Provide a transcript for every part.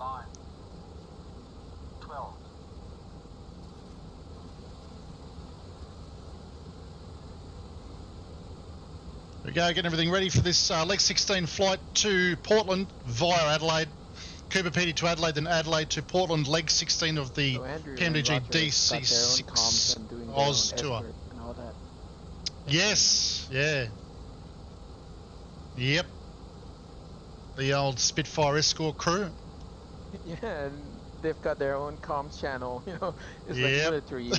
9, 12. We go, getting everything ready for this leg 16 flight to Portland via Adelaide. Cooper Petey to Adelaide, then Adelaide to Portland, leg 16 of the PMDG DC6 Aus Tour. And all that. Yes, yeah. Yep. The old Spitfire Escort crew. Yeah, and they've got their own comms channel, you know, it's like Yep. military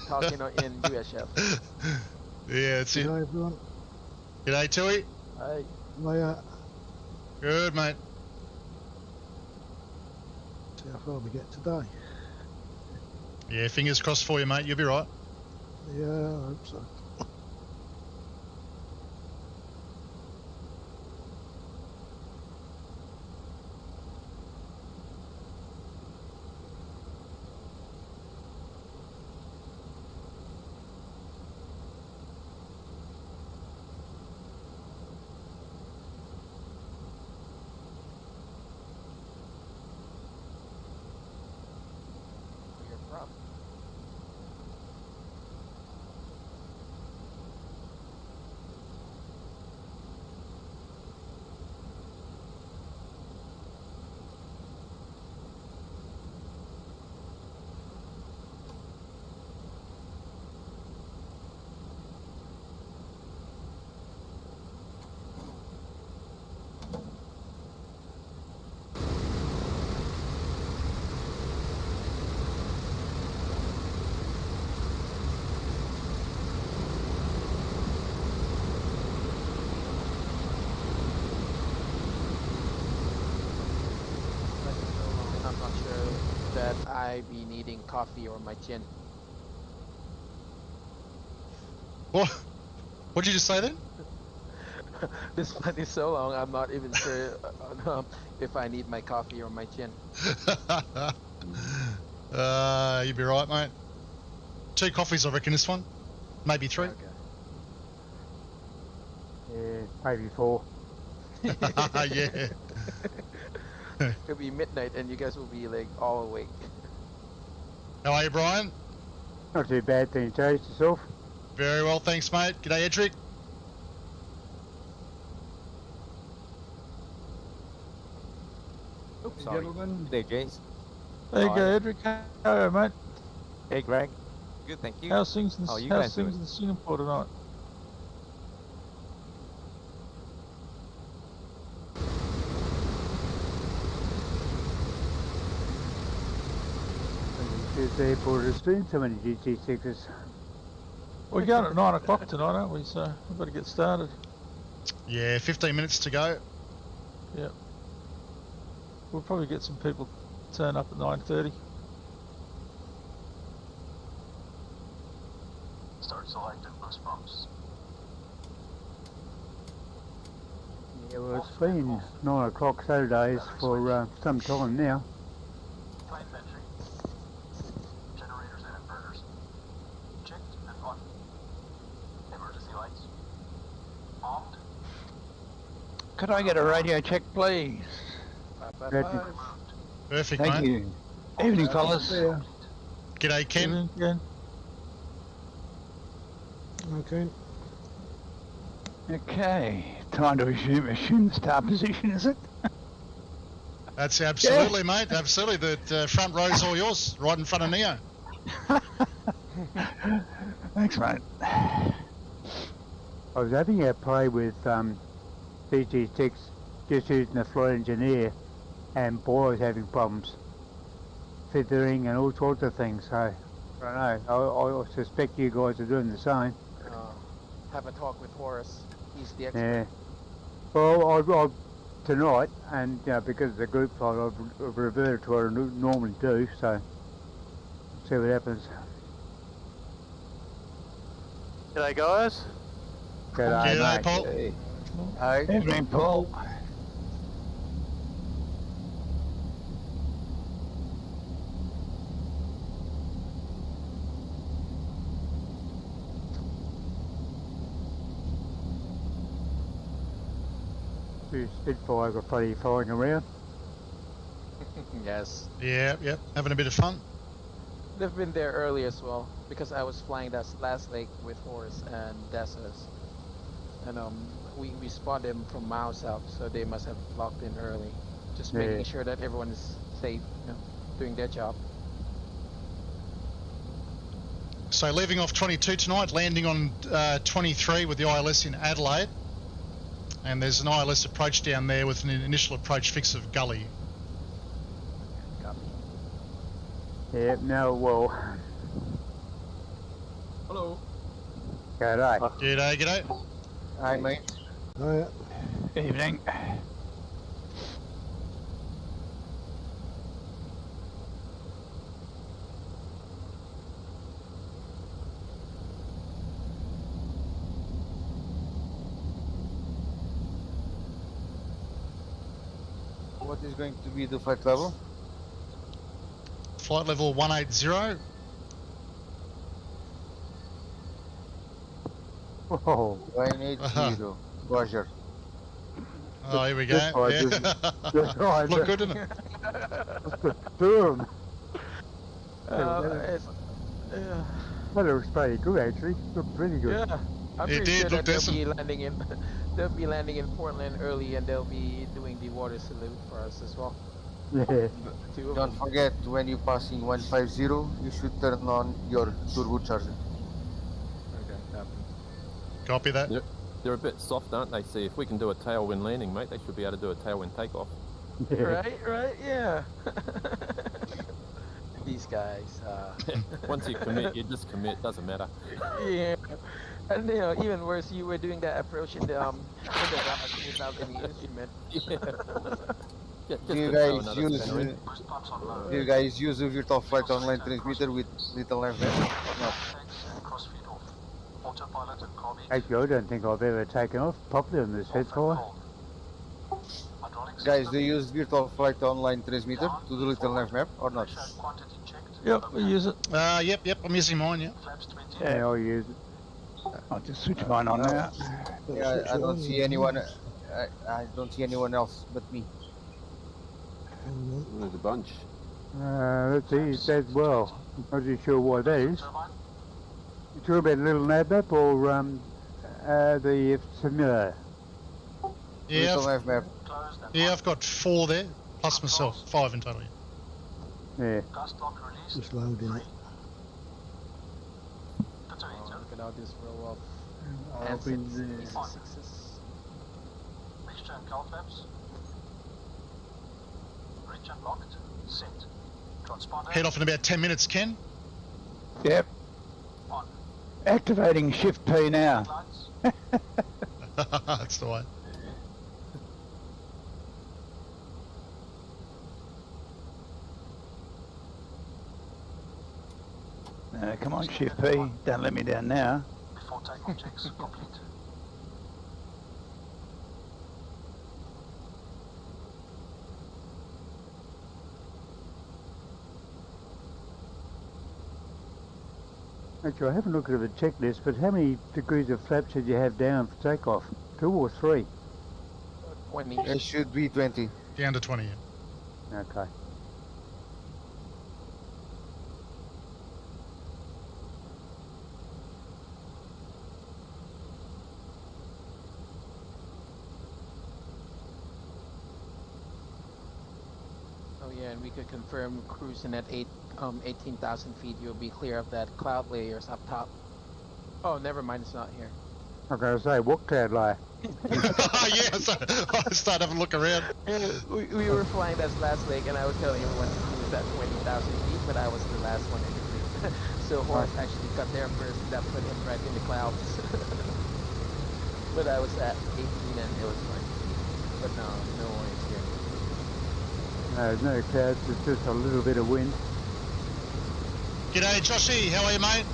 talking in USF. Yeah, it's it. Hello everyone. G'day, Tui. Hi. Good, mate. See how far we get today. Yeah, fingers crossed for you, mate. You'll be right. Yeah, I hope so. You're from. I'm not sure that I be needing coffee or my gin. What? What did you just say then? This flight is so long, I'm not even sure if I need my coffee or my gin. You'll be right, mate. 2 coffees, I reckon, this one. Maybe 3. Okay. Yeah, maybe 4. Yeah. It'll be midnight and you guys will be like all awake. How are you, Brian? Not too bad, thank you, Chase. Yourself? Very well, thanks, mate. G'day, Edric. Oops, sorry. Gentlemen. Good day, Jace. There you Hi. go, Edric. How are you, mate? Hey, Greg. Good, thank you. How's things in, How are you how's guys things doing? in Singapore tonight? This airport has seen so many DC6s. We're going at 9 o'clock tonight, aren't we? So we've got to get started. Yeah, 15 minutes to go. Yep. We'll probably get some people turn up at 9:30. Start selecting bus bumps. Yeah, well, it's been 9 o'clock Saturdays for some time now. Plane entry. Generators and inverters. Checked and on. Emergency lights. Armed. Could I get a radio check, please? Bye. Removed. Perfect, Thank mate. you. Evening, fellas. Yeah. G'day, Ken. Again. Okay. Okay, time to assume the start position, is it? That's absolutely, mate. Absolutely. The front row's all yours, right in front of Neo. Thanks, mate. I was having a play with DC6 just using the flight engineer, and boy, I was having problems. Feathering and all sorts of things, so I don't know. I suspect you guys are doing the same. Have a talk with Horace. He's the expert. Yeah. Well, I tonight, and because of the group flight, I've reverted to what I normally do, so see what happens. G'day, guys. G'day, G'day, mate. Paul. Hey. Hi. Evening, Paul. Two Spitfire got bloody flying around. Yes. Yeah, yep, having a bit of fun. They've been there early as well because I was flying that last lake with Horse and Desas, and we spot them from miles out, so they must have locked in early, just making sure that everyone is safe, doing their job. So leaving off 22 tonight, landing on 23 with the ILS in Adelaide, and there's an ILS approach down there with an initial approach fix of Gully. Copy. Yep, no, well. Hello. G'day. G'day. Hi, mate. Oh, yeah. Evening. What is going to be the flight level? Flight level 180. Whoa. 180. Roger. Oh, here we go. That's right, Yeah. That's right. Look good, didn't it? Boom. Yeah. That looks pretty good, actually. Looked pretty good. Yeah. I'm It pretty did sure look that decent. they'll be landing in Portland early, and they'll be doing the water salute for us as well. Yeah. Two of Don't them. forget, when you're passing 150, you should turn on your turbo charger. Okay, copy. Copy that. Yep. They're a bit soft, aren't they? See, if we can do a tailwind landing, mate, they should be able to do a tailwind takeoff. Yeah. Right, yeah. These guys, Once you commit, you just commit. Doesn't matter. yeah. And even worse, you were doing that approach in the route without any instrument. Yeah. Do you guys use a virtual flight online transmitter with little left hand? No. Actually, I don't think I've ever taken off properly on this headfire. Guys, do you use virtual flight online transmitter to the little left map or not? Yep, we use it. Yep, I'm using mine, yeah. Yeah, I'll use it. I'll just switch mine on now. Yeah, I don't see anyone. I don't see anyone else but me. There's a bunch. Let's see, that, well, I'm not too sure what that is. You talking about Little Nabap or the Familiar? Yeah, Little left map. I've got 4 there, plus myself, 5 in total. Yeah. Just loading it. Look at all this row of I'll be DC6s. Mixture and cowl flaps. Reach unlocked. Set. Transponder. Head off in about 10 minutes, Ken. Yep. On. Activating Shift P now. Lights. That's the way. Come on, Shift P. Don't let me down now. Before takeoff checks complete. Actually, I haven't looked at the checklist, but how many degrees of flaps should you have down for takeoff? 2 or 3? 20. It should be 20. Down to 20, yeah. Okay. Oh yeah, and we could confirm cruising at 18,000 feet. You'll be clear of that cloud layers up top. Oh, never mind. It's not here. I'm going to say, what cloud layer? Yeah, so I started having a look around. We were flying that last lake, and I was telling everyone to cruise at 20,000 feet, but I was the last one in the group. So Horace actually got there first, and that put him right in the clouds. But I was at 18, and it was fine. But no worries here. No, there's no clouds, it's just a little bit of wind. G'day, Joshy. How are you, mate?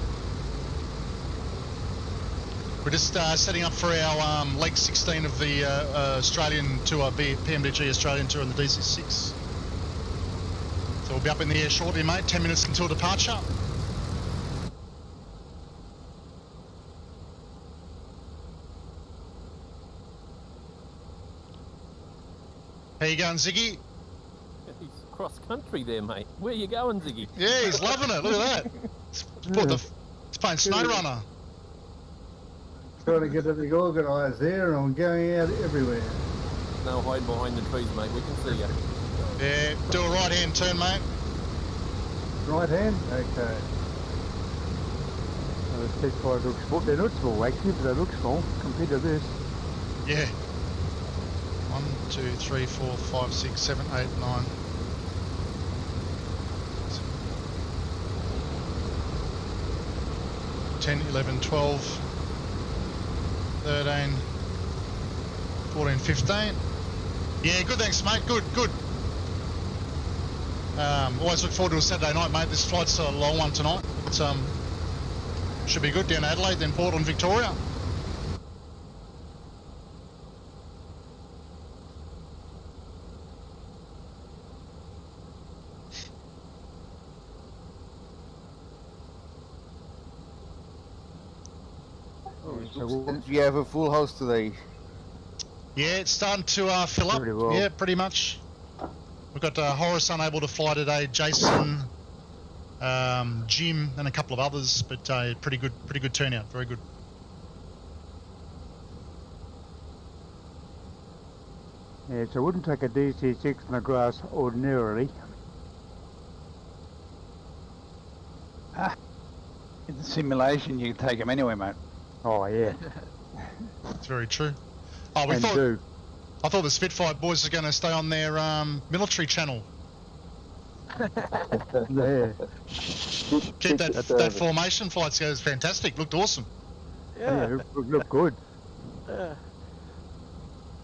We're just setting up for our leg 16 of the Australian tour, PMDG Australian tour on the DC6. So we'll be up in the air shortly, mate. 10 minutes until departure. How you going, Ziggy? Yeah, He's cross country there, mate. Where you going, Ziggy? Yeah, he's loving it. Look at that. He's playing SnowRunner. Trying to get everything organised there, and I'm going out everywhere. No hiding behind the trees, mate. We can see you. Yeah, do a right hand turn, mate. Right hand? Okay. The Spitfire looks small. They're not small actually, but they look small compared to this. Yeah. 1, 2, 3, 4, 5, 6, 7, 8, 9. 10, 11, 12, 13, 14, 15. Yeah, good, thanks, mate. Good, good. Always look forward to a Saturday night, mate. This flight's a long one tonight. It's, should be good down Adelaide, then Portland, Victoria. We have a full house today. Yeah, it's starting to fill up. Pretty well. Yeah, pretty much. We've got Horace unable to fly today, Jason, Jim, and a couple of others, but pretty good turnout. Very good. Yeah, so I wouldn't take a DC6 on the grass ordinarily. In the simulation, you can take them anywhere, mate. Oh yeah. It's very true. Oh, And do. I thought the Spitfire boys were going to stay on their military channel. Yeah. Keep that formation flight goes fantastic. Looked awesome. Yeah, look good.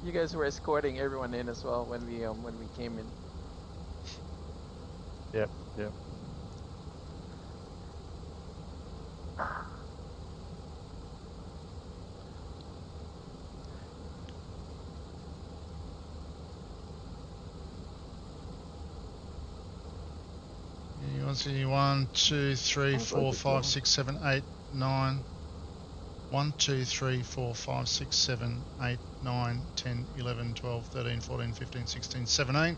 You guys were escorting everyone in as well when we came in. Yep, yep. You want to see 1, 2, 3, 4, 5, 6, 7, 8, 9. 1, 2, 3, 4, 5, 6, 7, 8, 9, 10, 11, 12, 13, 14, 15, 16, 17.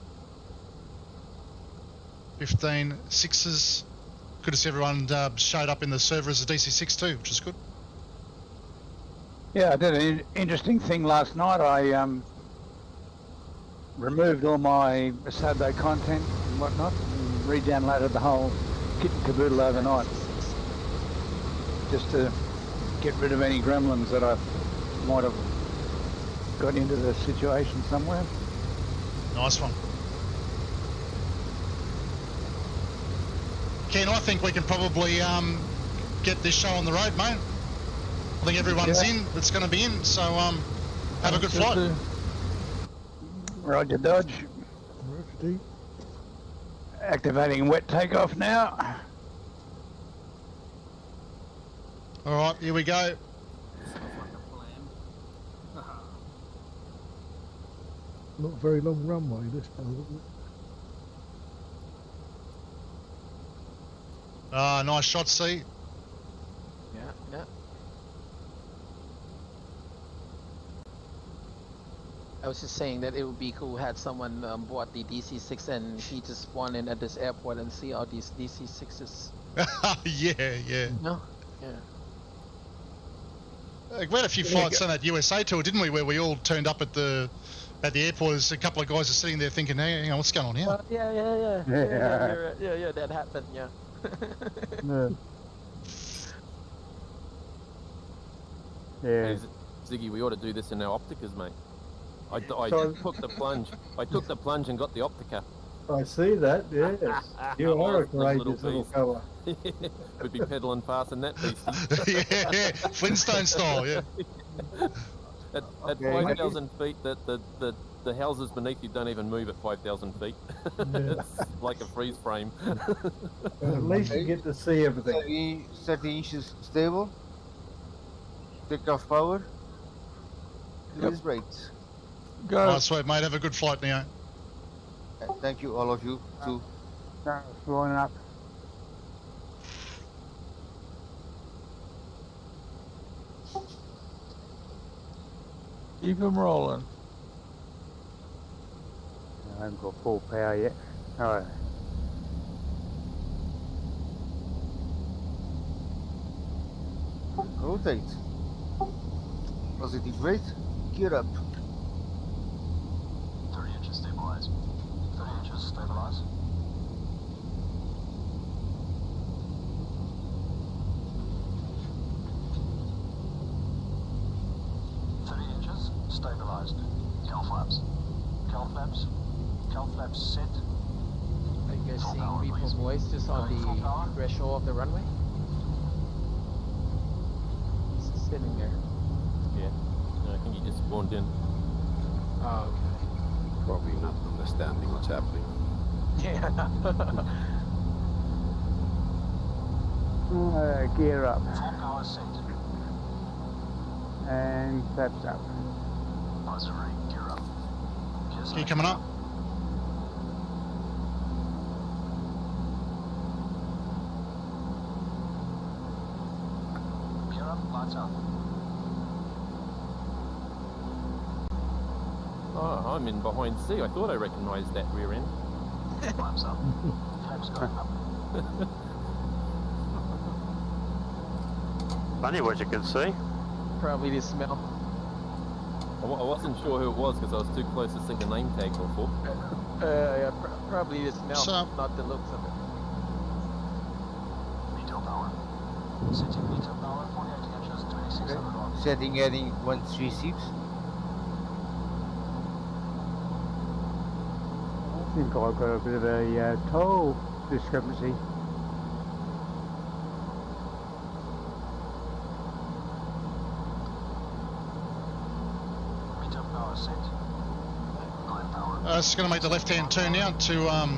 15 sixes. Good to see everyone showed up in the server as a DC6 too, which is good. Yeah, I did an interesting thing last night. I removed all my Saturday content and whatnot, and re-downloaded the whole kit and caboodle overnight, just to get rid of any gremlins that I might have got into the situation somewhere. Nice one. Ken, I think we can probably get this show on the road, mate. I think everyone's in that's going to be in, so have a good flight. Roger, Dodge. Roger. Activating wet takeoff now. All right, here we go. Not very long runway this time, isn't it? Nice shot, C. Yeah. I was just saying that it would be cool had someone bought the DC6 and he just spawned in at this airport and see all these DC6s. Yeah. No? Yeah. We had a few flights on that USA tour, didn't we, where we all turned up at the airport as a couple of guys are sitting there thinking, hey, hang on, what's going on here? Yeah, that happened, yeah. Yeah. Hey, Ziggy, we ought to do this in our Opticas, mate. I took the plunge. I took the plunge and got the Optica. I see that, yes. You are a courageous little fella. We'd be pedaling fast in that beastie. yeah, Flintstone style, yeah. At 5,000 feet, the houses beneath you don't even move at 5,000 feet. It's like a freeze frame. At least you get to see everything. 30 inches stable. Takeoff power. Release brakes. Go. Nice sweet, mate. Have a good flight, Neo. Thank you, all of you, too. No, flying up. Keep them rolling. I haven't got full power yet. Alright. Rotate. Positive rate. Gear up. 30 inches stabilize. 30 inches stabilize. Stabilized. Cowl flaps. Cowl flaps. Cowl flaps set. Are you guys Full seeing power, people please. boys just on Full power. the threshold of the runway? He's sitting there. Yeah. No, I think he just spawned in. Oh, okay. Probably not understanding what's happening. Yeah. Gear up. Full power set. And flaps up. Buzzer gear up. Gear Keep coming up. Gear up, lights up. Oh, I'm in behind C. I thought I recognised that rear end. Flaps up. Flaps going up. Funny what you can see. Probably the smell. I wasn't sure who it was because I was too close to see the name tag before. Yeah, probably the smell, So- not the looks of it. Meter power. Setting meter power, 48 inches, 2600 on. Setting heading 136. I think I've got a bit of a toll discrepancy. Meter power set. Line power. It's going to make the left-hand turn now to Just gonna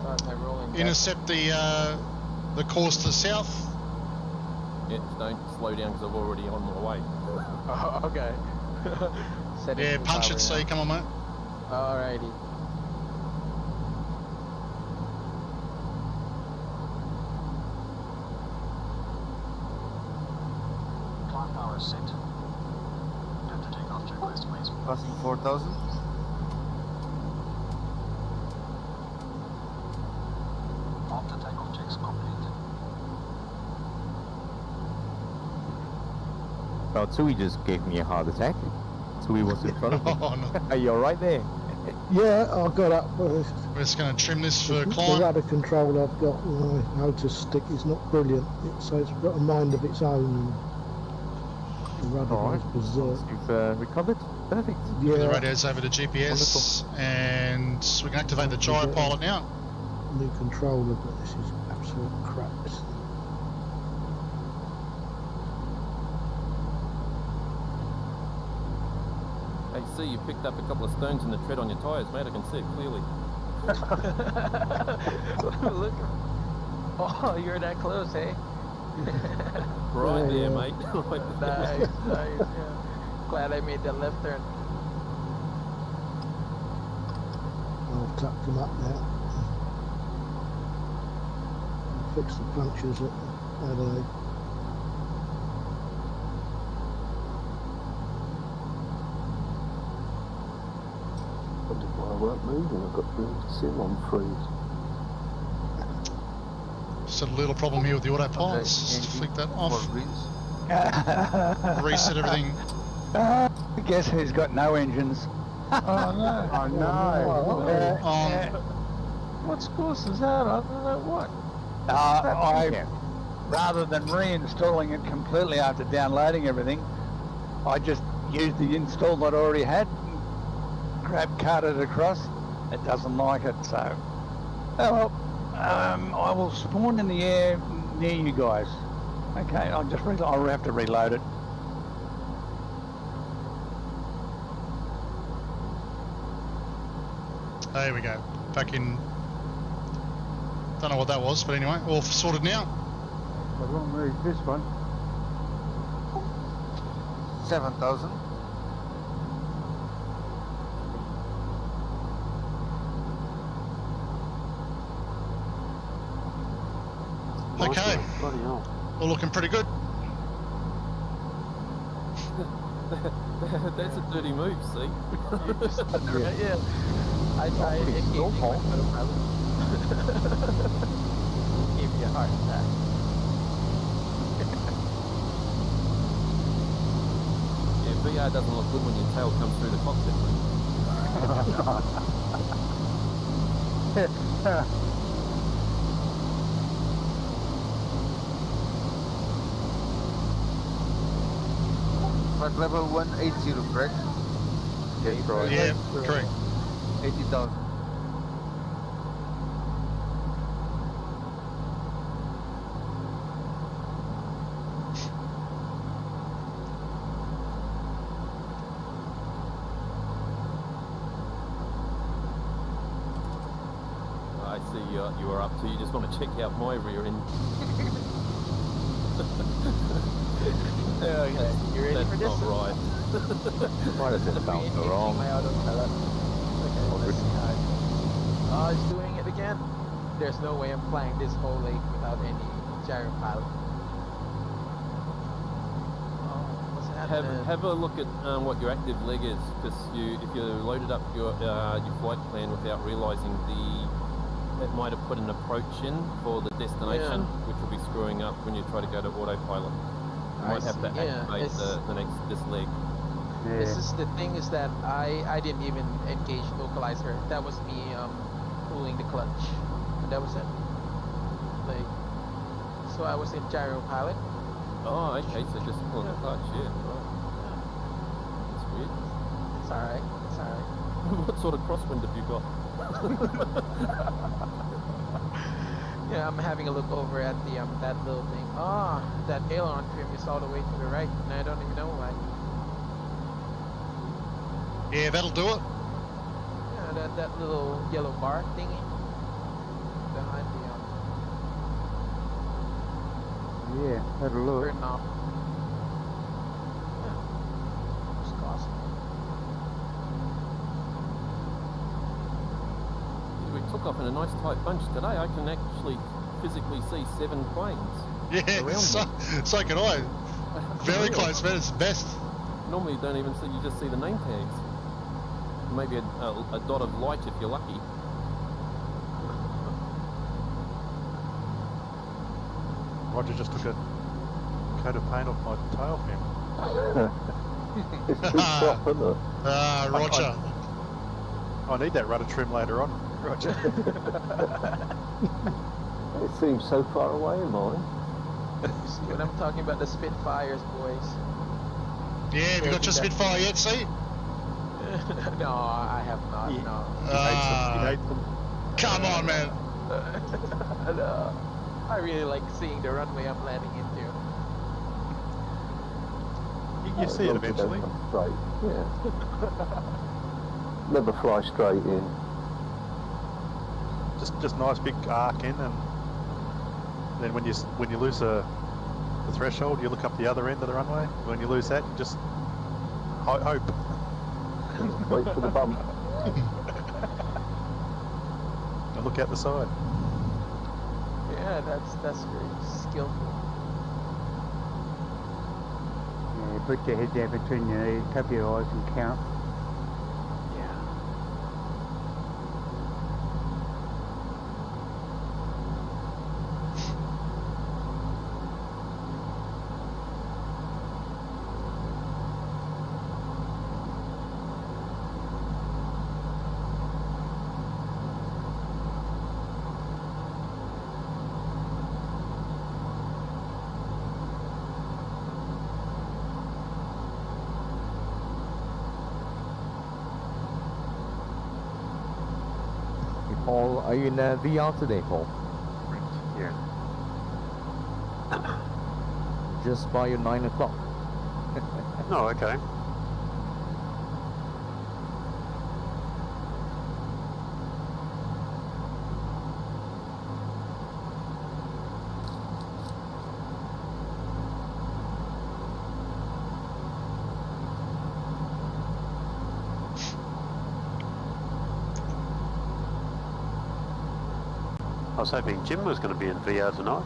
start my rolling. back. intercept the course to the south. Yeah, don't slow down because I'm already on my way. Oh, okay. Setting Yeah, full punch power it, C. now. Come on, mate. Alrighty. Climb power set. Have to take off checklist, please. Passing 4000. After takeoff checks complete. Well, Tsui just gave me a heart attack. Tsui was in front of me. Oh, no. Are you alright there? Yeah, I got up first. We're just going to trim this for The climb. rudder control I've got with my motor stick is not brilliant. So it's got a mind of its own. And the rudder Alright. goes berserk. You've recovered? Perfect. The Yeah, radio's over to GPS, and we can activate the gyro pilot now. new controller, but this is absolute crap. Hey, see, you picked up a couple of stones in the tread on your tyres, mate. I can see it clearly. Look. Oh, you're that close, eh? Right Yeah, there, yeah. mate. Nice, nice, yeah. Glad I made that left turn. I've tucked them up now. Fix the punctures at Adelaide. Wondered why I weren't moving. I got the sim on freeze. Just a little problem here with the autopilot. Let's just flick that off. Reset everything. Guess who's got no engines? Oh no. Oh no. What's course is that? I don't know what. I, rather than reinstalling it completely after downloading everything, I just used the install that I already had, carted it across. It doesn't like it, so. Oh well, I will spawn in the air near you guys. Okay, I'll have to reload it. There we go. Back in. Don't know what that was, but anyway, all sorted now. I won't move this one. 7000. Okay, Bloody hell. all looking pretty good. That's a dirty move, see? Yeah. I I tried engaging my autopilot. Gave me a heart attack. Yeah, VR doesn't look good when your tail comes through the cockpit. But level 180, correct? Yes, right. Yeah, correct. 80,000. I see you are up to. You just want to check out my rear end. Okay, you ready That's for this? not right. Why does it bounce Engaging wrong? my autopilot. Okay, let's see how it goes. Oh, it's doing it again. There's no way I'm flying this whole lake without any gyro pilot. Oh, what's happening? Have a look at what your active leg is, because if you loaded up your flight plan without realising it might have put an approach in for the destination, which will be screwing up when you try to go to autopilot. You might have to activate this leg. Yeah. This is the thing is that I didn't even engage localizer. That was me pulling the clutch. And that was it. Like, so I was in gyro pilot. Oh, okay, so just pulling the clutch, yeah. Right. That's weird. It's alright. It's alright. What sort of crosswind have you got? Yeah, I'm having a look over at the that little thing. Ah, that aileron trim is all the way to the right, and I don't even know why. Yeah, that'll do it. Yeah, that little yellow bar thingy behind the Yeah, that'll look. burn knob. Yeah, it's costly. We took off in a nice tight bunch today. I can actually physically see 7 planes. Yeah, around so can I. Very close, man. It's the best. Normally you don't even see, you just see the name tags. Maybe a dot of light if you're lucky. Roger just took a coat of paint off my tail fin. It's a big crop, isn't it? Roger. I need that rudder trim later on, Roger. It seems so far away, mine. You see what I'm talking about? The Spitfires, boys. Yeah, have you got your Spitfire yet, see? No, I have not. No. You hate them. Come on, man. No. I really like seeing the runway I'm landing into. You see it eventually. Straight, yeah. Never fly straight in. Just nice big arc in, and then when you lose the threshold, you look up the other end of the runway. When you lose that, you just hope. Wait for the bump. And look out the side. Yeah, that's very skillful. Yeah, put your head down between your knees, cover your eyes and count. Yeah. Paul, are you in VR today, Paul? Yeah. Just by your 9 o'clock. Oh, okay. I was hoping Jim was going to be in VR tonight.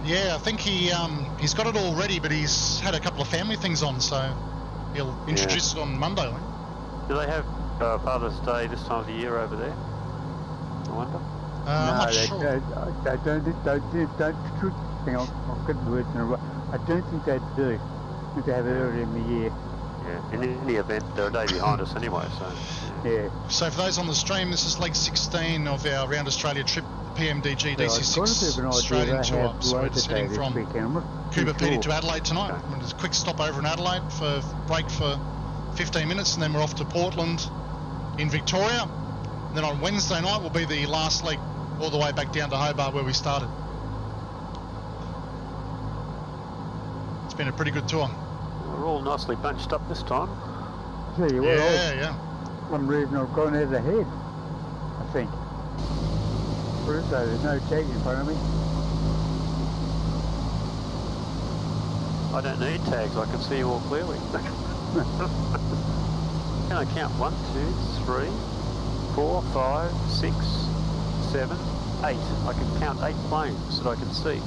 Yeah, I think he's got it all ready, but he's had a couple of family things on, so he'll introduce it on Monday. I think. Do they have Father's Day this time of the year over there? I wonder. I'm No, not they, sure. they don't, hang on, I've got the words in a row. I don't think they do. I think they have it earlier in the year. Yeah, in any event, they're a day behind us anyway, so. Yeah. So for those on the stream, this is leg 16 of our Round Australia trip, PMDG Well, I've got a bit DC6 of an idea Australian they Tour. have So we're Labor heading Day from this weekend. I'm not too Coober Pedy sure. to Adelaide tonight. There's a quick stop over in Adelaide for break for 15 minutes, and then we're off to Portland in Victoria. And then on Wednesday night will be the last leg all the way back down to Hobart where we started. It's been a pretty good tour. We're all nicely bunched up this time. Tell you what, Yeah. one reason I've gone out ahead, I think. So there's no tag in front of me. I don't need tags, I can see you all clearly. Can I count? 1, 2, 3, 4, 5, 6, 7, 8. I can count 8 planes that I can see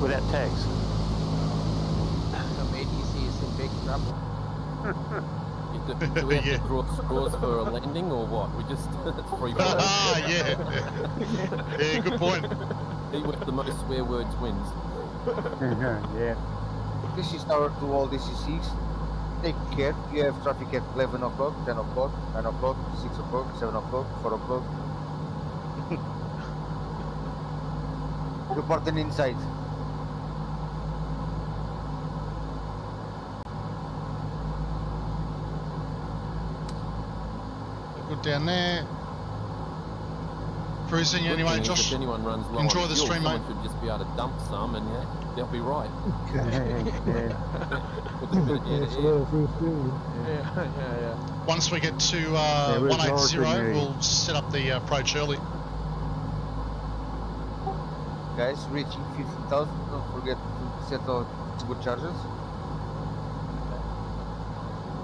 without tags. Some ATC is in big trouble. Do we have to draw scores for a landing or what? We just it's free flow. Yeah, good point. He with the most swear words wins. Yeah. This is our to all DC6. Take care. You have traffic at 11 o'clock, 10 o'clock, 9 o'clock, 6 o'clock, 7 o'clock, 4 o'clock. Reporting inside. Good down there. Cruising Good anyway, thing is Josh. if anyone runs low Enjoy on the fuel, stream, mate. someone should just be able to dump some and they'll be right. With a bit of Yeah, it's air. well through fuel. Yeah. Once we get to we're 180, ordinary. we'll set up the approach early. Guys, reaching 50,000. Don't forget to set all good charges.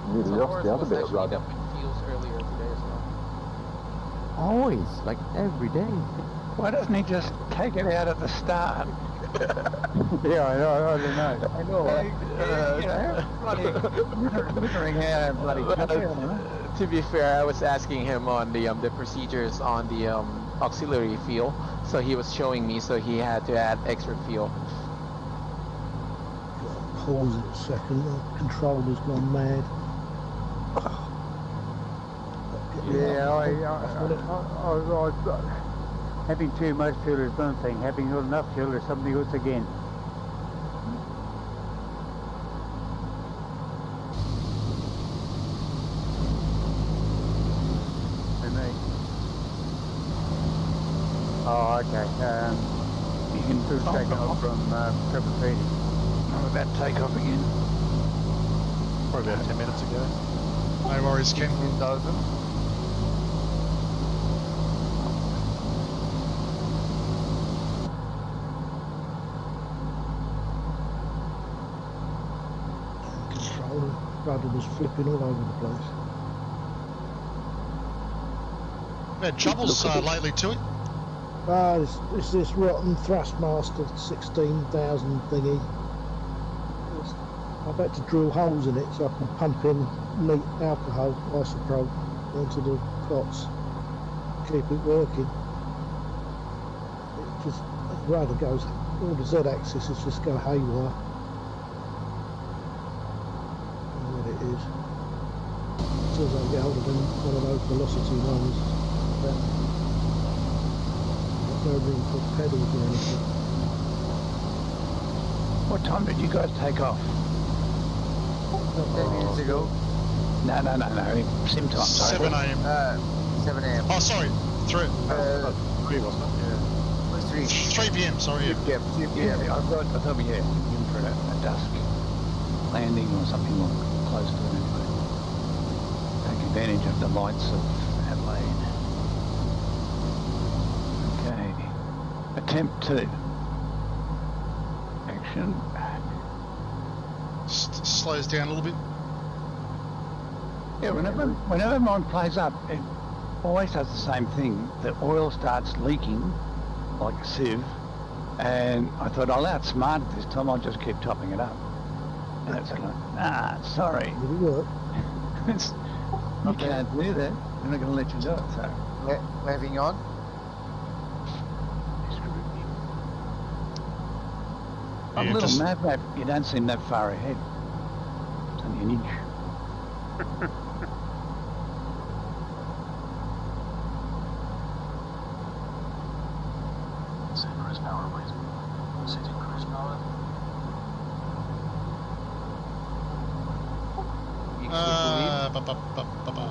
Nearly So lost Horace the other was bit of actually rudder. dumping fuels earlier today as well. Always, like every day. Why doesn't he just take it out at the start? Yeah, I don't know. I know. Bloody withering out and bloody To be fair, I was asking him on the procedures on the auxiliary fuel, so he was showing me, so he had to add extra fuel. Pause it a second. The controller's gone mad. Yeah, having too much fuel is one thing. Having not enough fuel is something else again. For me. Oh, okay. You can still take off from Coober Pedy. I'm about to take off again. Probably about 10 minutes ago. No worries, Ken. 15,000. Controller rudder was flipping all over the place. We've had troubles lately to it. It's this rotten Thrustmaster 16,000 thingy. I've had to drill holes in it so I can pump in neat alcohol isopropyl onto the pots, keep it working. It just, the rudder goes, all the Z-axis is just go haywire. I don't know what it is. As soon as I get hold of them, one of those velocity ones, no room for pedals or anything. What time did you guys take off? 10 minutes ago. No. Sim time, sorry. 7 a.m. 7 a.m. Oh, sorry. 3 3 wasn't it? Yeah. 3. 3 p.m. Sorry. Yeah. 3 p.m. I thought we had in for a dusk landing or something more close to it anyway. Take advantage of the lights of Adelaide. Okay. Attempt 2. Action. Slows down a little bit. Yeah, whenever mine plays up, it always does the same thing. The oil starts leaking like a sieve, and I thought I'll outsmart it this time. I'll just keep topping it up. And it's like, sorry. Did it work? You Okay. can't do that. They're not going to let you do it, so. Leving on. On Yeah, little just- map, you don't seem that far ahead. It's only an inch. Set cruise power, please. Setting cruise power. Ba, ba, ba, ba, ba.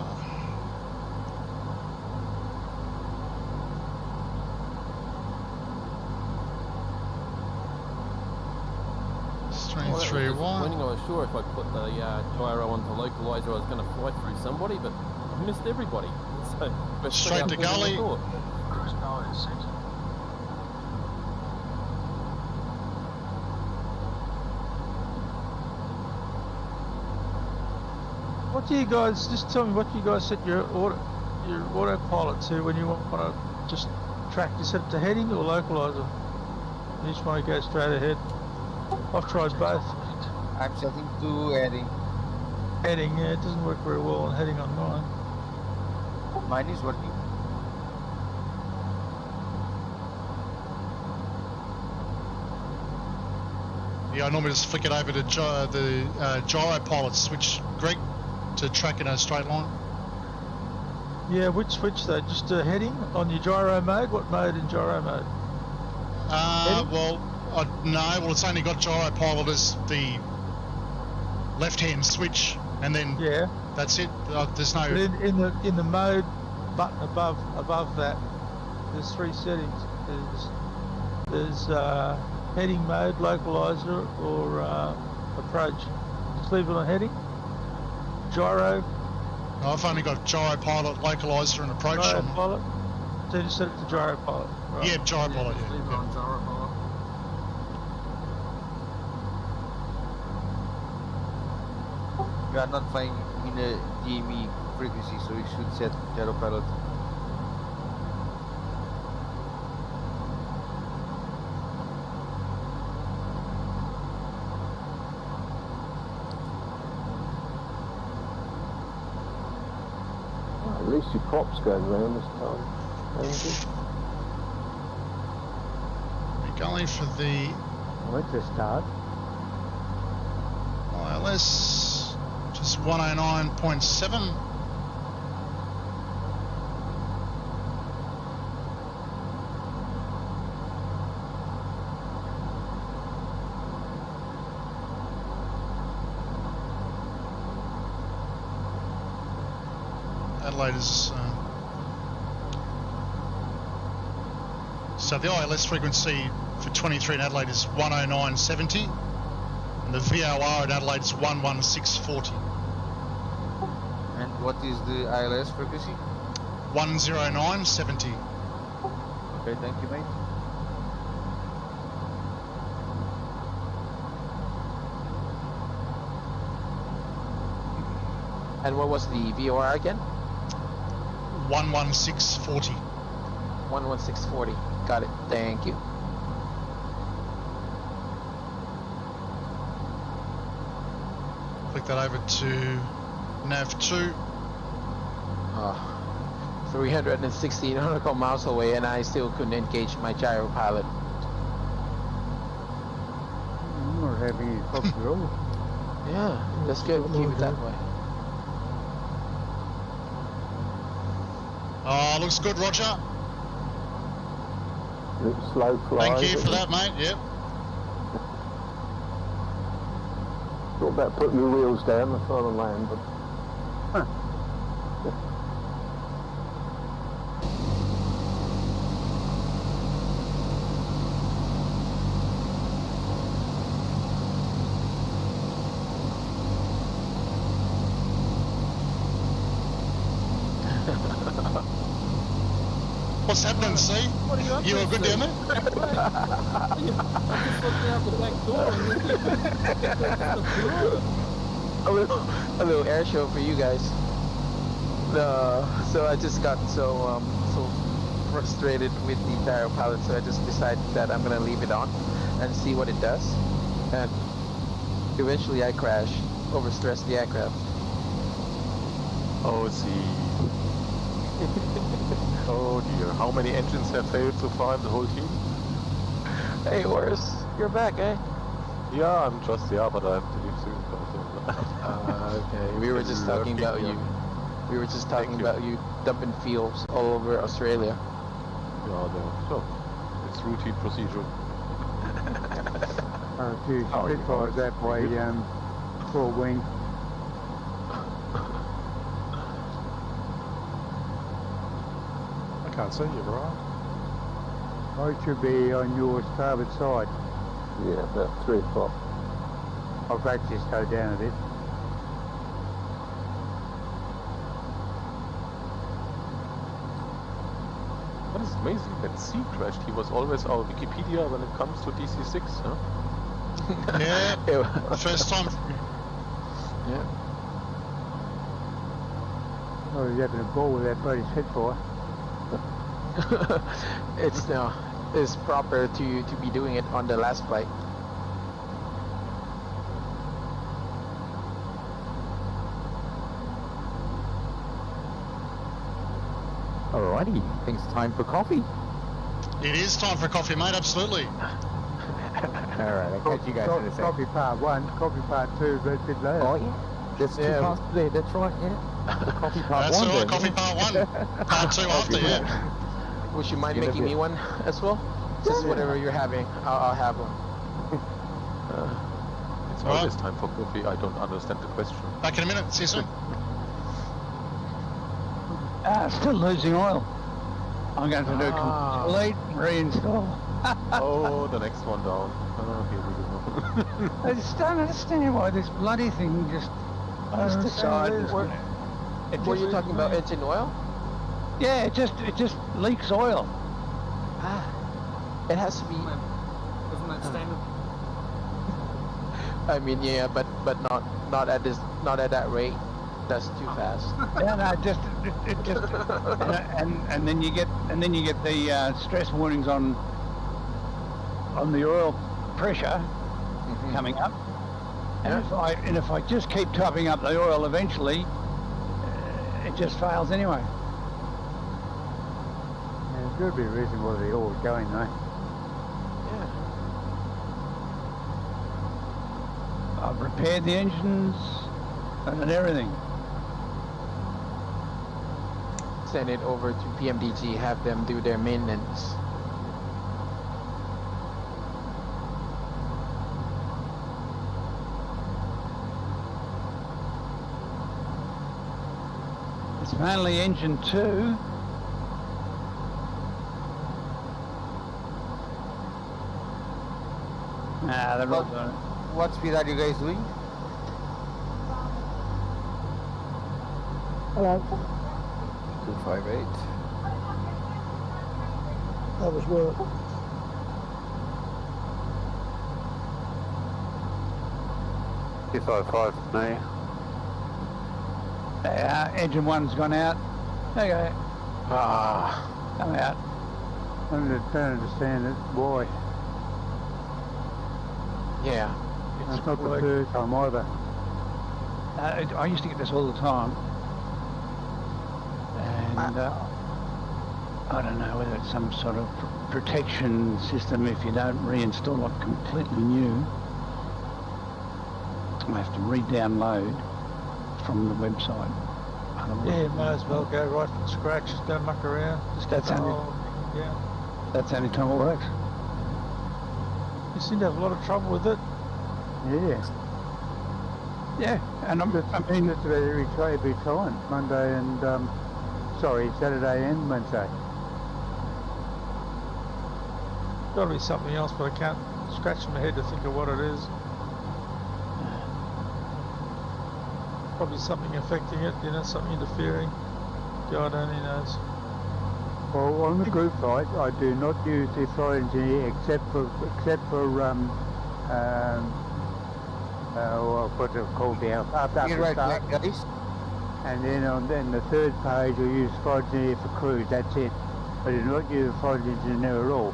Well, that was 331. disappointing. I was sure if I put the gyro onto localizer, I was going to fly through somebody, but I missed everybody. So we're Straight to uphill than I gully. thought. Cruise power is set. What do you guys, just tell me what you guys set your autopilot to when you want to just track? You set it to heading or localizer? You just want to go straight ahead. I've tried both. I'm setting to heading. Heading, yeah, it doesn't work very well on heading on mine. Mine is working. Yeah, I normally just flick it over to the gyro pilot switch, Greg, to track in a straight line. Yeah, which switch though? Just heading on your gyro mode? What mode in gyro mode? Well, no, well, it's only got gyro pilot as the left-hand switch, and then Yeah. that's it. There's no. But in the mode button above that, there's three settings. There's heading mode, localizer, or approach. Just leave it on heading. Gyro. I've only got gyro pilot, localizer, and approach Gyro on. pilot. So you just set it to gyro pilot. Right. Yeah, gyro pilot. Leave it Yeah. on gyro pilot. You are not flying in a DME frequency, so you should set gyro pilot. Well, at least your props going round this time. We're going for the Well, that's a start. ILS, just 109.7. Adelaide is so the ILS frequency for 23 in Adelaide is 109.70 and the VOR at Adelaide is 116.40. And what is the ILS frequency? 109.70. Okay, thank you, mate. And what was the VOR again? 116.40. 11640. Got it. Thank you. Click that over to nav2. 360 nautical miles away, and I still couldn't engage my gyro pilot. I'm not having any problems at all. Yeah, that's good. Keep it that way. Oh, looks good, Roger. It's slow fly. Thank you for that, mate. Yep. Thought about putting the wheels down and trying to land, but What's happening, see? What are you up You to, were good Steve? down there? I just looked out the back door and A little air show for you guys. So I just got so frustrated with the gyro pilot, so I just decided that I'm gonna leave it on and see what it does. And eventually I crash, overstress the aircraft. Oh, see. Oh dear, how many engines have failed so far in the whole team? Hey, Horace, you're back, eh? Yeah, I'm just, but I have to leave soon. Okay. We were just talking about you. We were just talking about you dumping fuels all over Australia. Yeah, so it's routine procedure. A few Spitfires that way, full wing. I can't see you, right? I should be on your starboard side. Yeah, about 3 o'clock. I've actually slowed down a bit. That is amazing. That C crashed. He was always our Wikipedia when it comes to DC6, huh? Yeah, first time. Yeah. Oh, he's having a ball with that bloody Spitfire. It's proper to be doing it on the last flight. Alrighty, I think it's time for coffee. It is time for coffee, mate, absolutely. Alright, I'll catch you guys in a second. Coffee part 1, coffee part 2, but a bit later. Oh yeah, there's 2 parts there, that's right, yeah. The coffee part That's 1 all right, then. coffee part 1. Part 2 after, yeah. Would you mind Give it a making me bit. one as well? Just whatever you're having, I'll have one. It's always time for coffee. I don't understand the question. Back in a minute, see you soon. Still losing oil. I'm going to do complete reinstall. Oh, the next one down. Oh, here we go. I just don't understand why this bloody thing just decided. Were you talking about engine oil? Yeah, it just leaks oil. It has to be. Isn't that standard? I mean, yeah, but not at that rate. That's too fast. Yeah, no, it just and then you get the stress warnings on the oil pressure coming up. And if I just keep topping up the oil, eventually it just fails anyway. Yeah, there's got to be a reason why the oil's going though. Yeah. I've repaired the engines and everything. Send it over to PMDG, have them do their maintenance. It's mainly engine 2. Nah, they're all done. What speed are you guys doing? Hello. 258. That was work. me. Engine 1's gone out. Okay. Come out. I don't understand it. Why? Yeah. It's not the first time either. I used to get this all the time. And I don't know whether it's some sort of protection system if you don't reinstall it completely new. I have to re-download from the website. Yeah, might as well go right from scratch. Just don't muck around. Just get the whole, yeah. That's the only time it works. You seem to have a lot of trouble with it. Yeah. Yeah, and I mean, just about every time, Monday and Saturday and Wednesday. Got to be something else, but I can't scratch my head to think of what it is. Probably something affecting it, something interfering. God only knows. Well, on the group flight, I do not use the flight engineer except for what's it called now? After start. Guys. And then the third page, I use flight engineer for cruise. That's it. I do not use the flight engineer at all.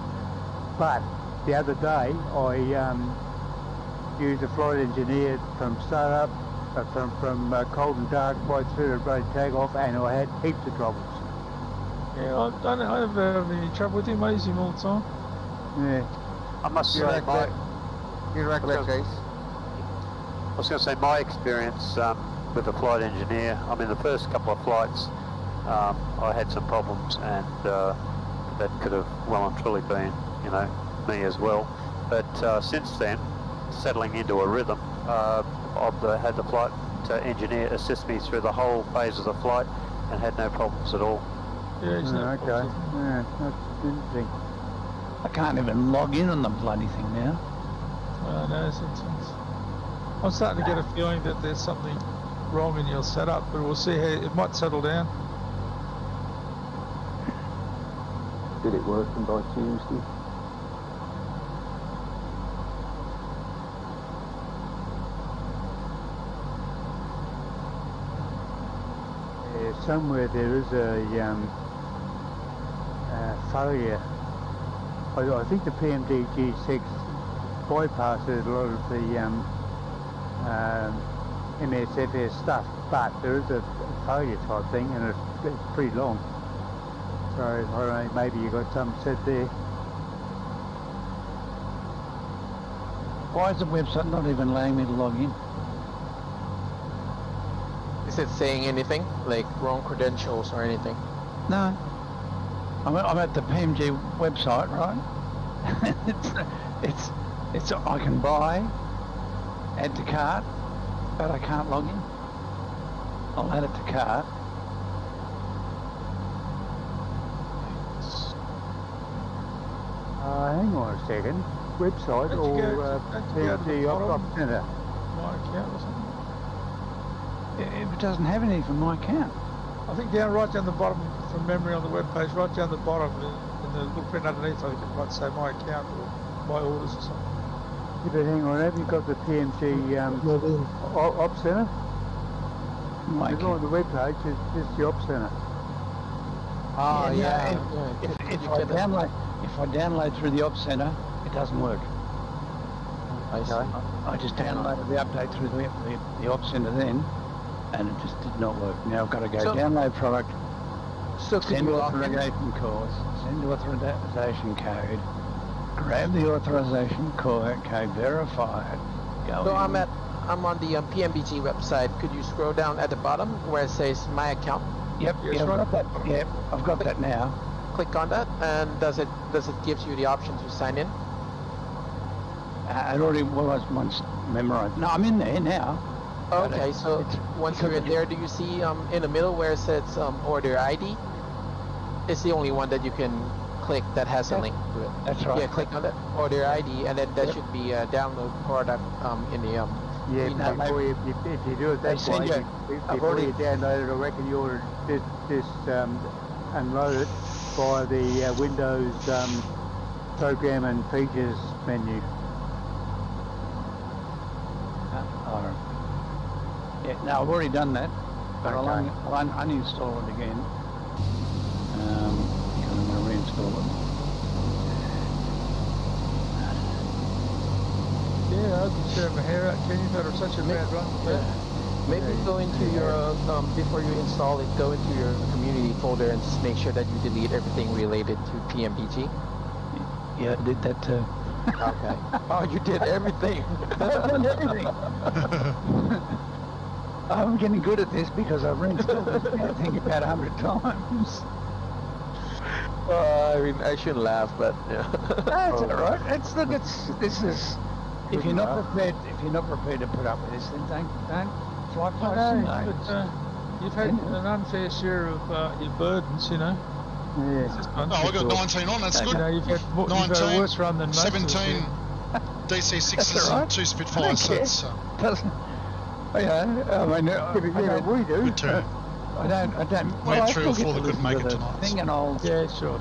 But the other day, I used the flight engineer from start up from cold and dark right through to bloody tag off, and I had heaps of troubles. Yeah, I never have any trouble with him. I use him all the time. Yeah. I must say, You're my, right, Chase. I was going to say my experience with the flight engineer. I mean, the first couple of flights, I had some problems, and that could have well and truly been, you know, me as well. But since then, settling into a rhythm, I've had the flight engineer assist me through the whole phase of the flight, and had no problems at all. Yeah, he's no Okay. Yeah, that's interesting. I can't even log in on the bloody thing now. No, I'm starting to get a feeling that there's something wrong in your setup, but we'll see how it might settle down. Get it working by Tuesday. Somewhere there is a failure. I think the PMDG6 bypasses a lot of the MSFS stuff, but there is a failure type thing, and it's pretty long. So I don't know, maybe you got something set there. Why is the website not even allowing me to log in? Is it saying anything? Like wrong credentials or anything? No. I'm at the PMG website, right? it's I can buy, add to cart, but I can't log in. I'll add it to cart. Hang on a second. Website or PMG Op Centre? My account or something. It doesn't have anything for my account. I think right down the bottom, from memory on the web page, right down the bottom, in the little print underneath, I think it might say my account or my orders or something. Yeah, but hang on, have you got the PMG Op Centre? My It's on the web page, it's just the Op Centre. Oh, yeah. If I download through the Op Centre, it doesn't work. I see. I just downloaded the update through the Op Centre then, and it just did not work. Now I've got to go download product, send authorization course, send authorization code, grab the authorization code, verify it, go So in. I'm on the PMBG website. Could you scroll down at the bottom where it says my account? Yep, I've got that. Yep, I've got that now. Click on that, and does it gives you the option to sign in? It already was once memorized. No, I'm in there now. Okay, so once you're in there, do you see in the middle where it says order ID? It's the only one that you can click that has a link to it. That's right. Yeah, click on that order ID, and then that should be a download product in the Yeah, before if you do it that way, before you download it, I reckon you ought to just unload it via the Windows Program and Features menu. Yeah, no, I've already done that, but I'll uninstall it again. Because I'm going to reinstall it. Yeah, I can tear my hair out. Can you? That are such a bad run. Yeah. Maybe go into your before you install it, go into your community folder and just make sure that you delete everything related to PMPG. Yeah, I did that too. Okay. Oh, you did everything. I've done everything. I'm getting good at this because I've reinstalled this thing about 100 times. I mean, I shouldn't laugh, but yeah. That's all right. This is. If you're not prepared to put up with this, then don't fly past. But you've had an unfair share of your burdens, you know. Yeah. Oh, I got 19 on, that's good. You know, you've had a 19, worse run than most 17 DC6s and 2 Spitfires. So that's, Yeah, I mean, we do. good too. I don't. Went through or four that couldn't make it tonight. Thing and I'll. Yeah, sure.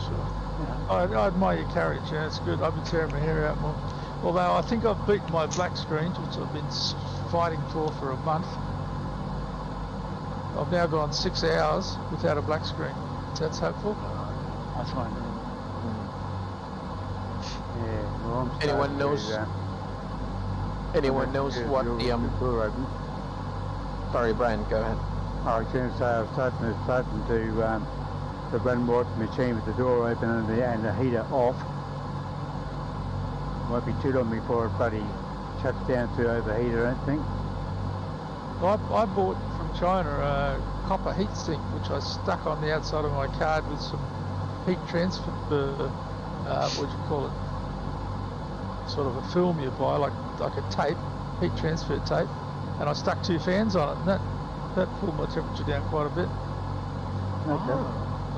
I admire your courage. Yeah, it's good. I've been tearing my hair out more. Although I think I've beaten my black screens, which I've been fighting for a month. I've now gone 6 hours without a black screen. That's hopeful. That's fine. Yeah, well, I'm Anyone knows? Anyone knows what the Sorry, Brian, go ahead. I was going to say I was starting to run more the machine with the door open and the heater off. Won't be too long before it bloody shuts down to overheat, I don't think. I bought from China a copper heat sink, which I stuck on the outside of my card with some heat transfer, what do you call it? Sort of a film you buy, like a tape, heat transfer tape, and I stuck 2 fans on it, and that pulled my temperature down quite a bit. Okay.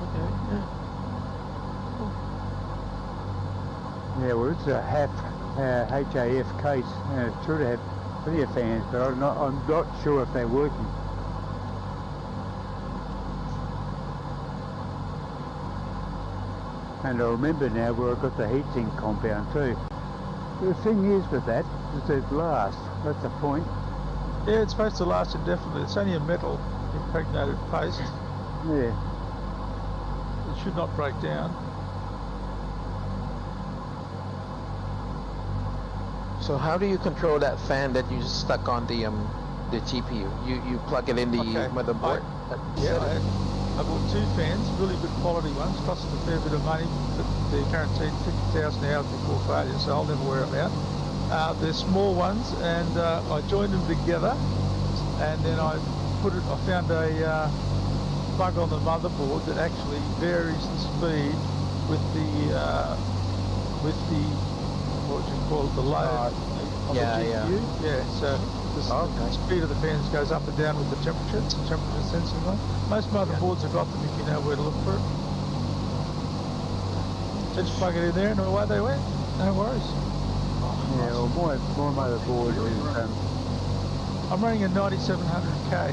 Okay, yeah. Yeah, well, it's a HAF case, and it should have plenty of fans, but I'm not sure if they're working. And I remember now where I got the heatsink compound too. The thing is with that, is it lasts. That's the point. Yeah, it's supposed to last indefinitely. It's only a metal impregnated paste. Yeah. It should not break down. So how do you control that fan that you stuck on the GPU? You plug it in the motherboard? I bought 2 fans, really good quality ones, costed a fair bit of money, but they're guaranteed 50,000 hours before failure, so I'll never wear them out. They're small ones, and I joined them together, and then I found a plug on the motherboard that actually varies the speed with the what do you call it, the load of the GPU. Yeah, so the speed of the fans goes up and down with the temperature. It's a temperature sensing one. Most motherboards have got them if you know where to look for it. Just plug it in there and away they went. No worries. Yeah, well, my motherboard is... I'm running a 9700K.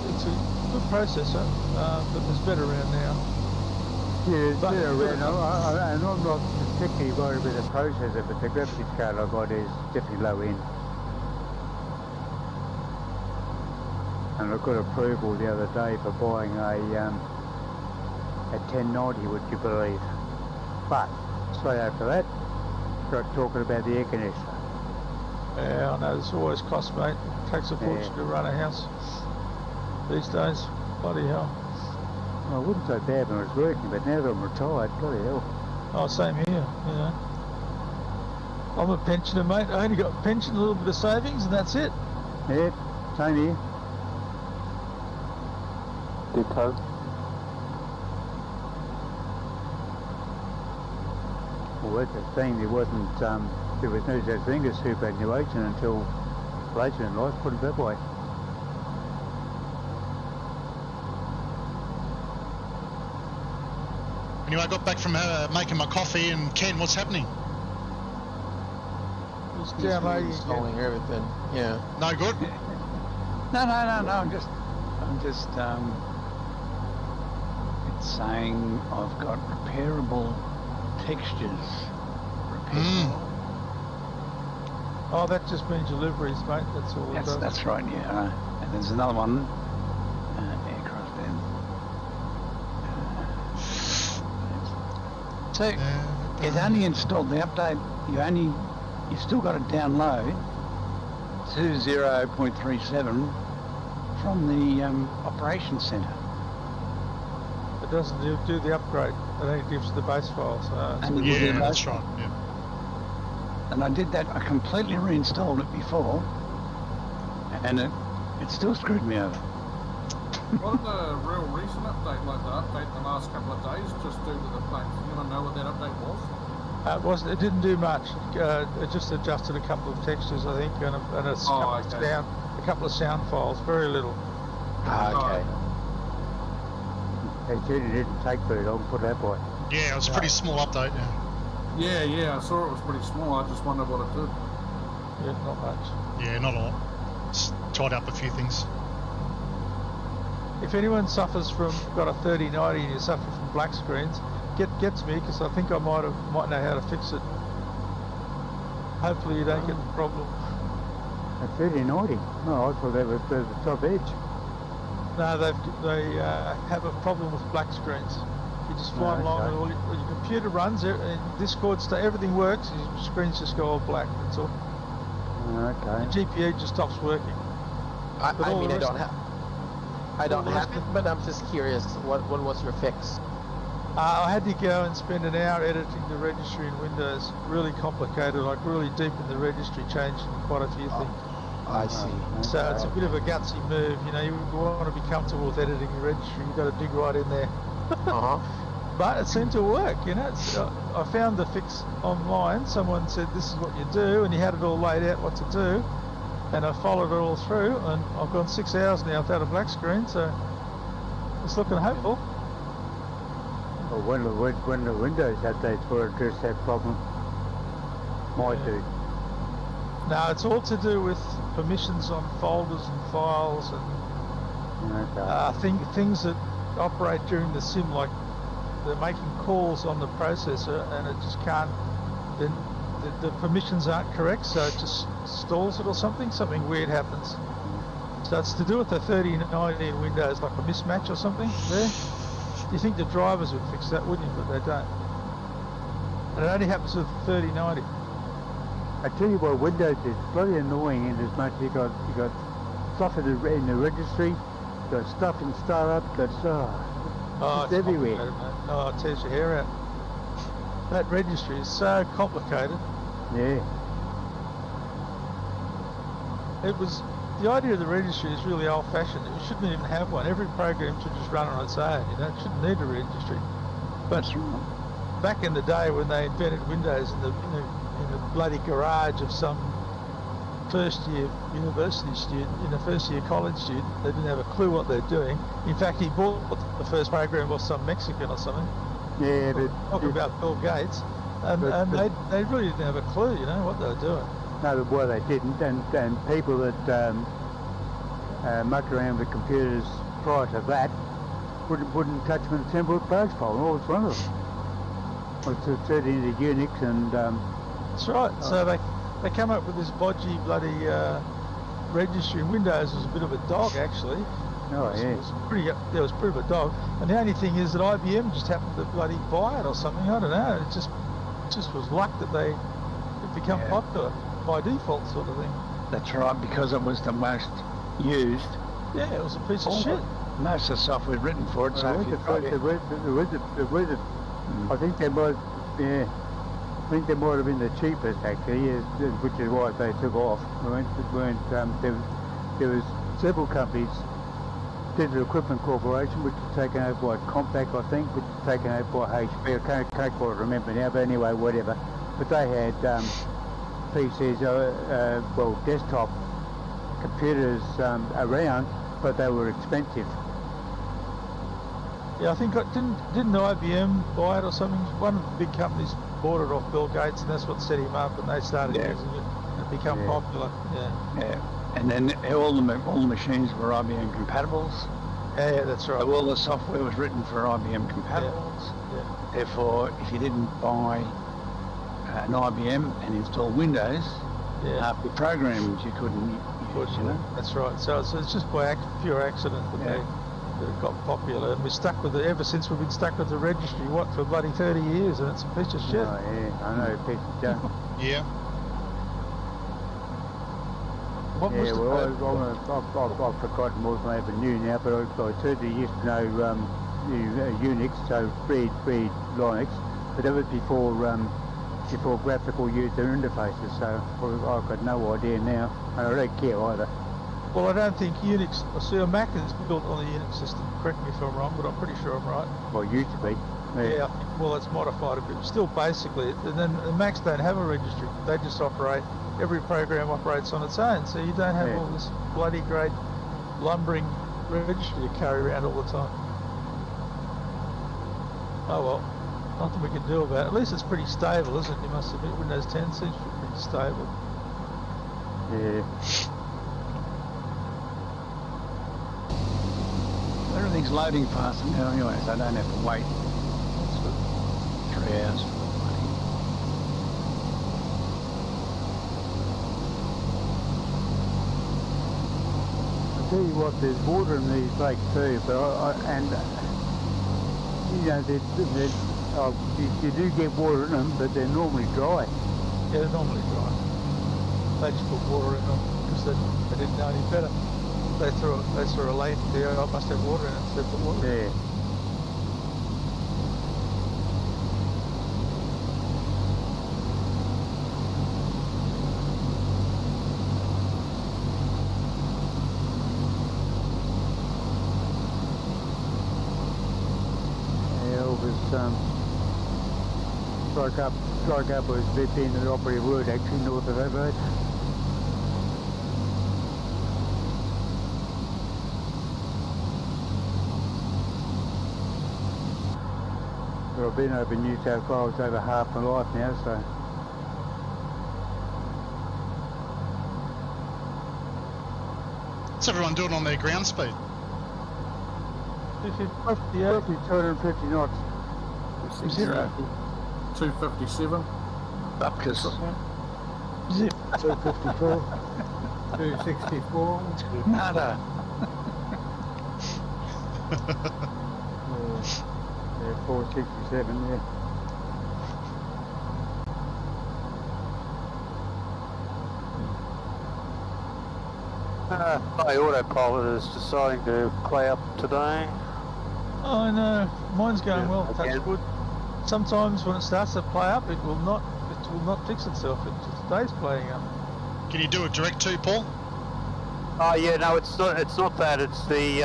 It's a good processor, but there's better around now. Yeah, it's better around. I'm not particularly worried with the processor, but the graphics card I got is definitely low end. And I got approval the other day for buying a 1090, would you believe? But straight after that, got talking about the air conditioner. Yeah, I know, there's always cost, mate. It takes a fortune to run a house these days. Bloody hell. Well, it wasn't so bad when I was working, but now that I'm retired, bloody hell. Oh, same here, you know. I'm a pensioner, mate. I only got a pension, a little bit of savings, and that's it. Yeah, same here. Ditto. Well, that's the thing, there was no such thing as superannuation until later in life, put it that way. Anyway, I got back from making my coffee, and Ken, what's happening? It's downloading, installing everything. Yeah. No good? No. I'm just. It's saying I've got repairable textures. Oh, that just means deliveries, mate. That's all it does. That's right, yeah. And there's another one. Aircraft end. So it only installed the update. You still got to download to 0.37 from the operations center. It doesn't do the upgrade. It only gives the base file. So yeah, that's right. Yeah. And I did that. I completely reinstalled it before, and it still screwed me over. What did a real recent update like the update the last couple of days just do to the plane? You want to know what that update was? It didn't do much. It just adjusted a couple of textures, I think, and a couple of sound files. Very little. Okay. It didn't take very long, put that way. Yeah, it was a pretty small update. Yeah, I saw it was pretty small. I just wondered what it did. Yeah, not much. Yeah, not a lot. Just tied up a few things. If anyone suffers from got a 3090 and you suffer from black screens, get to me, because I think I might know how to fix it. Hopefully you don't get the problem. A 3090? No, I thought that was the top edge. No, they have a problem with black screens. You're just flying along, and all your computer runs, and Discord, everything works, and your screens just go all black. That's all. Okay. The GPU just stops working. I don't have it, but I'm just curious. What was your fix? I had to go and spend an hour editing the registry in Windows. Really complicated, like really deep in the registry, changing quite a few things. I see. So it's a bit of a gutsy move. You know, you want to be comfortable with editing the registry. You've got to dig right in there. But it seemed to work. You know, I found the fix online. Someone said this is what you do, and he had it all laid out what to do. And I followed it all through, and I've gone 6 hours now without a black screen, so it's looking hopeful. Well, when the Windows updates will address that problem, might do. No, it's all to do with permissions on folders and files and things that operate during the sim, like they're making calls on the processor, and it just can't. Then the permissions aren't correct, so it just stalls it or something. Something weird happens. So it's to do with the 3090 in Windows, like a mismatch or something there. You think the drivers would fix that, wouldn't you? But they don't. And it only happens with 3090. I tell you what, Windows is bloody annoying in as much you got stuff in the registry, you got stuff in startup, it's everywhere. Oh, it tears your hair out. That registry is so complicated. Yeah. The idea of the registry is really old-fashioned. You shouldn't even have one. Every program should just run on its own. You know, it shouldn't need a registry. But back in the day when they invented Windows in the bloody garage of some first-year university student, first-year college student, they didn't have a clue what they're doing. In fact, he bought the first program off some Mexican or something. Yeah, but talking about Bill Gates, and they really didn't have a clue, what they were doing. No, well, they didn't, and people that mucked around with computers prior to that wouldn't touch them in a 10-foot barge pole. All was one of them. Was turning into Unix and. That's right. So they come up with this bodgy bloody registry. Windows was a bit of a dog, actually. Oh yeah. It was pretty of a dog. And the only thing is that IBM just happened to bloody buy it or something. I don't know. It just was luck that it become popular by default, sort of thing. That's right, because it was the most used. Yeah, it was a piece of shit. Most of the software written for it. So I think they might. Yeah. I think they might have been the cheapest actually, which is why they took off. There was several companies. Digital Equipment Corporation, which was taken over by Compaq, I think, which was taken over by HP. I can't quite remember now, but anyway, whatever. But they had PCs, desktop computers around, but they were expensive. Yeah, I think didn't IBM buy it or something? One of the big companies bought it off Bill Gates, and that's what set him up, and they started using it and it became popular. Yeah. And then all the machines were IBM compatibles. Yeah, that's right. So all the software was written for IBM compatibles. Yeah. Therefore, if you didn't buy an IBM and install Windows, half your programs you couldn't use. That's right. So it's just by pure accident that it got popular, and we're stuck with it ever since. We've been stuck with the registry, for bloody 30 years, and it's a piece of shit. Oh yeah, I know, a piece of junk. Yeah. I've forgotten what I even knew now, but I certainly used to know Unix, so read Linux, but that was before graphical user interfaces, so I've got no idea now, and I don't care either. Well, I don't think Unix, a Mac is built on the Unix system, correct me if I'm wrong, but I'm pretty sure I'm right. Well, it used to be. Yeah, well, it's modified a bit, still basically, and then the Macs don't have a registry, they just operate. Every program operates on its own, so you don't have all this bloody great lumbering registry to carry around all the time. Oh well, nothing we can do about it. At least it's pretty stable, isn't it? You must admit, Windows 10 seems to be pretty stable. Yeah. Everything's loading faster now anyway, so I don't have to wait 3 hours. Tell you what, there's water in these lakes too, but you know, you do get water in them, but they're normally dry. Yeah, they're normally dry. They just put water in them because they didn't know any better. They threw a lane there. I must have water in it. So they put water in it. Yeah. Strike up was the end of the operative word actually north of that road. But I've been over New South Wales over half my life now, so. What's everyone doing on their ground speed? 250 knots. 0. 257. Bupkis. Zip. 254. 264. Nada. Yeah, 467, yeah. My autopilot is deciding to play up today. Oh no, mine's going well. Touch again. wood. Sometimes when it starts to play up, it will not fix itself. It just stays playing up. Can you do it direct too, Paul? Oh yeah, no, it's not that. It's the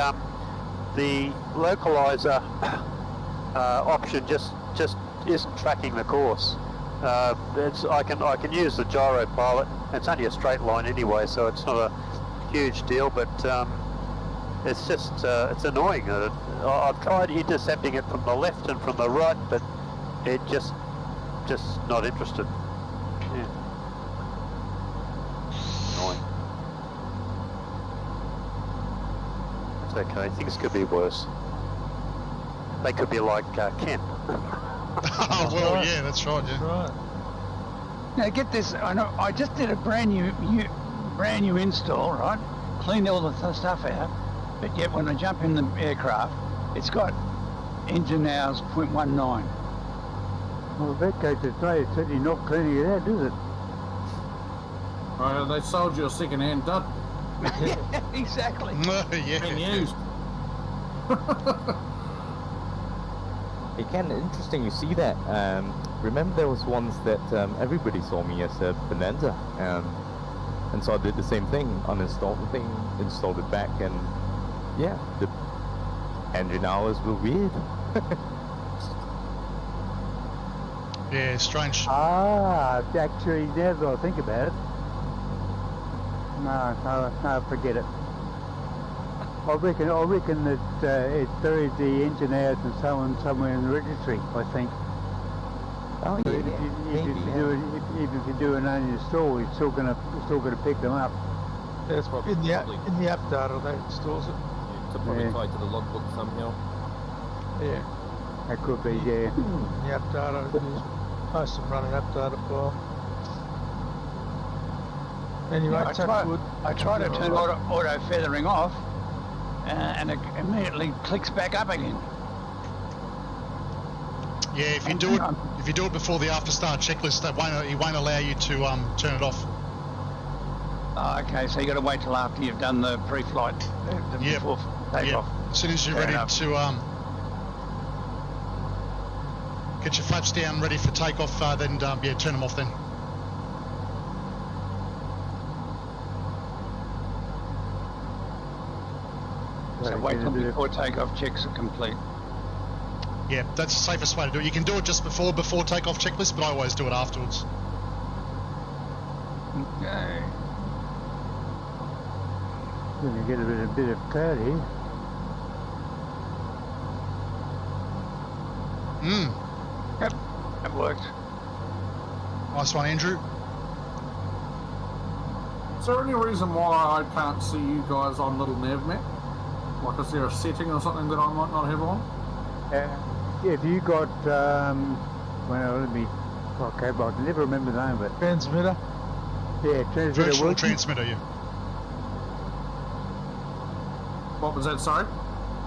localizer option just isn't tracking the course. I can use the gyro pilot. It's only a straight line anyway, so it's not a huge deal. But it's just it's annoying. I've tried intercepting it from the left and from the right, but it just not interested. Yeah. Annoying. It's okay. Things could be worse. They could be like Ken. Oh, well, yeah, that's right, yeah. Right. Now get this, I just did a brand new install, right? Cleaned all the stuff out, but yet when I jump in the aircraft, it's got engine hours 0.19. Well, in that case, it's certainly not cleaning it out, does it? They sold you a second-hand dud. Yeah, exactly. Yeah. Been used. It kind of interesting you see that. Remember there was ones that everybody saw me as a Bonanza, and so I did the same thing, uninstalled the thing, installed it back, and yeah, the engine hours were weird. Yeah, strange. Actually, now that I think about it, no, forget it. I reckon that it buried the engine hours and so on somewhere in the registry, I think. Oh So yeah, if you do an uninstall, it's still gonna pick them up. That's Probably- in the app data that installs it. To probably Yeah. tie to the logbook somehow. Yeah. That could be, yeah. In the app data, most of them run an app data file. Anyway, I touch wood. try to turn auto feathering off, and it immediately clicks back up again. Yeah, if you do it before the after start checklist, it won't allow you to turn it off. Oh, okay, so you got to wait till after you've done the pre-flight, Yep. before takeoff. As soon as you're Fair ready enough. to get your flaps down, ready for takeoff, then turn them off then. So wait till before takeoff checks are complete. Yeah, that's the safest way to do it. You can do it just before takeoff checklist, but I always do it afterwards. Okay. Gonna get a bit of cloud here. Yep, that worked. Nice one, Andrew. Is there any reason why I can't see you guys on little nav map? Like, is there a setting or something that I might not have on? If you got, well, let me, okay, but I can never remember the name of it. Transmitter. Yeah, transmitter. Virtual working. transmitter, yeah. What was that, sorry?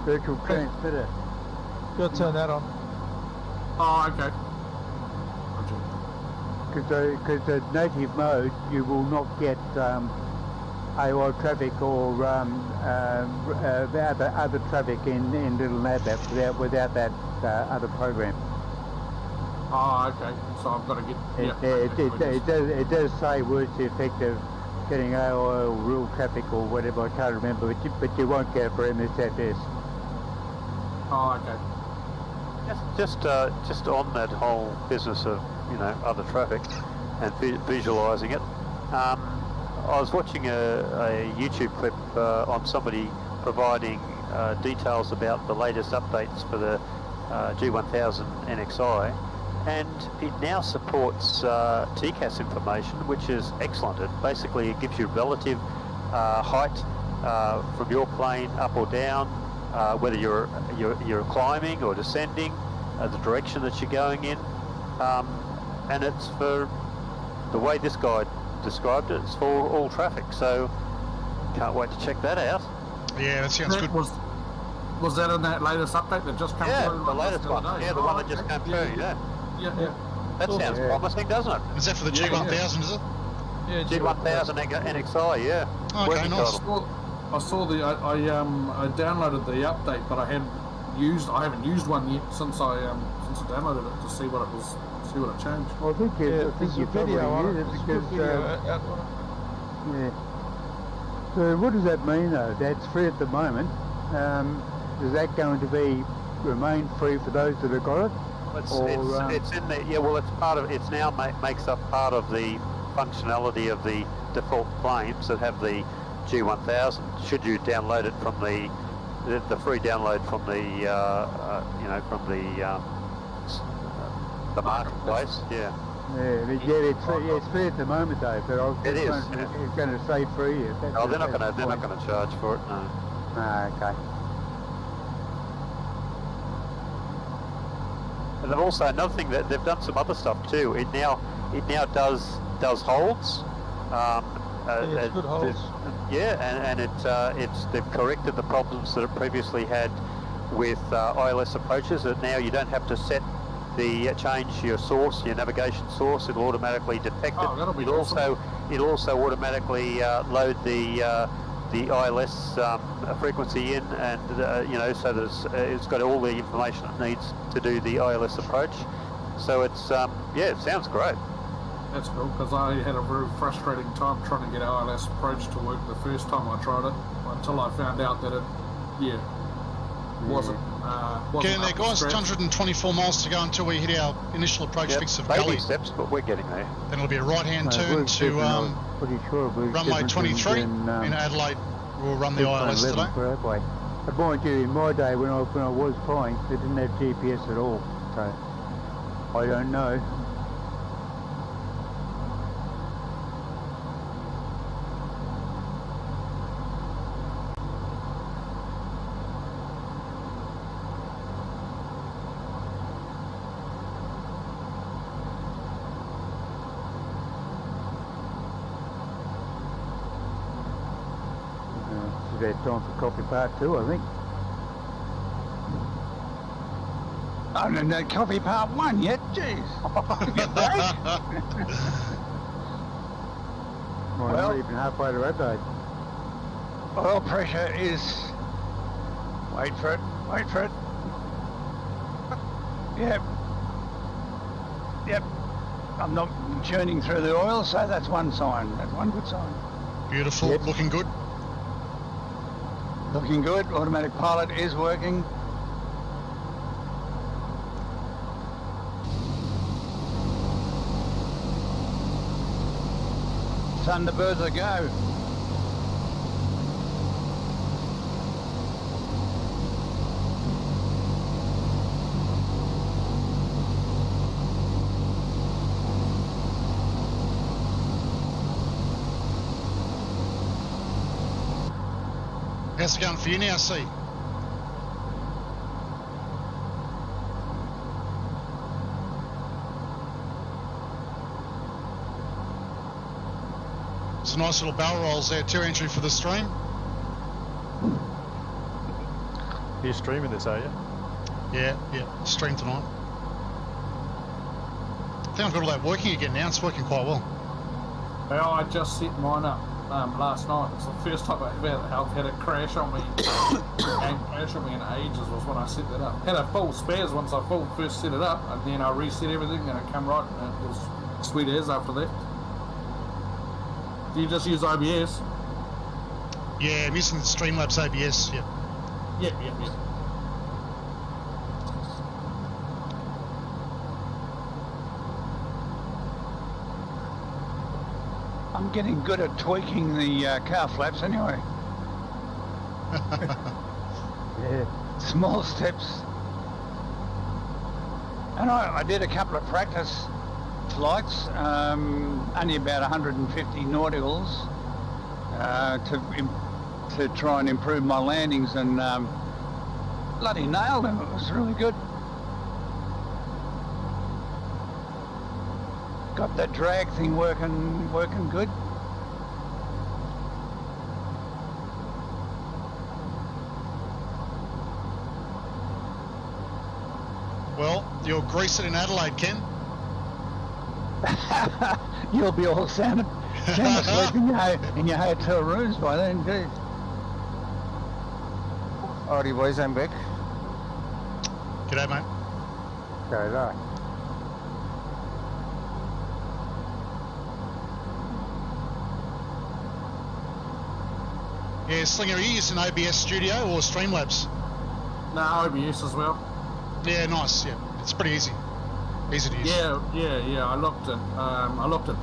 Virtual transmitter. Got to turn that on. Oh, okay. Because the native mode, you will not get AOI traffic or other traffic in Little NavMap without that other program. Oh, okay. So I've got to get... It does say words to the effect of getting AOI or real traffic or whatever, I can't remember, but you won't get it for MSFS. Oh, okay. Just on that whole business of, you know, other traffic and visualising it, I was watching a YouTube clip on somebody providing details about the latest updates for the G1000 NXI, and it now supports TCAS information, which is excellent. It basically gives you relative height from your plane up or down, whether you're climbing or descending, the direction that you're going in, and it's for the way this guy described it. It's for all traffic. So can't wait to check that out. Yeah, that sounds good. Was that in that latest update that just came through? Yeah, the latest one. Yeah, the one that just came through. Yeah. That sounds promising, doesn't it? Is that for the G1000? Is it? Yeah, G1000 NXI. Yeah. Oh, okay, nice. I saw the I downloaded the update, but I haven't used one yet since I downloaded it to see what it was, see what it changed. Well, I think you probably use it because yeah. So what does that mean though? That's free at the moment. Is that going to remain free for those that have got it? It's in there. Yeah. Well, it's part of. It's now makes up part of the functionality of the default planes that have the G1000. Should you download it from the free download from the the marketplace? Yeah. Yeah, it's free at the moment though. But I was it's going to say free. Oh, they're not going to charge for it. No. Ah, okay. And then also another thing that they've done some other stuff too. It now does holds. Good holds. Yeah, and they've corrected the problems that it previously had with ILS approaches. That now you don't have to change your source, your navigation source. It'll automatically detect it. That'll be awesome. It'll also automatically load the ILS frequency in, and so that it's got all the information it needs to do the ILS approach. So it's it sounds great. That's cool, because I had a very frustrating time trying to get ILS approach to work the first time I tried it, until I found out that it wasn't. Getting there, guys. 224 miles to go until we hit our initial approach fix of baby Gully. Steps, but we're getting there. Then it'll be a right-hand turn to runway 23 in Adelaide. We'll run the ILS today. But mind you, in my day when I was flying, they didn't have GPS at all, so I don't know. It's time for coffee part 2, I think. I haven't had coffee part 1 yet, jeez. Well, not even halfway to Adelaide. Oil pressure is... Wait for it. Yep. I'm not churning through the oil, so that's one sign. That's one good sign. Beautiful, looking good. Looking good. Automatic pilot is working. Thunderbirds a go. How's it going for you now, C? Some nice little barrel rolls there, 2 entry for the stream. You're streaming this, are you? Yeah, stream tonight. I think I've got all that working again now. It's working quite well. Well, I just set mine up last night. It's the first time I've had a crash on me. Game crash on me in ages was when I set that up. Had a full spares once I first set it up, and then I reset everything and it came right, and it was sweet as after that. Do you just use OBS? Yeah, I'm using the Streamlabs OBS. Yep. Yep. I'm getting good at tweaking the car flaps anyway. Yeah. Small steps. And I did a couple of practice flights, only about 150 nauticals, to try and improve my landings, and bloody nailed them. It was really good. Got that drag thing working good. Well, you'll grease it in Adelaide, Ken. You'll be all sound asleep in your hotel rooms by then, too. Alrighty, boys, I'm back. G'day, mate. G'day. Yeah, Slinger, are you using OBS Studio or Streamlabs? No, OBS as well. Yeah, nice. Yeah, it's pretty easy. Easy to use. Yeah. I looked at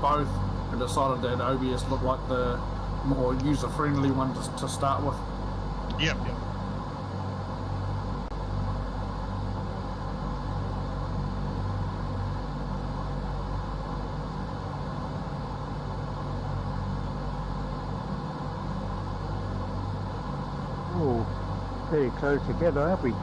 both and decided that OBS looked like the more user-friendly one to start with. Yep. Oh, very close together, aren't we?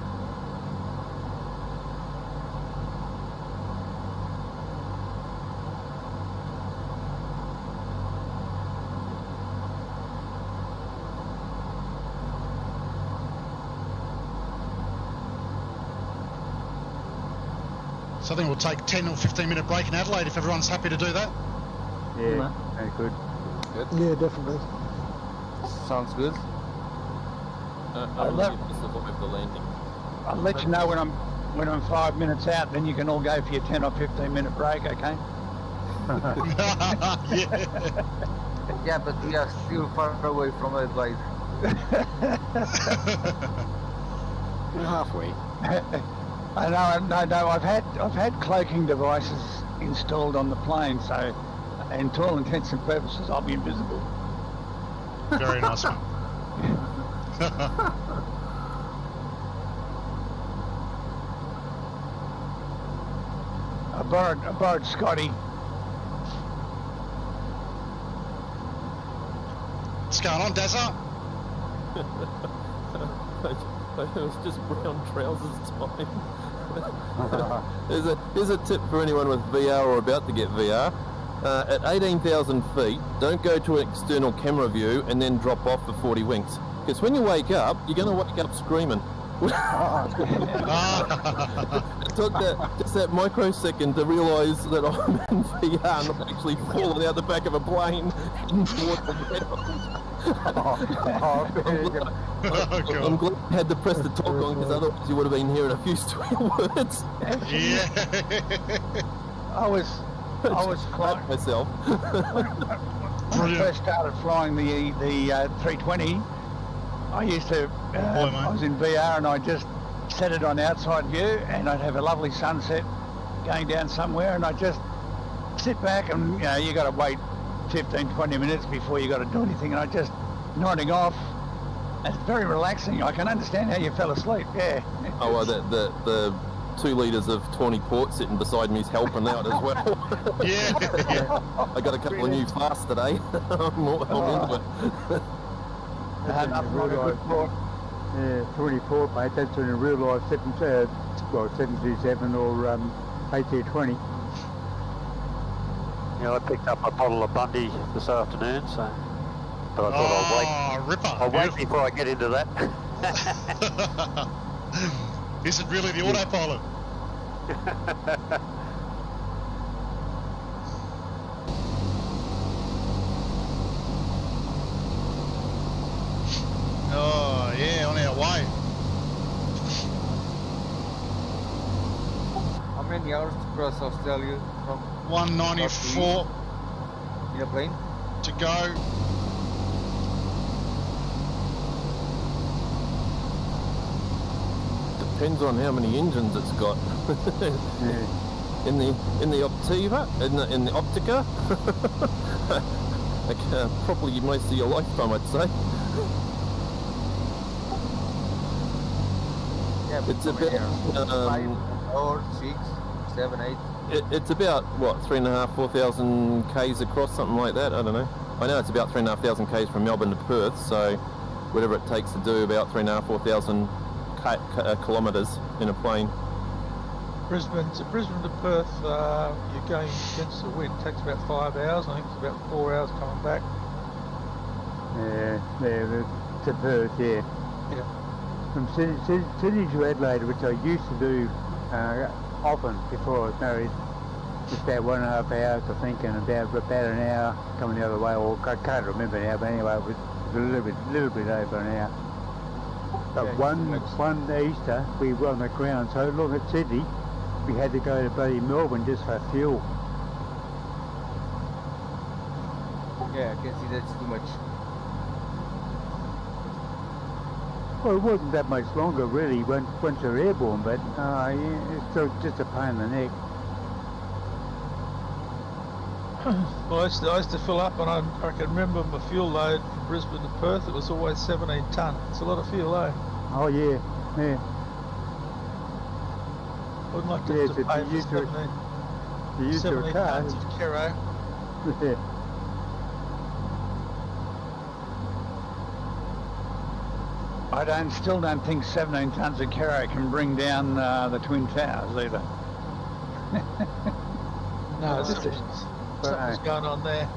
So I think we'll take 10 or 15 minute break in Adelaide if everyone's happy to do that. Yeah, very good. Yeah, definitely. Sounds good. I'll let you know when I'm 5 minutes out, then you can all go for your 10 or 15 minute break, okay? Yeah, but we are still far away from Adelaide. We're halfway. I know. I've had cloaking devices installed on the plane, so and to all intents and purposes, I'll be invisible. Very nice one. I borrowed Scotty. What's going on, Dazza? It was just brown trousers time. Here's a tip for anyone with VR or about to get VR. At 18,000 feet, don't go to an external camera view and then drop off for 40 winks. Because when you wake up, you're going to wake up screaming. It took just that microsecond to realise that I'm in VR, not actually falling out the back of a plane towards the ground. I'm glad I had to press the talk on, because otherwise you would have been hearing a few swear words. Yeah. I was flying myself. When I first started flying the 320, I used to. I was in VR and I just set it on outside view, and I'd have a lovely sunset going down somewhere, and I just sit back, and you got to wait 15-20 minutes before you got to do anything, and I just nodding off. It's very relaxing. I can understand how you fell asleep. Yeah. Oh well, the 2 litres of tawny port sitting beside me is helping out as well. Yeah. I got a couple of new fasts today. I'm into it. Yeah, 24, mate. That's in a real life 737 or A320. Yeah, I picked up a bottle of Bundy this afternoon, so but I thought I'll wait. Ripper. I'll wait before I get into that. Is it really the autopilot? Oh, yeah, on our way. How many hours to cross Australia from 194 in a plane? to go. Depends on how many engines it's got. In the Optiva, in the Optica, probably most of your lifetime, I'd say. Yeah, It's about 5 or 6, 7, 8. It's about what 3,500, 4,000 k's across, something like that. I don't know. I know it's about 3,500 k's from Melbourne to Perth, so whatever it takes to do about 3,500, 4,000 kilometres in a plane. Brisbane to Perth, you're going against the wind. It takes about 5 hours. I think it's about 4 hours coming back. Yeah, to Perth, yeah. Yeah. From Sydney to Adelaide, which I used to do often before I was married, it's about 1.5 hours, I think, and about an hour coming the other way. Or I can't remember now, but anyway, it was a little bit over an hour. But Yeah, one Easter, we were on the ground so long at Sydney, we had to go to bloody Melbourne just for fuel. Yeah, I can see that's too much. Well, it wasn't that much longer really once you're airborne, but yeah, it's still just a pain in the neck. Well, I used to fill up, and I can remember my fuel load from Brisbane to Perth. It was always 17 tonne. It's a lot of fuel, eh? Oh yeah, yeah. Wouldn't like to, Yeah, to so pay you for used to- 17, You used to 17 a car. tonnes of kero. Yeah. I still don't think 17 tonnes of kero can bring down the Twin Towers either. No, something's going on there.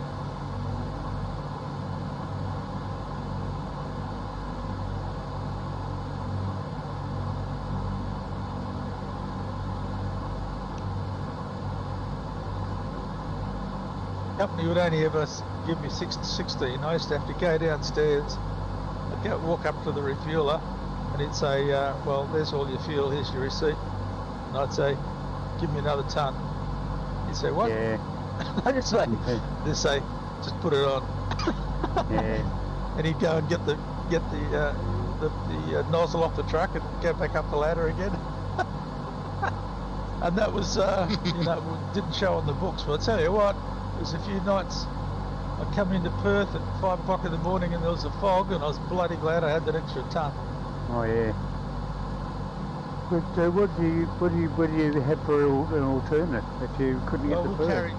Company would only ever give me 6 to 16. I used to have to go downstairs. I'd walk up to the refueler, and he'd say, well, there's all your fuel, here's your receipt. And I'd say, give me another tonne. He'd say, what? Yeah. I'd just say, just put it on. Yeah. And he'd go and get the nozzle off the truck and go back up the ladder again. And that was, didn't show on the books, but I tell you what, there was a few nights I'd come into Perth at 5 o'clock in the morning and there was a fog, and I was bloody glad I had that extra tonne. Oh yeah. But what do you have for an alternate if you couldn't get the We'll Perth?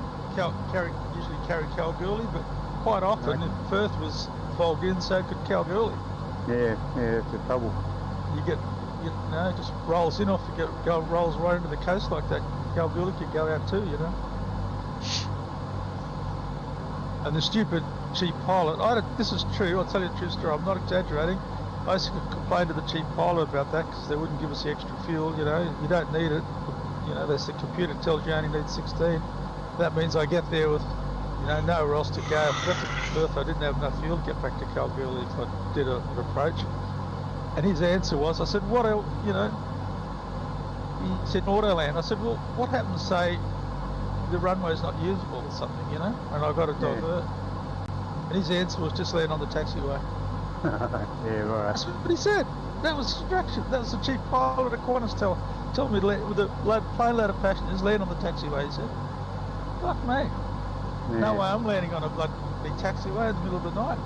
usually carry Kalgoorlie, but quite often if Perth was fogged in, so could Kalgoorlie. Yeah, that's the trouble. You know, just rolls in off, rolls right into the coast like that. Kalgoorlie could go out too, you know. And the stupid cheap pilot, this is true, I'll tell you the true story, I'm not exaggerating. I used to complain to the cheap pilot about that because they wouldn't give us the extra fuel, you know, you don't need it. You know, the computer tells you only need 16. That means I get there with, you know, nowhere else to go. If I got to Perth, I didn't have enough fuel to get back to Kalgoorlie if I did an approach. And his answer was, I said, what else, you know, he said Autoland. I said, well, what happens, say, the runway's not usable or something, you know, and I got to divert. And his answer was just land on the taxiway. Yeah, right. That's what he said. That was instruction. That was the chief pilot at Qantas told me to land, with a plane load of passengers, land on the taxiway, he said. Fuck me. Yeah. No way I'm landing on a bloody taxiway in the middle of the night.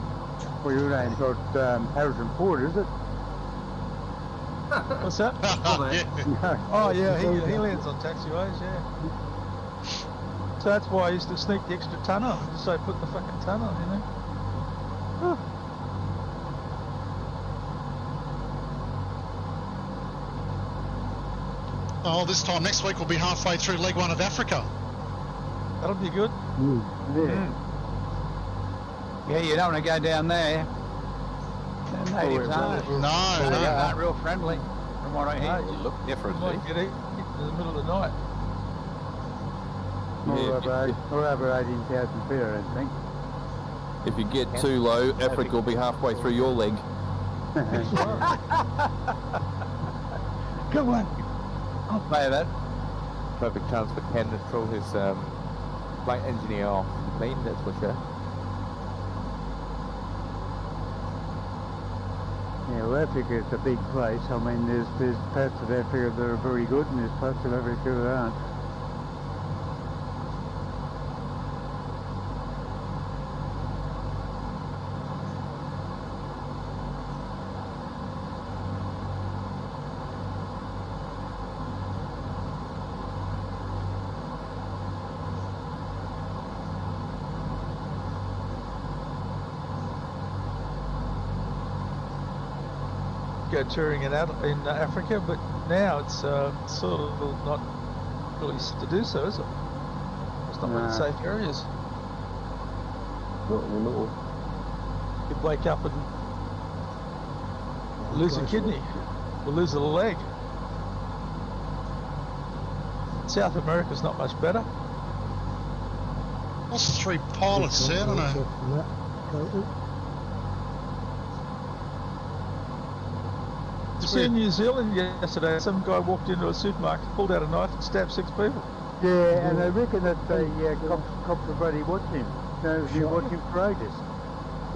Well, your name's not Harrison Ford, is it? What's that? Oh yeah, he lands on taxiways, yeah. So that's why I used to sneak the extra tonne on, just so I put the fucking tonne on, you know. Oh, this time next week we'll be halfway through leg 1 of Africa. That'll be good. Yeah. Yeah, you don't want to go down there. The natives aren't. No. They aren't real friendly. From what I hear. You look different. might get eaten in the middle of the night. Or over 18,000 feet, I don't think. If you get too low, Africa will be halfway through your leg. Come on. I'll play that. Perfect chance for Ken to throw his flight engineer off the plane, that's for sure. Yeah, well, Africa is a big place. I mean, there's parts of Africa that are very good, and there's parts of Africa that aren't. Go touring in Africa, but now it's sort of not really to do so, is it? It's not really safe areas. Not anymore. You wake up and lose a kidney, or lose a leg. South America's not much better. What's the 3 pilots there? I don't know. See in New Zealand yesterday, some guy walked into a supermarket, pulled out a knife and stabbed 6 people. Yeah, and I reckon that the cops are bloody watching him. They're watching him for ages.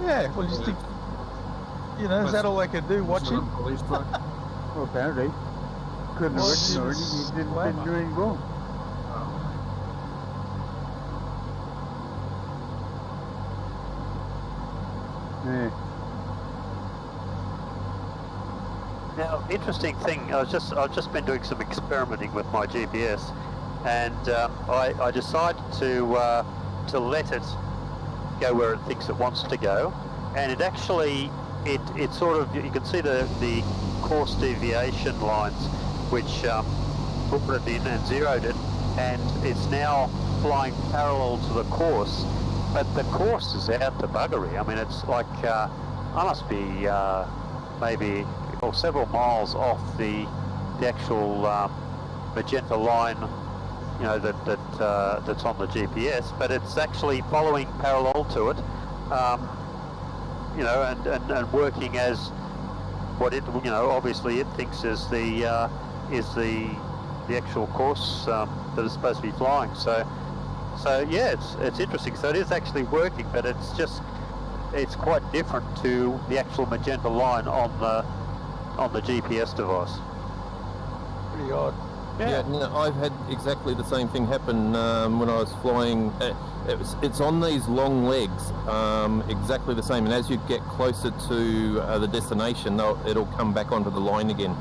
Yeah, well, you think, is that all they can do, watch him? Well, apparently. Couldn't have written or anything, he didn't do anything wrong. Yeah. Now, interesting thing. I've just been doing some experimenting with my GPS, and I decided to let it go where it thinks it wants to go, and it actually it sort of, you can see the course deviation lines, which put it in and zeroed it, and it's now flying parallel to the course, but the course is out to buggery. I mean, it's like I must be maybe several miles off the actual magenta line, that's on the GPS, but it's actually following parallel to it, and working as what it, obviously it thinks is the actual course that it's supposed to be flying. So yeah, it's interesting. So it is actually working, but it's quite different to the actual magenta line on the GPS device. Pretty odd. Yeah, no, I've had exactly the same thing happen when I was flying. It's on these long legs, exactly the same. And as you get closer to the destination, it'll come back onto the line again.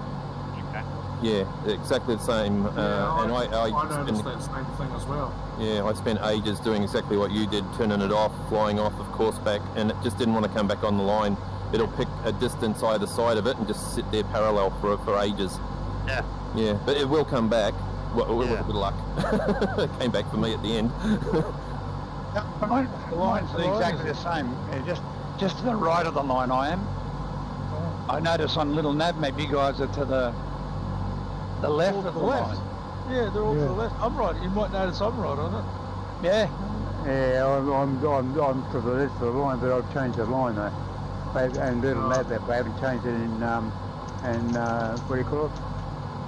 Okay. Yeah, exactly the same. And I noticed that same thing as well. Yeah, I spent ages doing exactly what you did, turning it off, flying off, of course, back, and it just didn't want to come back on the line. It'll pick a distance either side of it and just sit there parallel for ages. Yeah. Yeah, but it will come back. Well, with a bit of luck. It came back for me at the end. The line's exactly the same. Just to the right of the line I am. I notice on little nav map you guys are to the left of the line. Yeah, they're all to the left. I'm right. You might notice I'm right on it. Yeah. Yeah, I'm to the left of the line, but I've changed the line though. And little nav map, I haven't changed it in what do you call it?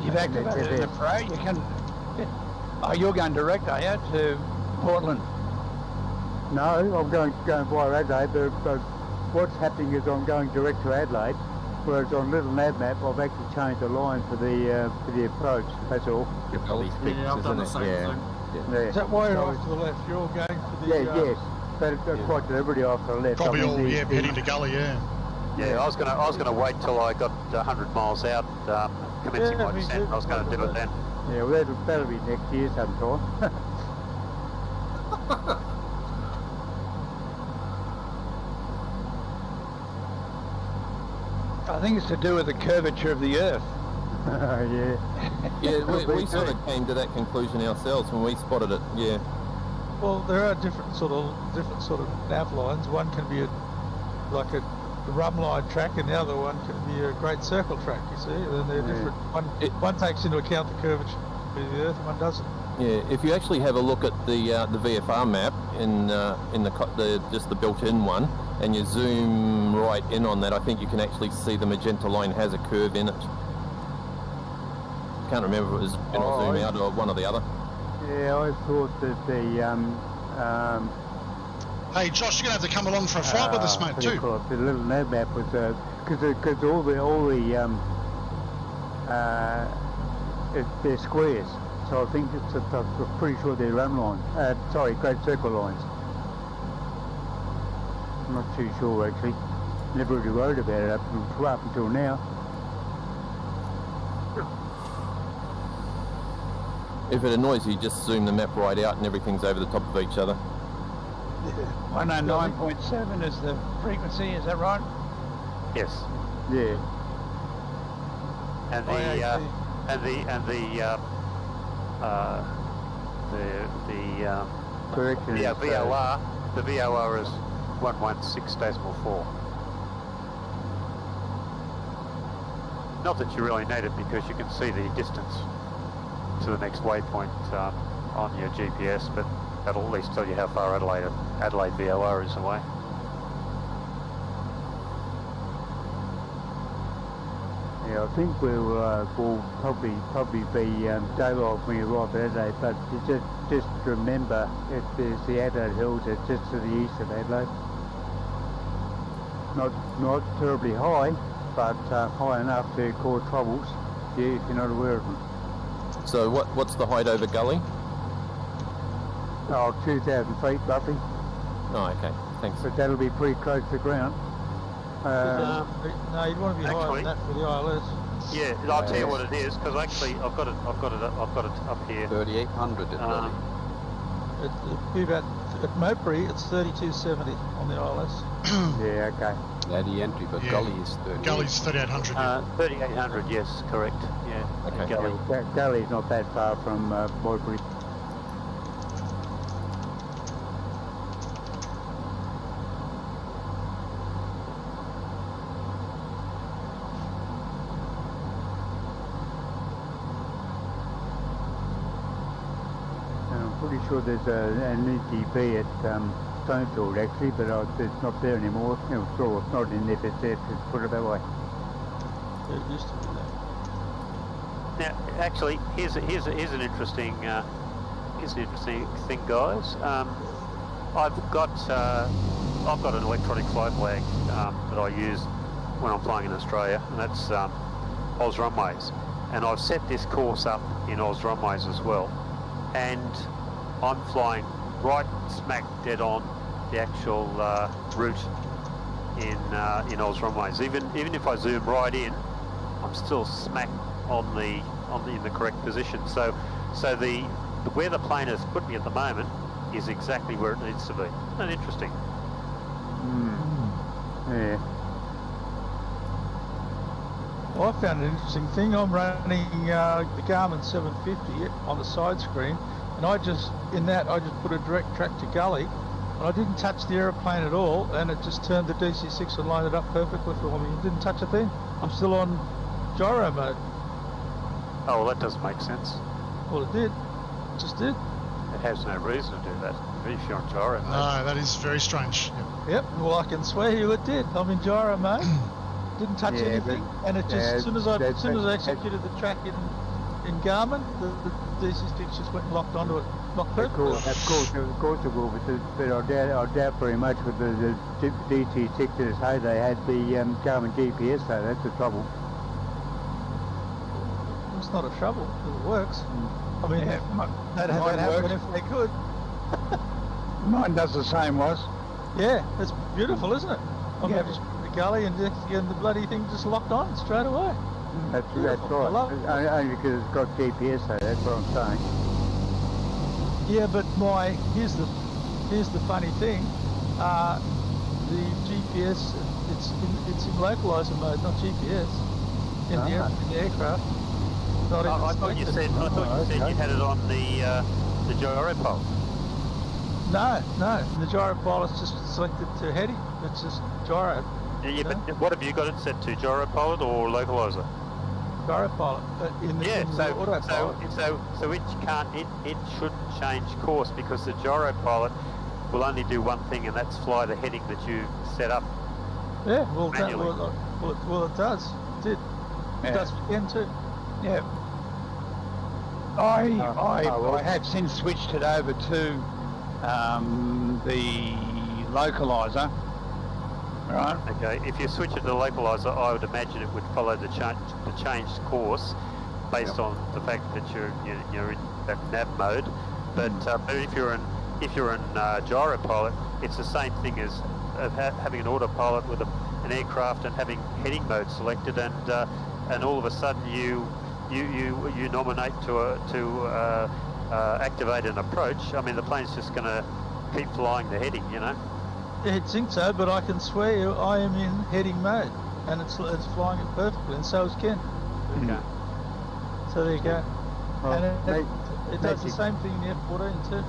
You've activated it in the Pro. You can. Oh, you're going direct, are you, to Portland? No, I'm going via Adelaide, but what's happening is I'm going direct to Adelaide, whereas on little nav map I've actually changed the line for the approach. That's all. Your belly fixed, I've done the isn't same it? thing. Yeah. Is that why you're off to the left? You're all going for the... Yes. But quite everybody off to the left. Probably I mean, all, heading to Gully, yeah. Yeah, I was gonna wait till I got 100 miles out, commencing my descent. I was going to do it then. Yeah, well, that'll be next year sometime. I think it's to do with the curvature of the Earth. Yeah. Yeah, we sort of came to that conclusion ourselves when we spotted it. Yeah. Well, there are different sort of nav lines. One can be like a rumline track, and the other one could be a great circle track. You see, and they're different. One takes into account the curvature of the Earth, one doesn't. Yeah, if you actually have a look at the VFR map in just the built-in one, and you zoom right in on that, I think you can actually see the magenta line has a curve in it. Can't remember if it was zoom out or one or the other. Yeah, I thought that the Hey Josh, you're gonna have to come along for a flight with us, mate, too. The little nav map was because all the they're squares. So I think I'm pretty sure they're run lines. Great circle lines. I'm not too sure actually. Never really worried about it up until now. If it annoys you, just zoom the map right out and everything's over the top of each other. 109.7 is the frequency, is that right? Yes. Yeah. And the VOR is 116.4. Not that you really need it because you can see the distance to the next waypoint on your GPS, but that'll at least tell you how far Adelaide VOR is away. Yeah, I think we'll probably be daylight when you arrive at Adelaide, but you just remember there's the Adelaide Hills, it's just to the east of Adelaide. Not terribly high, but high enough to cause troubles if you're not aware of them. So what's the height over Gully? 2,000 feet roughly. Oh, okay, thanks. But that'll be pretty close to the ground. No, you'd want to be higher than that for the ILS. Yeah, I'll tell you what it is because actually I've got it up here. 3,800 at Gully. It'd be about at Mowbray. It's 3270 on the ILS. Yeah, okay. Yeah, the entry, but Gully is 38. Gully's 3,800. 3,800, yes, correct. Yeah. Okay. Gully. Gully's not that far from Mowbray. Pretty sure there's an ETP at Stonefield actually, but it's not there anymore. Sure, it's not in FSF, let's put it that way. It used to be there. Now, actually, here's an interesting thing, guys. I've got an electronic flight flag that I use when I'm flying in Australia, and that's Aus Runways. And I've set this course up in Aus Runways as well, and I'm flying right smack dead on the actual route in Aus Runways. Even if I zoom right in, I'm still smack in the correct position. So the where the plane has put me at the moment is exactly where it needs to be. Isn't that interesting? Yeah. Well, I found an interesting thing. I'm running the Garmin 750 on the side screen, and I just put a direct track to Gully, and I didn't touch the aeroplane at all, and it just turned the DC6 and lined it up perfectly for me. It didn't touch a thing. I'm still on gyro mode. Oh, well, that does make sense. Well, it did. It just did. It has no reason to do that if you're on gyro mode. No, that is very strange. Yep. Well, I can swear you it did. I'm in gyro mode. Didn't touch anything, and it just as soon as I executed the track in Garmin, the DC6 just went and locked onto it. Not perfectly. Of course it will, but I doubt very much with the DC6 in its heyday had the Garmin GPS, so that's the trouble. It's not a trouble, it works. I mean, that'd happen if they could. Mine does the same, was. Yeah, it's beautiful, isn't it? I mean, just put the Gully and the bloody thing just locked on straight away. That's right. Only because it's got GPS, so that's what I'm saying. Yeah, but here's the funny thing. The GPS it's in localizer mode, not GPS in the aircraft. I thought you said you had it on the gyro pole. No, the gyro pole is just selected to heading. It's just gyro. Yeah, but what have you got it set to? Gyropilot or localizer? Gyropilot. In the autopilot. So it can't. It shouldn't change course because the gyropilot will only do one thing, and that's fly the heading that you set up. Yeah, well, it does. It did. It does again too. Yeah. I have since switched it over to the localizer. Right. Okay. If you switch it to the localizer, I would imagine it would follow the changed course based on the fact that you're in nav mode. But if you're in gyropilot, it's the same thing as having an autopilot with an aircraft and having heading mode selected, and all of a sudden you nominate to activate an approach. I mean, the plane's just going to keep flying the heading, you know. You'd think so, but I can swear you, I am in heading mode, and it's flying it perfectly, and so is Ken. Okay. So there you go. Well, And it does the same thing in the F-14 too.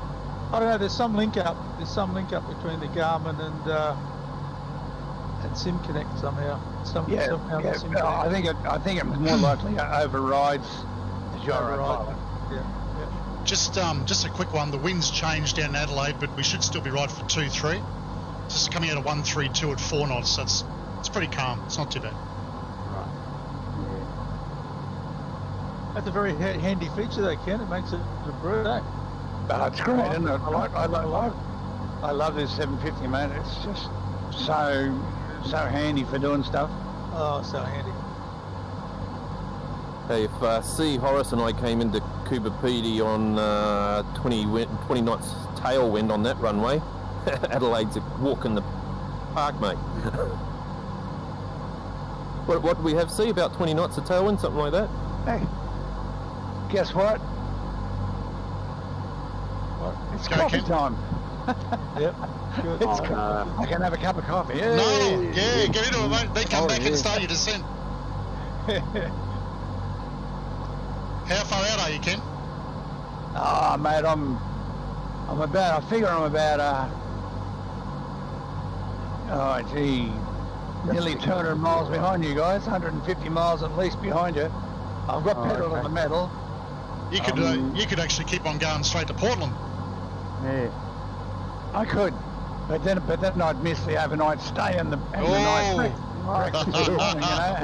I don't know. There's some link up. There's some link up between the Garmin and SimConnect somehow. Somehow the SimConnect. I think it more likely overrides the gyropilot. Yeah. Just a quick one. The wind's changed down in Adelaide, but we should still be right for 2-3. Just coming out of 132 at 4 knots. So it's pretty calm. It's not too bad. That's a very handy feature, though, Ken. It makes it a brute, eh? It's great, isn't it? I love this 750, mate. It's just so handy for doing stuff. Oh, so handy. Hey, if Horace and I came into Cooper Pedy on 20 knots tailwind on that runway, Adelaide's a walk in the park, mate. What do we have, see? About 20 knots of tailwind, something like that? Hey, guess what? It's coffee time. Yep. Good. It's I can have a cup of coffee. No, yeah, get into it, mate. Then come back and start your descent. How far out are you, Ken? Oh, mate, I figure I'm about, nearly 200 miles behind you guys, 150 miles at least behind you. I've got pedal to the metal. You could actually keep on going straight to Portland. Yeah, I could, but then I'd miss the overnight stay and the night breakfast, you know,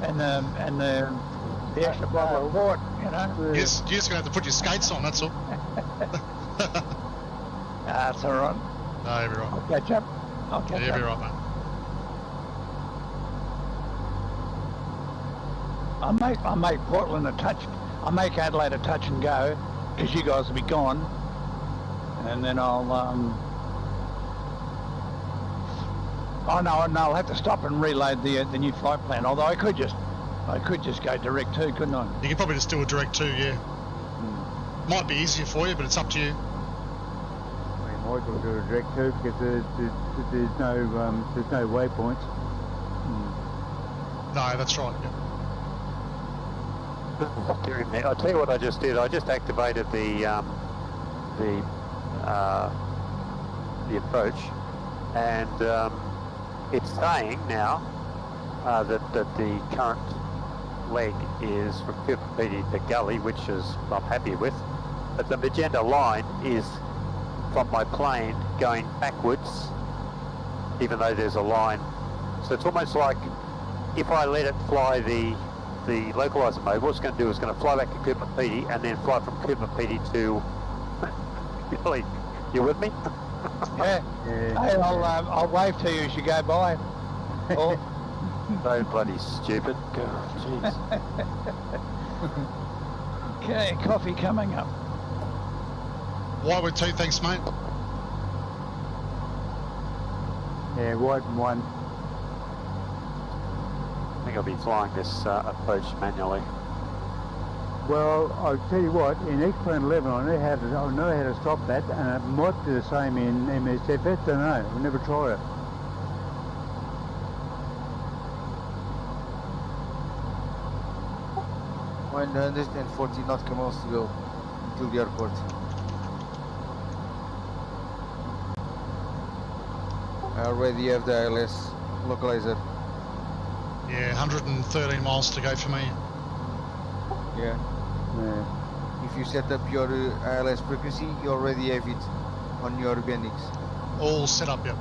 and the extra bottle of port, you know. You're just going to have to put your skates on, that's all. That's all right. No, you'll be right. I'll catch up. Yeah, you'll be right, mate. I make Portland a touch. I make Adelaide a touch and go, because you guys will be gone, and then I'll I'll have to stop and reload the new flight plan. Although I could just go direct too, couldn't I? You can probably just do a direct too, yeah. Might be easier for you, but it's up to you. We might as well do a direct too because there's no waypoints. No, that's right. Yeah. I'll tell you what I just did. I just activated the approach, and it's saying now that the current leg is from Cooper Pedy to Gully, which is I'm happy with. But the magenta line is from my plane going backwards, even though there's a line. So it's almost like if I let it fly the localizer mode, what it's going to do is going to fly back to Cooper Pedy and then fly from Cooper Pedy to Gully. You with me? Yeah. Hey, I'll wave to you as you go by. Oh. So bloody stupid. God, jeez. Okay, coffee coming up. Whitewood 2, thanks, mate. Yeah, white and 1. I think I'll be flying this approach manually. Well, I'll tell you what, in X-Plane 11 I know how to stop that, and it might do the same in MSFS, don't know, I've never tried it. Mine 140 knots to go till the airport. I already have the ILS localizer. Yeah, 113 miles to go for me. Yeah. If you set up your ILS frequency, you already have it on your Bendix. All set up, yep.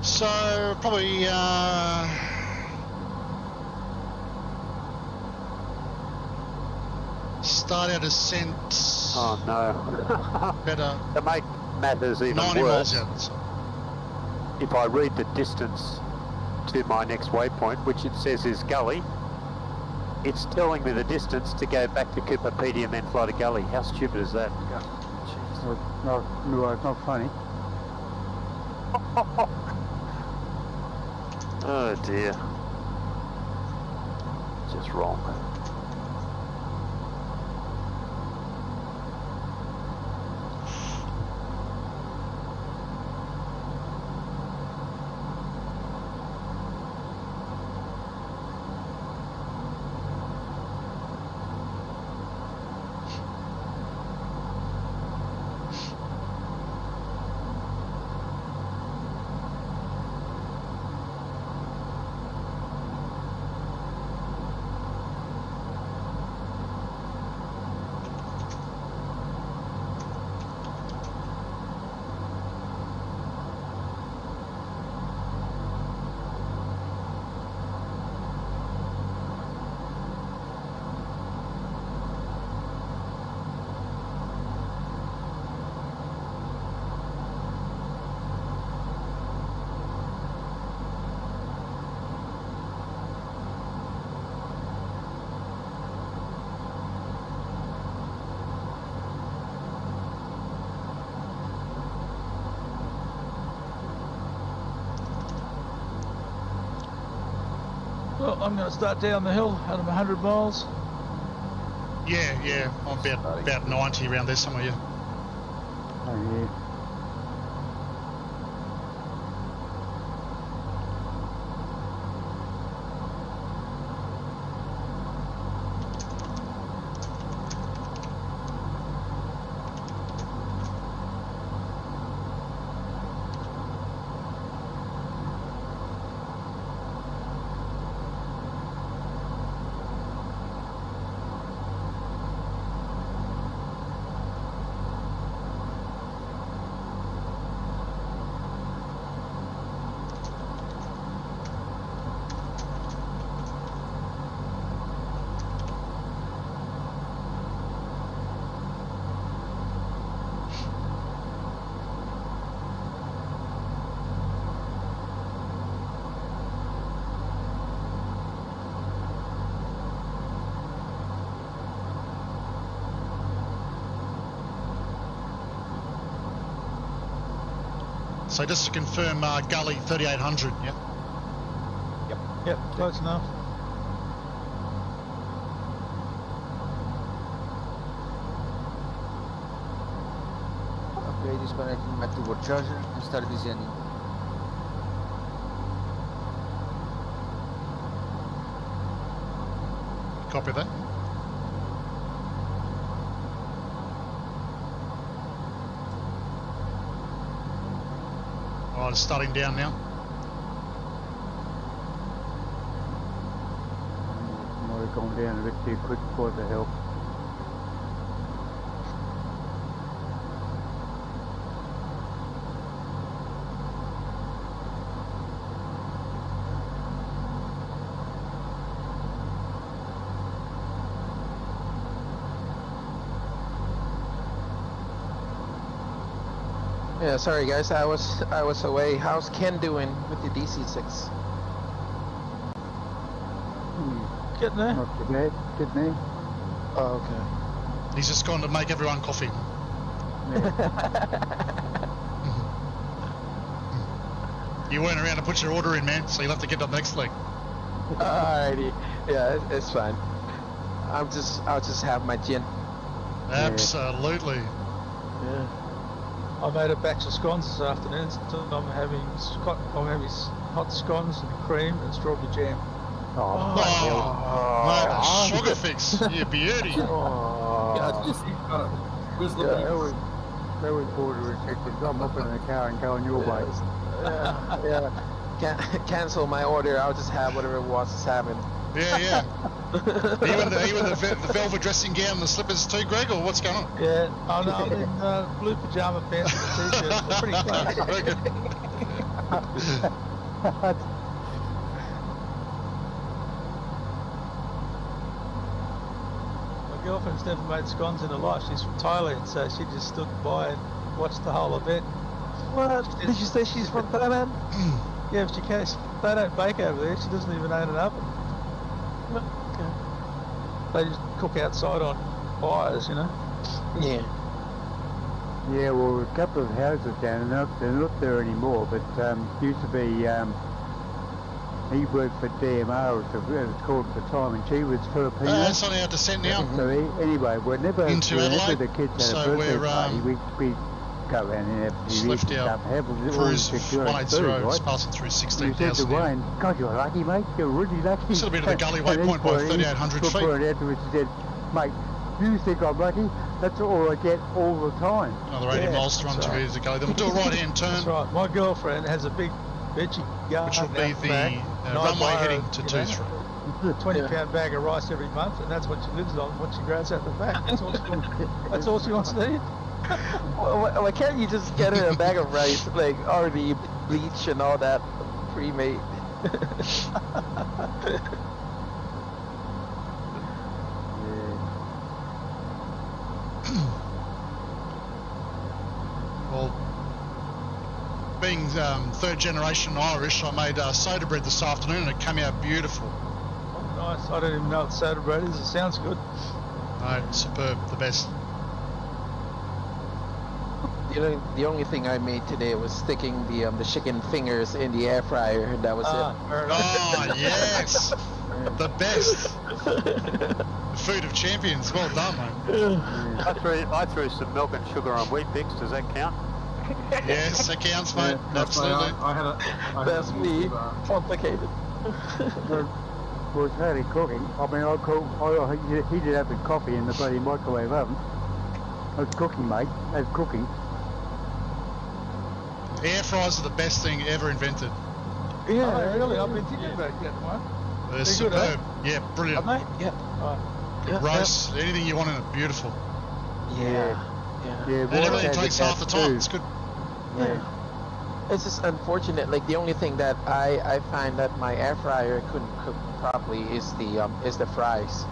So probably start our descent. Oh no. Better. To make matters even 90 worse, miles out. if I read the distance to my next waypoint, which it says is Gully, it's telling me the distance to go back to Cooper Pedy and then fly to Gully. How stupid is that? No, it's not funny. Oh dear. Just wrong. Well, I'm going to start down the hill out of 100 miles. Yeah, I'm about 90 around there somewhere, yeah. Oh yeah. So just to confirm, Gully 3800, yeah? Yep, close enough. Okay, disconnecting my turbo charger and start descending. Copy that. Oh, it's starting down now. Might have gone down a bit too quick for the help. Yeah, sorry guys, I was away. How's Ken doing with the DC6? Getting there. Not too bad. Getting there. Oh, okay. He's just gone to make everyone coffee. You weren't around to put your order in, man, so you'll have to get up next week. Alrighty. Yeah, it's fine. I'll just have my gin. Absolutely. Yeah. I made a batch of scones this afternoon, so I'm having hot scones and cream and strawberry jam. Sugar fix, you beauty. That was border restricted. I'm up in the car and going your way. Yeah. Cancel my order. I'll just have whatever Watts is having. Yeah. Even the velvet dressing gown and the slippers too, Greg, or what's going on? Yeah, I'm in blue pajama pants and t-shirt. It's pretty close. My girlfriend's never made scones in her life. She's from Thailand, so she just stood by and watched the whole event. What? Did you say she's from Thailand? Yeah, but she can't. They don't bake over there. She doesn't even own an oven. Okay. They just cook outside on fires, you know. Yeah. Yeah, well, a couple of houses down, they're not there anymore, but used to be, he worked for DMR, it was called at the time, and she was Filipino. That's on our descent now. So anyway, whenever the kids had a birthday party, we go around and have left our cruise 180, right? passing through You said to 16,000. Wayne, God, you're lucky, mate, you're really lucky. Still a bit of a gully waypoint by 3,800 feet. Afterwards he said, mate, you think I'm lucky? That's all I get all the time. Another 80 miles to run to the gully. Then we'll do a right-hand turn. That's right. My girlfriend has a big veggie garden. Which will be the runway heading to 2-3. 20-pound bag of rice every month, and that's what she lives on. What she grows out the back. That's all she wants to eat. Why can't you just get her a bag of rice, like already bleached and all that, pre-made? Well, being third generation Irish, I made soda bread this afternoon and it came out beautiful. Oh, nice. I don't even know what soda bread is. It sounds good. No, superb, the best. The only thing I made today was sticking the chicken fingers in the air fryer, and that was it. Oh, yes! The best! Food of champions, well done, mate. I threw some milk and sugar on Wheat Bix, does that count? Yes, that counts, mate. Absolutely. That's me. Complicated. Was hardly cooking. I mean, I heated up the coffee in the bloody microwave oven. I was cooking, mate. I was cooking. Air fryers are the best thing ever invented. Yeah, really. I've been thinking about getting one. They're superb. Good, Yeah, brilliant. Yeah. Roast, anything you want in it, beautiful. Yeah. And everything takes half the time. It's good. Yeah. It's just unfortunate. Like the only thing that I find that my air fryer couldn't cook properly is the fries,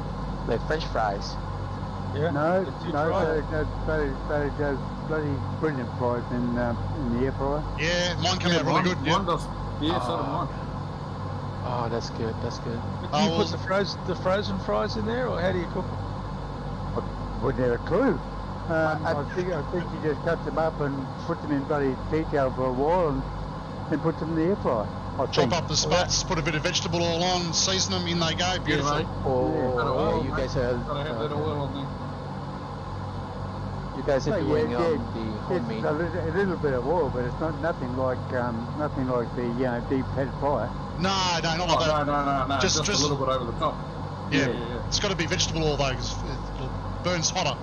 like French fries. Yeah. No, they does bloody brilliant fries in the air fryer. Yeah, mine came out really good. Mine does. Yeah, so do mine. Oh, that's good. That's good. Do you put the frozen fries in there, or how do you cook them? I wouldn't have a clue. I think you just cut them up and put them in bloody detail for a while and then put them in the air fryer. Chop up the spuds, put a bit of vegetable oil on, season them, in they go, beautiful. You guys are. You guys are doing the homemade. It's a little bit of oil, but it's nothing like the deep fat fryer. No, not like that. No. Just a little bit over the top. Yeah. It's got to be vegetable oil though, because it burns hotter.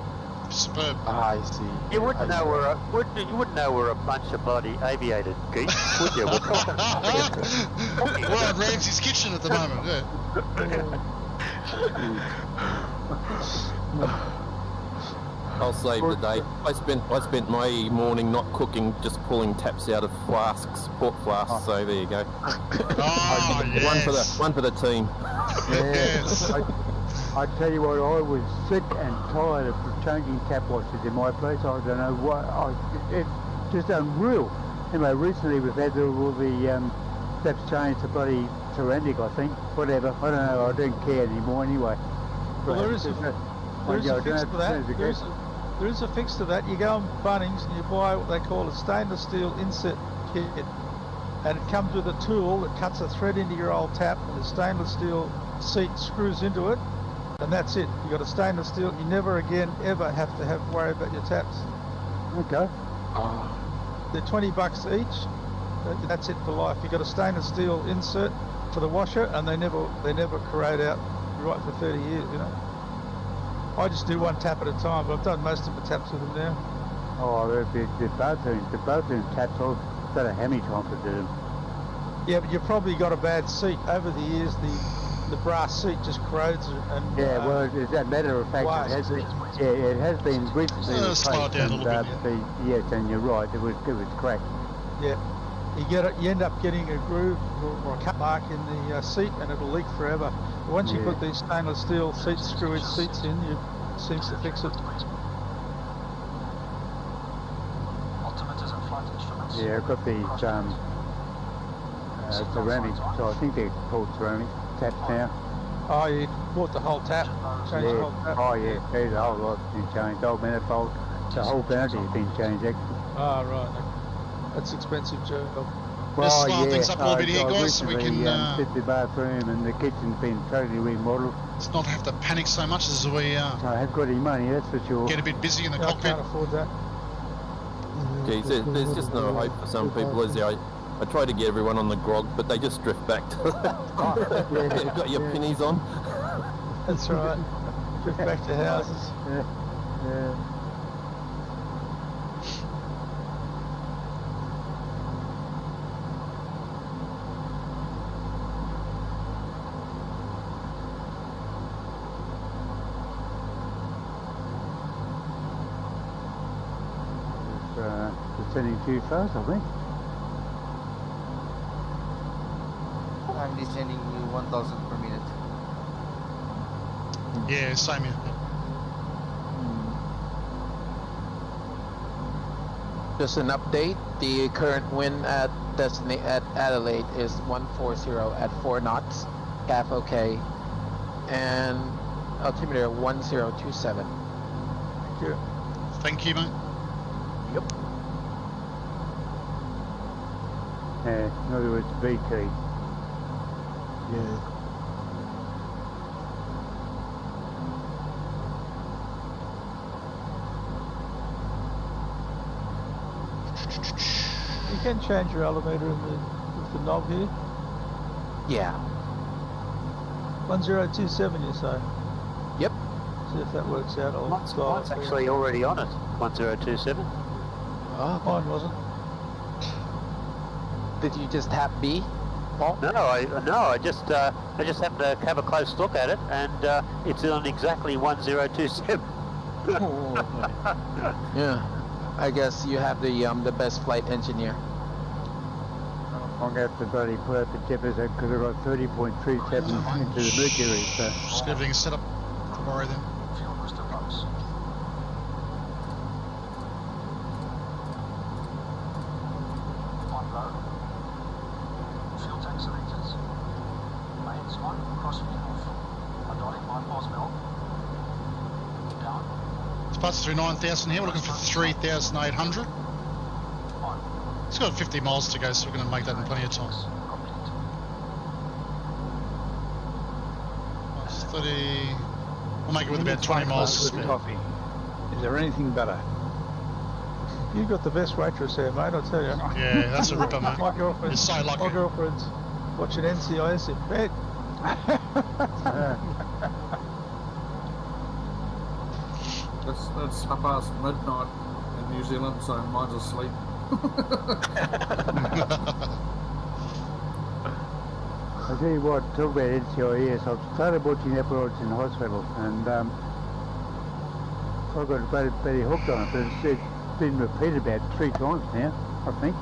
Superb. I see. You wouldn't know we're a bunch of bloody aviated geeks, would you? We're talking. We're at Ramsey's kitchen at the moment. I'll save the day. I spent my morning not cooking, just pulling taps out of flasks, port flasks. So there you go. Oh, yes. One for the team. Yes. I tell you what, I was sick and tired of changing tap washers in my place. I don't know what. just unreal. Anyway, recently we've had all the steps changed to bloody ceramic, I think. Whatever. I don't know. I don't care anymore anyway. Well, there is a fix to that. There is a fix to that. You go on Bunnings and you buy what they call a stainless steel inset kit, and it comes with a tool that cuts a thread into your old tap, and the stainless steel seat screws into it, and that's it. You got a stainless steel. You never again ever have to worry about your taps. Okay. They're $20 each. That's it for life. You got a stainless steel insert for the washer, and they never corrode out. Right for 30 years, you know. I just do one tap at a time, but I've done most of the taps with them now. Oh, the bathroom taps, I've got how many times I did them. Yeah, but you've probably got a bad seat. Over the years, the brass seat just corrodes and yeah, well, as a matter of fact, it has been recently replaced. Slow it down a little bit. Yes, and you're right, it was cracked. Yeah, you end up getting a groove or a cut mark in the seat, and it'll leak forever. But once you put these stainless steel screw-in seats in, it seems to fix it. Altimeters and flight instruments. Yeah, I've got these ceramic, so I think they're called ceramic taps now. Oh, you bought the whole tap? Changed the whole tap? Oh yeah, the whole lot's been changed. The whole manifold, the whole boundary has been changed actually. Oh, right. That's expensive job. Let's slow things up a little bit here, guys, so we can fit the bathroom and the kitchen's been totally remodeled. Let's not have to panic so much as we I haven't got any money, that's for sure. get a bit busy in the cockpit. I can't afford that. Geez, there's just no hope for some people, is there? I try to get everyone on the grog, but they just drift back to You've got your pennies on. That's right. Drift back to houses. Yeah. Descending too fast, I think. I'm descending 1,000 per minute. Yeah, same here. Just an update. The current wind at Adelaide is 140 at 4 knots. CAF OK, and altimeter 1027. Thank you. Thank you, mate. Yep. In other words, VT. Yeah. You can change your altimeter with the knob here. Yeah. 1027, you say? Yep. See if that works out. Mine's actually already on it. 1027. Oh, mine wasn't. Did you just tap B, Paul? No, I just happened to have a close look at it, and it's on exactly 1027. Yeah. I guess you have the best flight engineer. I'm going to have to bloody put up the temperature because I've got 30.37 into the mercury. So. Just get everything set up tomorrow then. Fuel booster pumps. On low. Fuel tank selectors. Mains on, crossfeed off. Hydraulic bypass valve. Down. It's passed through 9,000 here. We're looking for 3,800. It's got 50 miles to go, so we're going to make that in plenty of time. That's 30. We'll make it with about 20 miles to spare. Coffee. Is there anything better? You got the best waitress here, mate, I'll tell you. Yeah, that's a ripper, mate. My girlfriend's so lucky. My girlfriend's watching NCIS in bed. It's half past midnight in New Zealand, so mine's asleep. I'll tell you what, talk about NCIS, I've started watching that when I was in hospital, and I got very hooked on it, but it's been repeated about 3 times now, I think.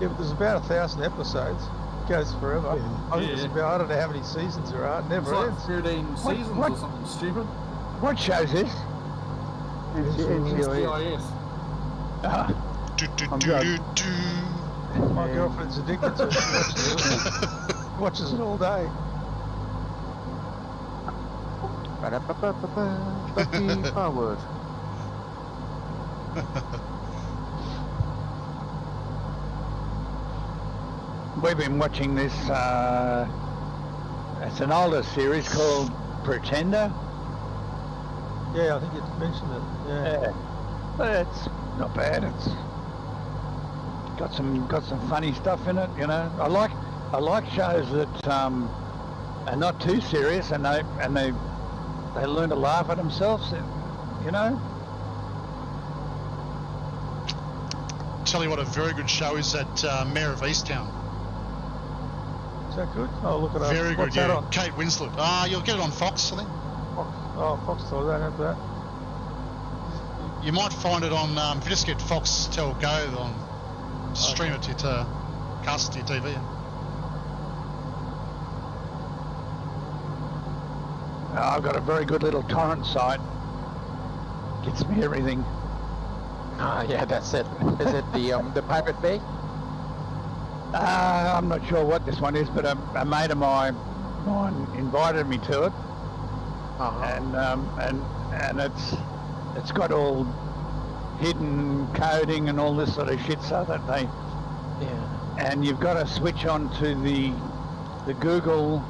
Yeah, but there's about 1,000 episodes. It goes forever. Yeah. I think there's about, I don't know how many seasons there are. It never ends. It's like 13 seasons or something stupid. What show's this? NCIS. NCIS. My girlfriend's addicted to it. She watches it all day. Forward. We've been watching this, it's an older series called Pretender. Yeah, I think you mentioned it. Yeah. But it's not bad. It's got some funny stuff in it, you know. I like shows that are not too serious and they learn to laugh at themselves, you know. Tell you what, a very good show is that Mayor of Easttown. Is that good? Oh, look at that. Very What's good, that yeah. on? Kate Winslet. You'll get it on Fox, I think. Fox. Oh, Fox. I don't have that. You might find it on, if you just get Fox Tel Go on, stream it to cast to your TV. I've got a very good little torrent site. Gets me everything. Yeah, that's it. Is it the Pirate Bay? I'm not sure what this one is, but a mate of mine invited me to it, and it's got all hidden coding and all this sort of shit, so that and you've got to switch on to the Google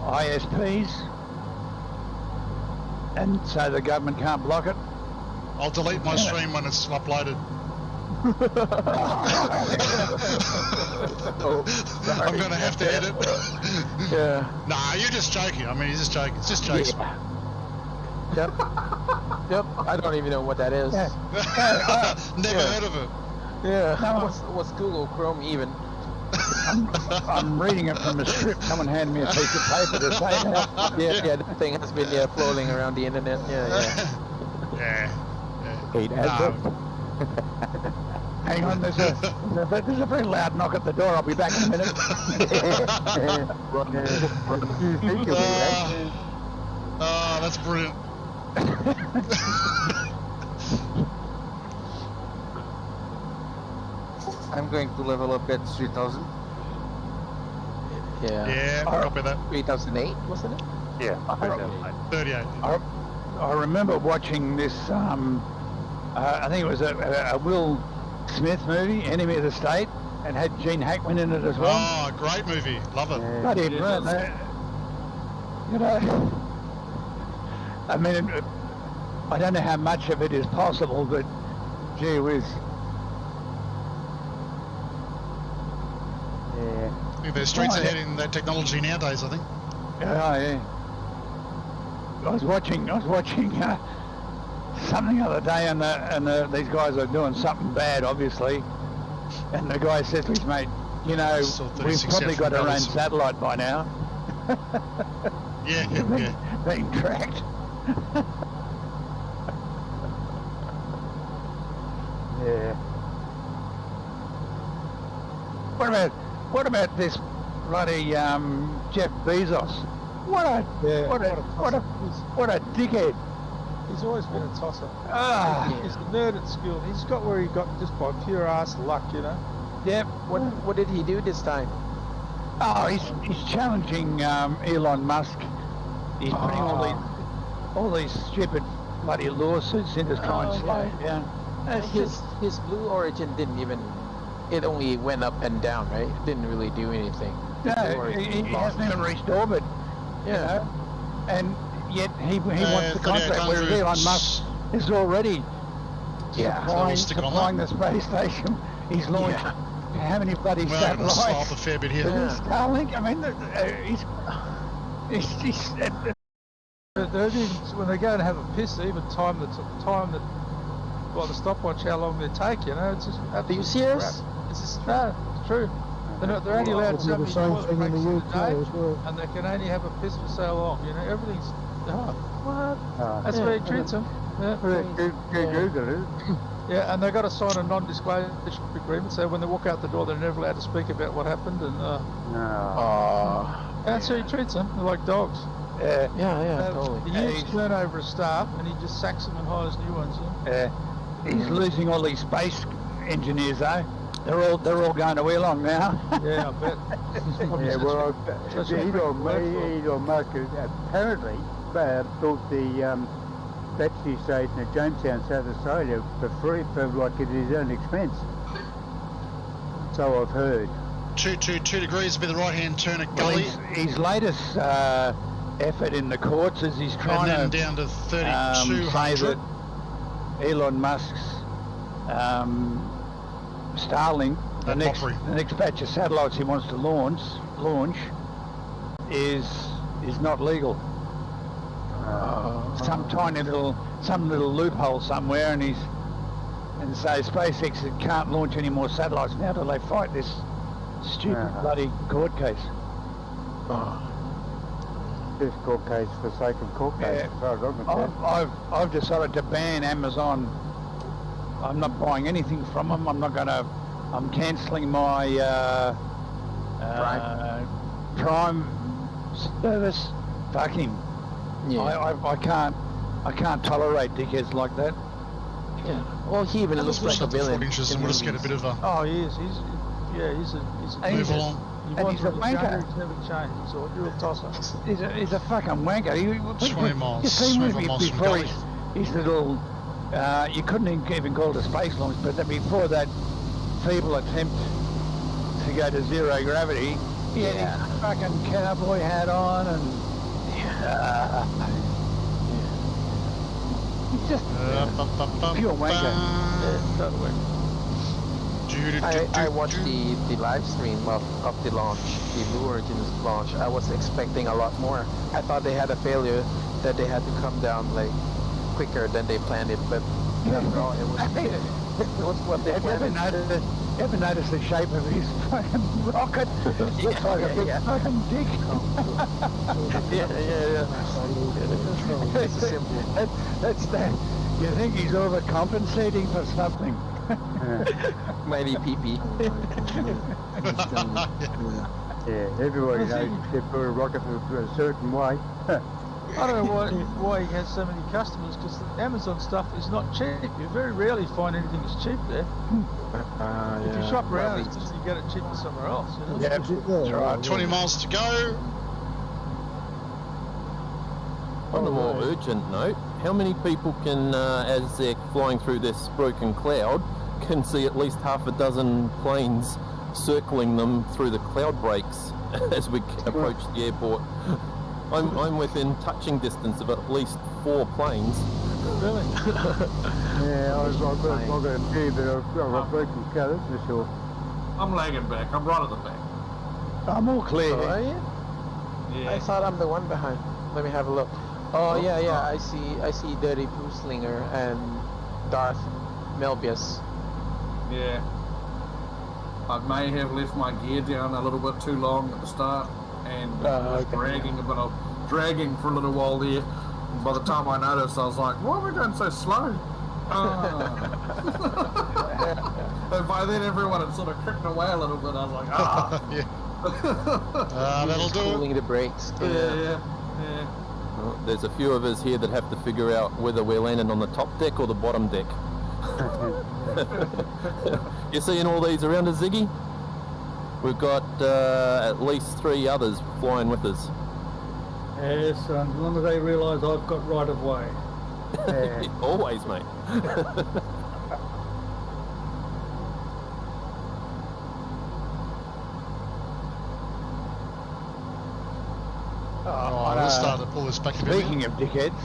ISPs, and so the government can't block it. I'll delete my stream when it's uploaded. I'm going to have to edit. Yeah. Nah, you're just joking. I mean, he's just joking. It's just jokes. Yeah. Yep. I don't even know what that is. Never heard of it. Yeah. What's Google Chrome even? I'm reading it from a script. Someone handed me a piece of paper to say that. Yeah, that thing has been floating around the internet. Yeah. Hang on, there's a very loud knock at the door. I'll be back in a minute. That's brilliant. I'm going to level up at 3000. Yeah, copy that. 3008, wasn't it? Yeah, 38. I remember watching this, I think it was a Will Smith movie, Enemy of the State, and had Gene Hackman in it as well. Oh, great movie. Love it. Bloody brilliant. You know, I mean, I don't know how much of it is possible, but gee whiz. Yeah. I think the streets ahead in that technology nowadays, I think. Yeah. I was watching something the other day, and these guys are doing something bad, obviously. And the guy says to his mate, you know, we've probably got our own satellite by now. Yeah. Being tracked. Yeah. What about this bloody Jeff Bezos? What a dickhead. He's always been a tosser. He's a nerd at school. He's got where he got just by pure ass luck, you know. Yep. What did he do this time? Oh, he's challenging Elon Musk. He's putting all these stupid bloody lawsuits into trying to slow it down. His Blue Origin didn't even. It only went up and down, right? It didn't really do anything. No, he hasn't even reached orbit. Yeah. You know? And yet he wants the contract, whereas Elon Musk is already supplying the space station. He's launched how many bloody satellites? A fair bit here. Starlink. I mean, when they go and have a piss, they even time the by the stopwatch how long they take. You know, it's just. Are you serious? Crap. It's just it's true. They're only allowed so many toilet breaks in a day, and they can only have a piss for so long. You know, everything's. What? That's the way he treats them. Yeah, and they've got to sign a non-disclosure agreement, so when they walk out the door, they're never allowed to speak about what happened. And that's how he treats them. They're like dogs. Totally. The huge turnover of staff, and he just sacks them and hires new ones. He's losing all these space engineers though. They're all going to Elon now. Yeah, I bet. Yeah, well, Such a Elon Musk apparently built the battery station at Jamestown, South Australia, for free, for like at his own expense. So I've heard. 2 degrees will be the right-hand turn at Gully. His latest effort in the courts is he's trying and to then down to say 3,200. that Elon Musk's Starlink, the next batch of satellites he wants to launch is not legal. Some little loophole somewhere, and so SpaceX can't launch any more satellites now till they fight this stupid bloody court case. This court case for the sake of court case, as far as I'm concerned. I've decided to ban Amazon. I'm not buying anything from them. I'm cancelling my Prime service. Fuck him. Yeah. I can't tolerate dickheads like that. Yeah. Well, he even looks like a villain. And we'll just get a bit of a... Oh, he is. He's a move along. And he's a wanker. He's never changed. He's a real tosser. He's a fucking wanker. 20 miles. You see him miles from before Gully. his little... you couldn't even call it a space launch, but then before that feeble attempt to go to zero gravity, he had his fucking cowboy hat on and... he's just pure wanker. I watched the live stream of the launch, the Blue Origin's launch. I was expecting a lot more. I thought they had a failure, that they had to come down like quicker than they planned it, but after all, it was what they planned. Ever notice the shape of his fucking rocket? It looks like a big fucking dick. yeah. It's simple. That's that. You think he's overcompensating for something? Mighty pee-pee. Yeah, everybody knows they put a rocket a certain way. I don't know why he has so many customers, because the Amazon stuff is not cheap. You very rarely find anything that's cheap there. If you shop around, it's just you get it cheaper somewhere else. You know? Yeah, that's right. 20 miles to go. On a more urgent note, how many people can, as they're flying through this broken cloud, can see at least half a dozen planes circling them through the cloud breaks as we approach the airport? I'm within touching distance of at least 4 planes. Really? Yeah, I've got a few, but I've got broken colours for sure. I'm lagging back. I'm right at the back. I'm all clear. Oh, are you? Yeah. I thought I'm the one behind. Let me have a look. Oh yeah. I see Dirty Slinger and Darth Melbius. Yeah. I may have left my gear down a little bit too long at the start, and I was dragging for a little while there. And by the time I noticed, I was like, why am I going so slow? And by then everyone had sort of crept away a little bit. I was like, that'll do Pulling the brakes. Yeah. Well, there's a few of us here that have to figure out whether we're landing on the top deck or the bottom deck. You seeing all these around us, Ziggy? We've got at least 3 others flying with us. Yes, as long as they realise I've got right of way. Always, mate. Let's start to pull this back a bit. Speaking of dickheads,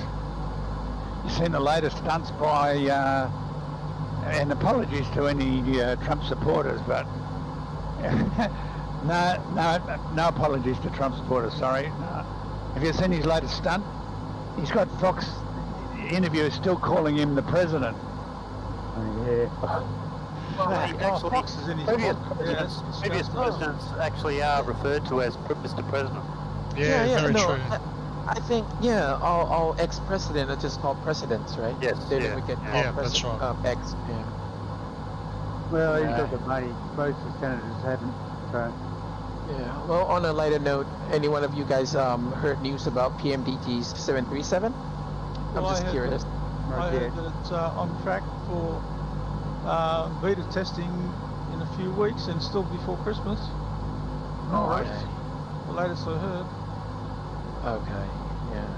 you seen the latest stunts by, and apologies to any Trump supporters, but no apologies to Trump supporters, sorry. Have you seen his latest stunt? He's got Fox interviewers still calling him the president. Fox is in his Previous presidents actually are referred to as Mr. President. Yeah, very true. I think, all ex-president are just called presidents, right? Yes. They never get called that's right. ex. Yeah. Well, he's got the money. Most of the senators haven't. So. Yeah. Well, on a lighter note, any one of you guys heard news about PMDG's 737? I'm just curious. I heard that it's on track for beta testing in a few weeks and still before Christmas. Oh, right. okay. The latest I heard. Okay, yeah.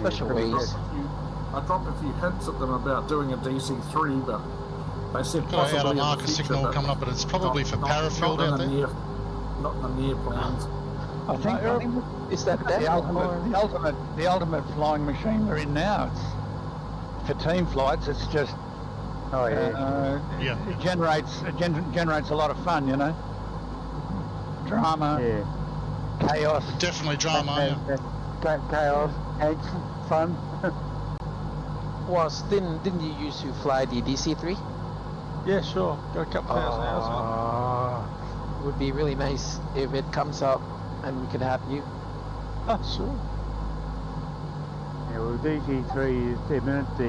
Such a waste. I dropped a few hints at them about doing a DC3, but they said Got possibly out a in the marker future, signal but coming up, but it's probably for parafield not out there. Not in the near plans. I think is that the ultimate flying machine we're in now. It's for team flights. It's just it generates a lot of fun, you know. Drama, chaos. Definitely drama. Chaos, angst, fun. Didn't you used to fly the DC3? Yeah, sure. Got a couple thousand hours. It would be really nice if it comes up and we could have you. Oh, sure. Yeah, well, DC3 is imminent. The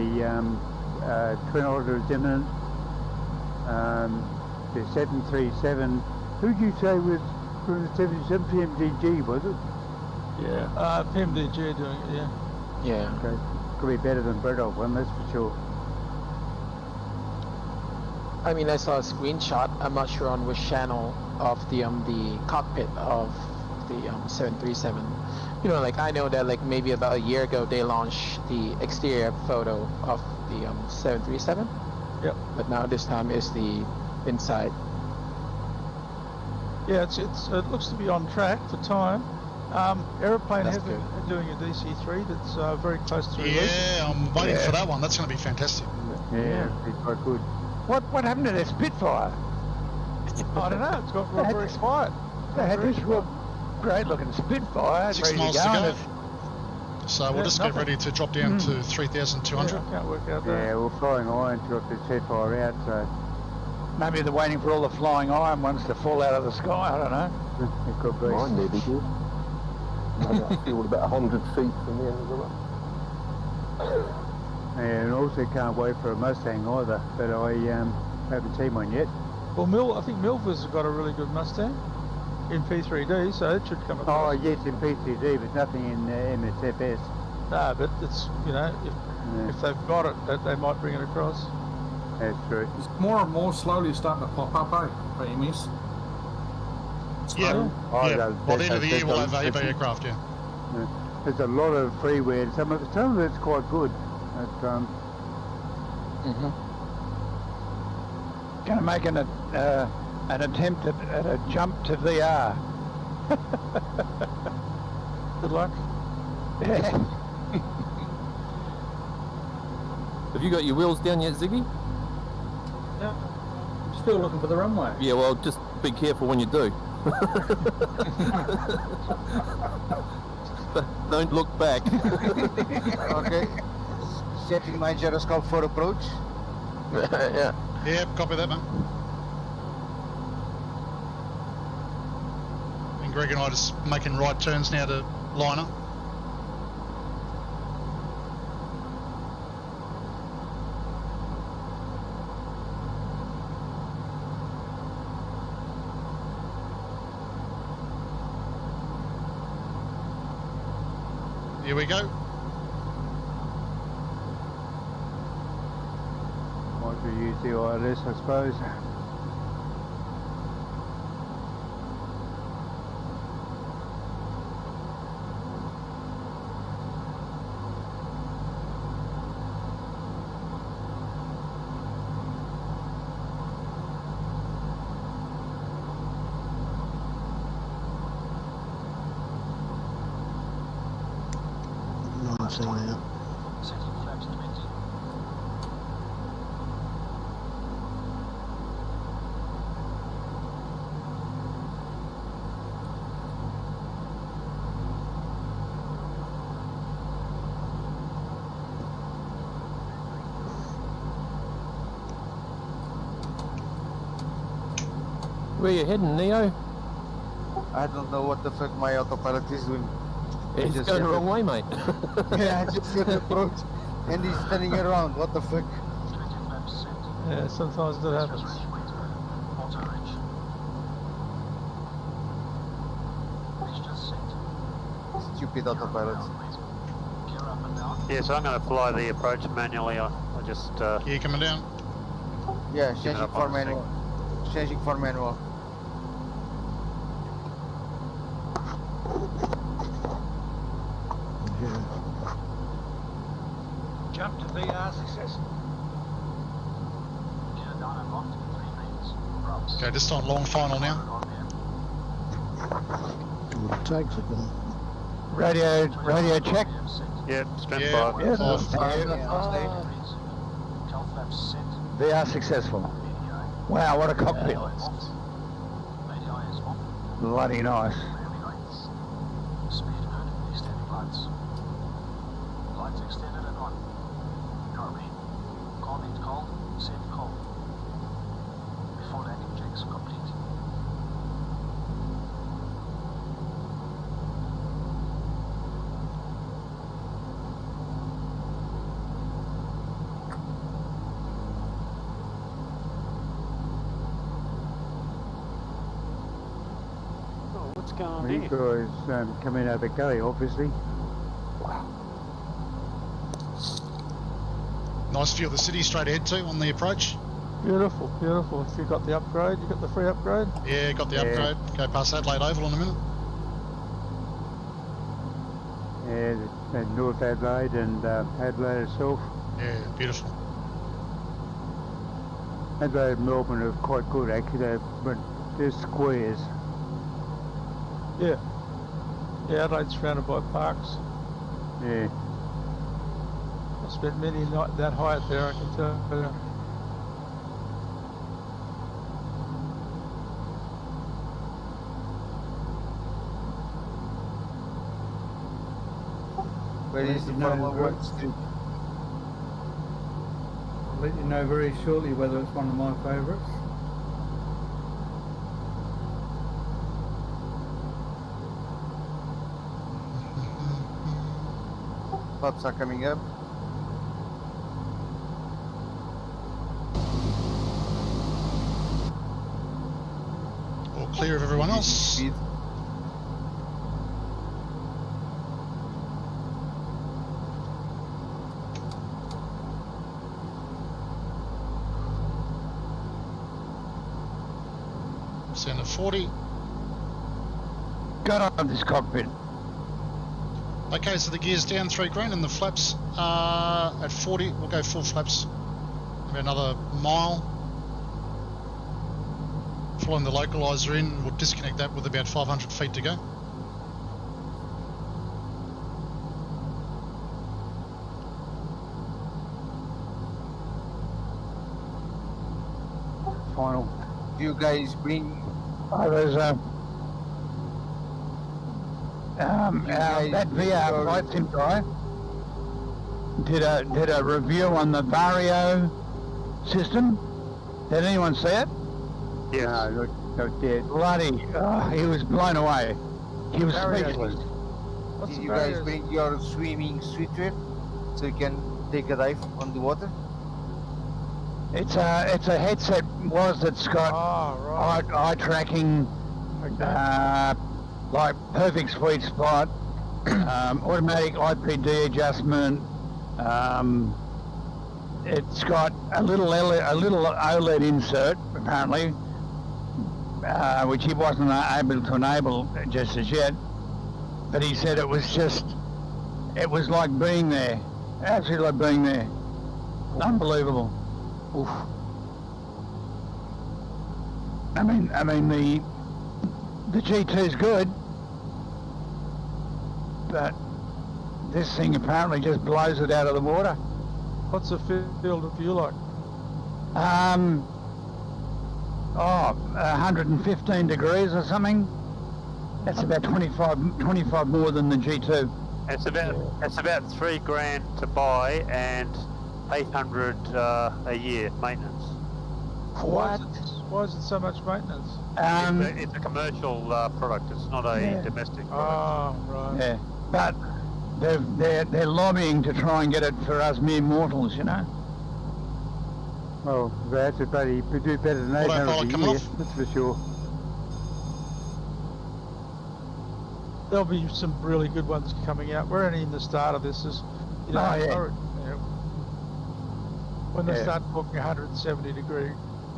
Twin Otter is imminent. The 737. Who'd you say was from the 77? PMDG, was it? Yeah. PMDG are doing it, yeah. Yeah. Okay. Could be better than Bredov one, that's for sure. I mean, I saw a screenshot. I'm not sure on which channel of the cockpit of the 737. You know, like I know that like maybe about a year ago they launched the exterior photo of the 737. Yep. But now this time is the inside. Yeah, it looks to be on track for time. Aeroplane That's have been doing a DC3 that's very close to release. Yeah, I'm waiting for that one. That's going to be fantastic. Yeah, it's quite good. What happened to their Spitfire? I don't know. It's got very quiet. They had this real great looking Spitfire. 6 miles to go. So we'll just get ready to drop down to 3,200. Yeah, I can't work out that. Yeah, we're flying iron to drop the Spitfire out, so maybe they're waiting for all the flying iron ones to fall out of the sky. I don't know. it could be. Mine nearly did. I feel about 100 feet from the end of the run. And also can't wait for a Mustang either, but I haven't seen one yet. Well, I think Milva's got a really good Mustang in P3D, so it should come across. Oh yes, in P3D, but nothing in MSFS. No, but it's, you know, if they've got it, they might bring it across. That's true. It's more and more slowly starting to pop up, for EMS. Yeah. By the end of the year we'll have AB aircraft, yeah. There's a lot of freeware. Some of it's quite good. Going to make an attempt at a jump to VR. Good luck. Yeah. Have you got your wheels down yet, Ziggy? No. Still looking for the runway. Yeah, well, just be careful when you do. Don't look back. Okay. Setting my gyroscope for approach. Yeah. Yep, copy that, man. And Greg and I just making right turns now to liner. Here we go. Might we use the ILS, I suppose. Setting flaps 20. Where you heading, Neo? I don't know what the fuck my autopilot is doing. It's going the wrong way, mate. Yeah, I just hit the approach and he's turning around. What the fuck? Yeah, sometimes that happens. Stupid autopilot. Yeah, so I'm going to fly the approach manually. I just... Yeah, coming down. Yeah, Give it changing up for on a sec. manual. Changing for manual. Jump to VR success. Okay, just on long final now. All the tags are gone. Radio check. Yep, strength Yeah, 5. Yes. VR successful. Wow, what a cockpit. Bloody nice. Lights extended and on. Copy. Cold, cold, set cold. Before landing checks complete. Oh, what's going on These here? guys coming out of the gully, obviously. Nice view of the city straight ahead too on the approach. Beautiful, beautiful. If you got the upgrade, you got the free upgrade. Yeah, got the upgrade. Go past Adelaide Oval in a minute. Yeah, the North Adelaide and Adelaide itself. Yeah, beautiful. Adelaide and Melbourne are quite good actually, but they're squares. Yeah. Yeah, Adelaide's surrounded by parks. Yeah. I spent many nights that high up there, I can tell you. Where is the Formula 1 street? I'll let you know very shortly whether it's one of my favourites. Lots are coming up. All clear of everyone else. Speed. Center 40. Got on this cockpit. Okay, so the gear's down 3 grand and the flaps are at 40. We'll go full flaps. Maybe another mile. Following the localizer in, we'll disconnect that with about 500 feet to go. Final. You guys bring. There's that VR flight sim guy did a review on the Vario system. Did anyone see it? Yes. No, bloody, he was blown away. He was speechless. Did you guys bring your swimming streetwear so you can take a dive on the water? It's a headset that's got eye tracking, like perfect sweet spot, automatic IPD adjustment. It's got a little OLED insert apparently, which he wasn't able to enable just as yet. But he said it was like being there, absolutely like being there. Unbelievable. Oof. I mean the G2's good, but this thing apparently just blows it out of the water. What's the field of view like? 115 degrees or something. That's about 25 more than the G2. It's about 3 grand to buy and 800 a year maintenance. Why is it so much maintenance? It's a commercial product. It's not a domestic product. Oh, right. Yeah, but they're lobbying to try and get it for us mere mortals, you know. Well, that's a bloody do better than 800 a year, that's for sure. There'll be some really good ones coming out. We're only in the start of this. You know, Oh, yeah. yeah. When they start talking 170-degree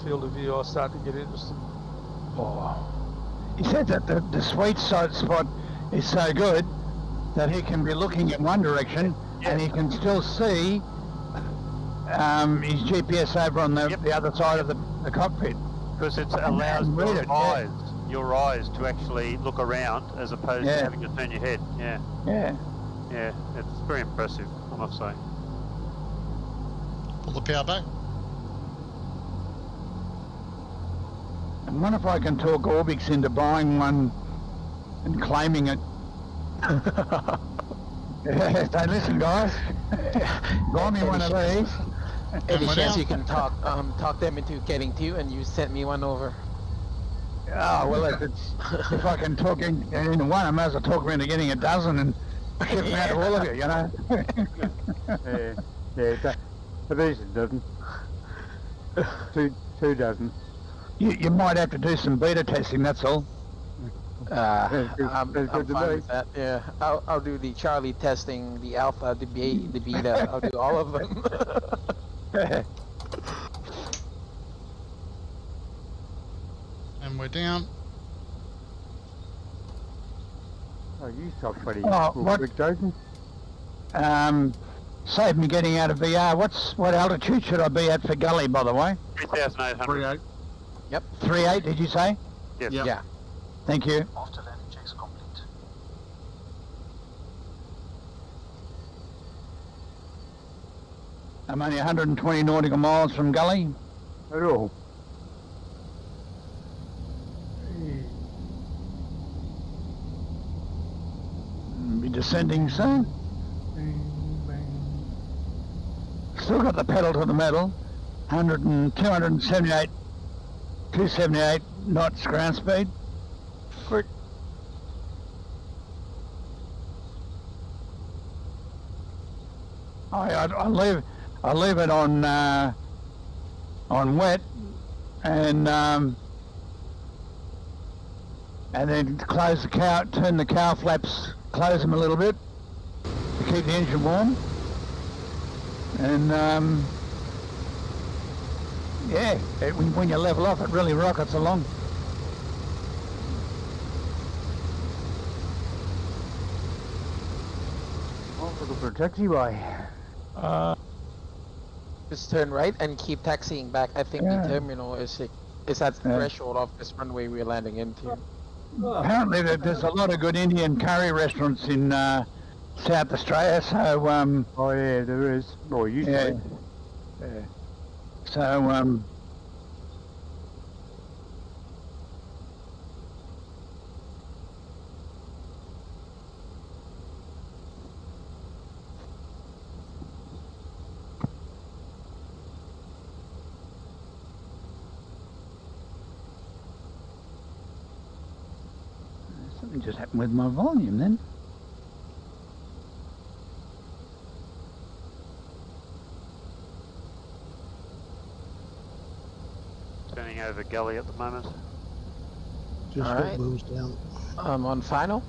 field of view, I start to get interested. Oh. He said that the sweet spot is so good that he can be looking in one direction and he can still see his GPS over on the other side of the cockpit. Because it allows your eyes to actually look around as opposed to having to turn your head. Yeah. Yeah. Yeah, it's very impressive, I must say. Pull the power back. I wonder if I can talk Orbix into buying one and claiming it. Hey, listen, guys. Buy me one of these. Any chance you can talk them into getting two, and you sent me one over? Oh, well, if I can talk into one, I might as well talk her into getting a dozen and ship them out to all of you, you know? At least a dozen. Two dozen. You might have to do some beta testing, that's all. I'm fine with that. Yeah, I'll do the Charlie testing, the alpha, the beta. I'll do all of them. And we're down. Oh, you shot pretty quick, Jason. Save me getting out of VR. What altitude should I be at for Gully, by the way? 3,800. 38. Yep. 3.8, did you say? Yes. Yep. Yeah. Thank you. After landing checks complete. I'm only 120 nautical miles from Gully. At all. Be descending soon. Still got the pedal to the metal. 278 knots ground speed. Quick. I leave it on wet, and then close the turn the cow flaps, close them a little bit to keep the engine warm, and when you level off, it really rockets along. Looking for a taxiway. Just turn right and keep taxiing back. I think the terminal is at the threshold of this runway we're landing into. Apparently there's a lot of good Indian curry restaurants in South Australia, so oh yeah, there is. Well, usually. Yeah. So something just happened with my volume then. Turning over Gully at the moment. Just All got right. wheels down. On final.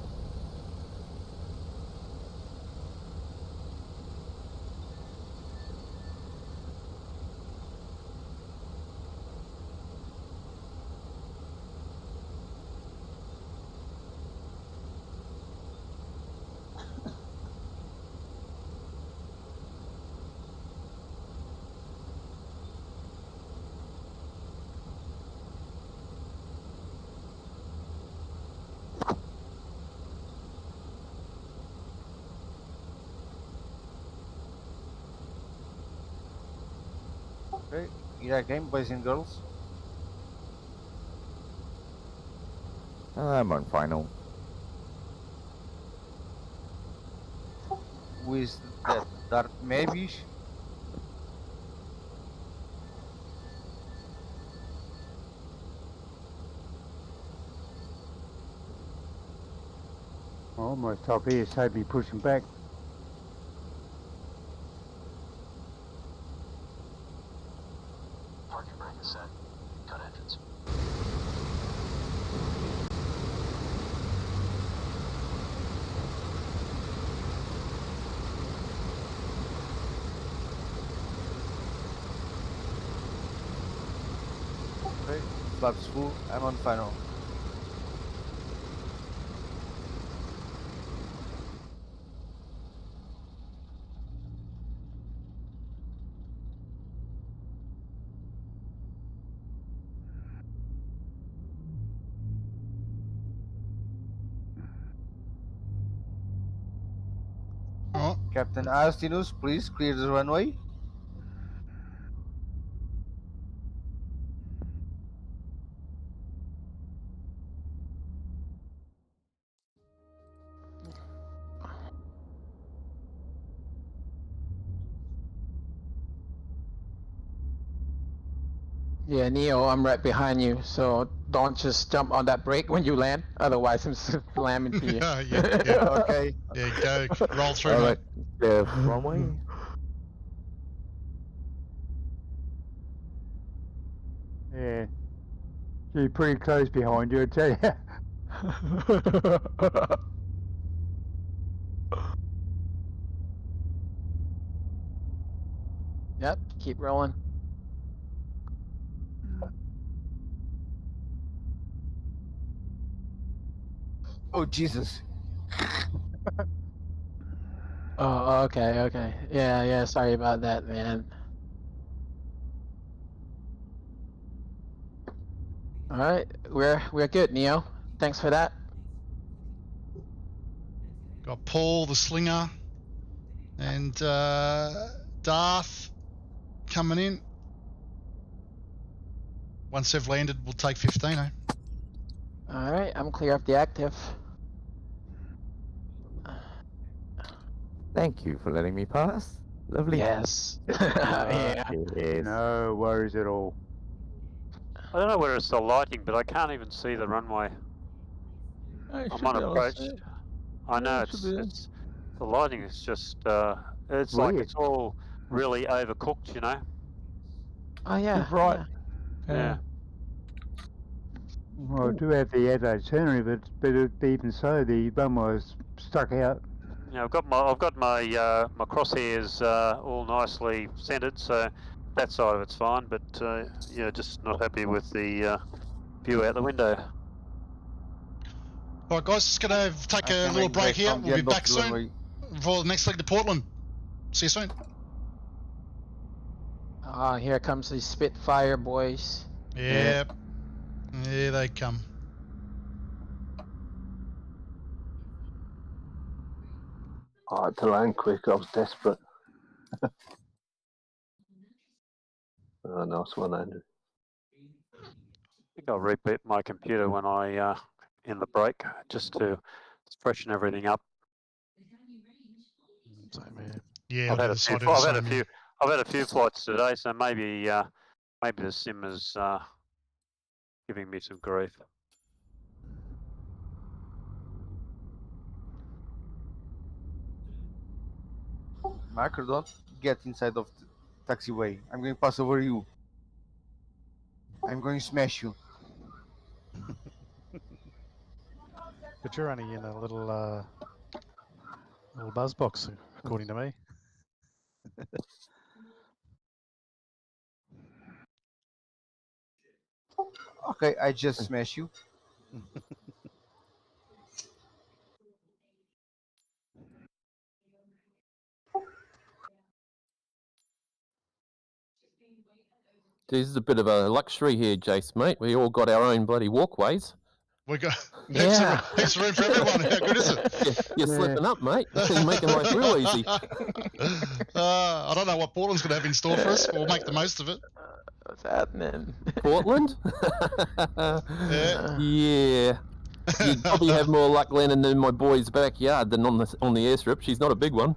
Okay, yeah, game, boys and girls. I'm on final. With that dark maybe. Almost top here, saved me pushing back. Parking brake is set. Cut entrance. Okay, flaps full. I'm on final. Oh. Captain Arstinus, please clear the runway. Yeah, Neo, I'm right behind you, so don't just jump on that brake when you land, otherwise I'm slamming to you. Yeah. Okay. Yeah, go roll through, All mate. right, clear runway. Yeah. She's pretty close behind you, I tell you. Yep, keep rolling. Oh Jesus. Oh, okay. Yeah, sorry about that, man. Alright, we're good, Neo. Thanks for that. Got Paul, the slinger, and Darth coming in. Once they've landed, we'll take 15, eh? Alright, I'm clear of the active. Thank you for letting me pass. Lovely. Yes. Yeah. Yes. No worries at all. I don't know whether it's the lighting, but I can't even see the runway. I'm unapproached. I know it's the lighting is just it's like Weird. it's all really overcooked, you know. Oh yeah. Right. Yeah. Well, I do have the Adelaide scenery, but even so, the runway's stuck out. Yeah, I've got my my crosshairs all nicely centered, so that side of it's fine. But yeah, just not happy with the view out the window. All right, guys, just going to take a little break here. We'll be back soon for the next leg to Portland. See you soon. Ah, here comes the Spitfire boys. Yep. Here they come. I had to land quick, I was desperate. Oh, nice one, Andrew. I think I'll reboot my computer when I in the break just to freshen everything up. Yeah, I've had a few flights today, so maybe maybe the sim is giving me some grief. Marker, don't get inside of the taxiway. I'm going to pass over you. I'm going to smash you. But you're only in a little buzz box, according to me. Okay, I just smash you. This is a bit of a luxury here, Jace, mate. We all got our own bloody walkways. We got heaps of room for everyone. How good is it? You're slipping up, mate. You're making life real easy. I don't know what Portland's going to have in store for us. We'll make the most of it. What's happening? Portland? Yeah. You'd probably have more luck landing in my boy's backyard than on the airstrip. She's not a big one.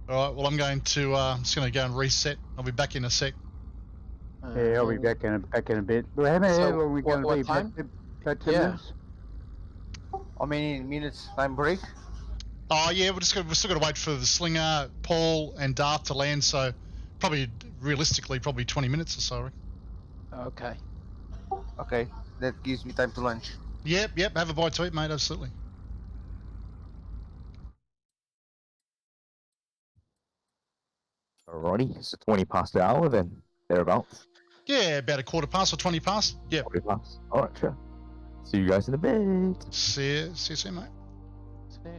All right. Well, I'm just going to go and reset. I'll be back in a sec. Yeah, I'll be back in a bit. Well, how long are we going to be? About 10 minutes? How many minutes time break? Oh yeah, we're still got to wait for the slinger, Paul, and Darth to land. So realistically, probably 20 minutes or so. I reckon. Okay. Okay, that gives me time to lunch. Yep. Have a bite to eat, mate. Absolutely. Alrighty, so 20 past the hour then, thereabouts. Yeah, about a quarter past or 20 past. Yeah. 20 past. Alright, sure. See you guys in a bit. See you soon, mate. See ya.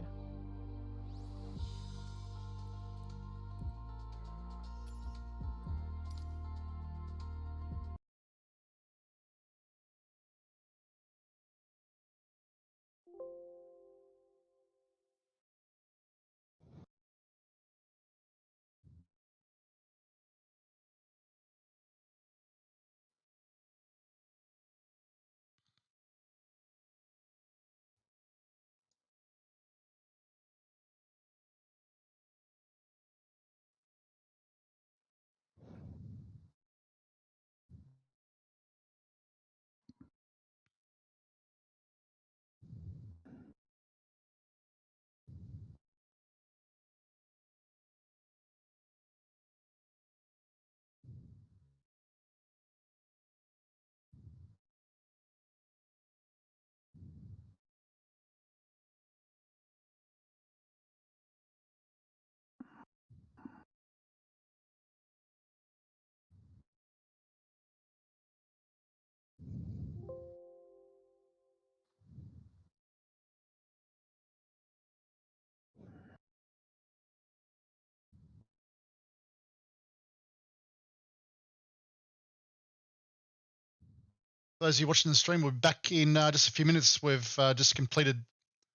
Those of you watching the stream, we're back in just a few minutes. We've just completed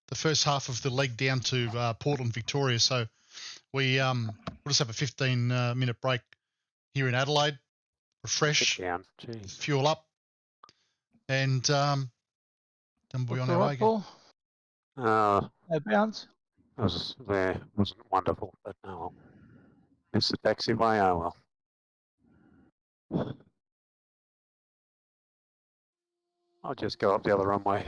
the first half of the leg down to Portland, Victoria. So we'll just have a 15-minute break here in Adelaide, refresh, fuel up, and then we'll be on our way again. No bounce. Wasn't wonderful, but no, well. Missed the taxiway, oh well. I'll just go up the other runway.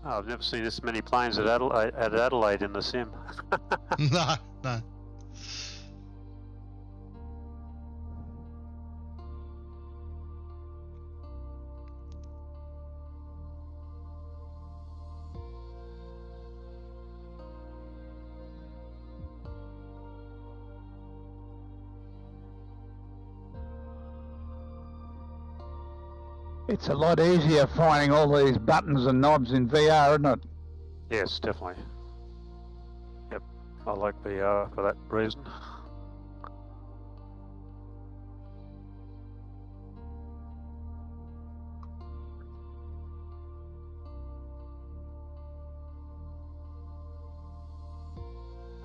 Oh, I've never seen this many planes at Adelaide in the sim. No. It's a lot easier finding all these buttons and knobs in VR, isn't it? Yes, definitely. Yep, I like VR for that reason.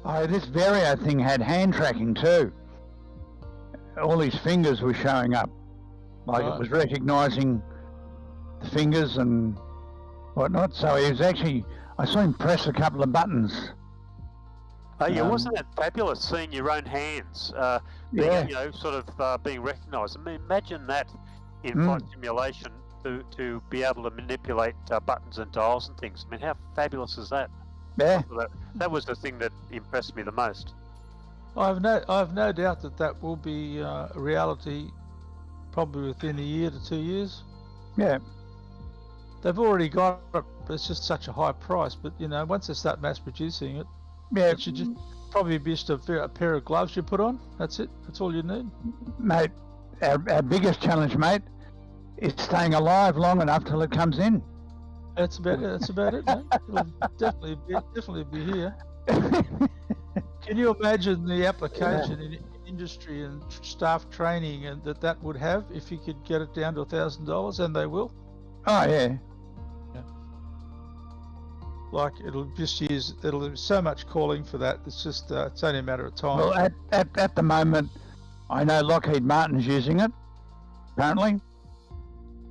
Oh, this Vario thing had hand tracking too. All these fingers were showing up. Like it was recognising the fingers and whatnot. So he was actually, I saw him press a couple of buttons. Yeah, wasn't it fabulous seeing your own hands being, you know, sort of being recognised? I mean, imagine that in flight simulation to be able to manipulate buttons and dials and things. I mean, how fabulous is that? Yeah. That was the thing that impressed me the most. I have no doubt that will be a reality probably within a year to 2 years. Yeah. They've already got it, but it's just such a high price. But, you know, once they start mass producing it, it should just probably be just a pair of gloves you put on. That's it. That's all you need. Mate, our biggest challenge, mate, is staying alive long enough till it comes in. That's about it, mate. It'll definitely be here. Can you imagine the application in industry and staff training and that would have if you could get it down to $1,000, and they will? Oh yeah. Like it'll be so much calling for that. It's just it's only a matter of time. Well, at the moment, I know Lockheed Martin's using it, apparently,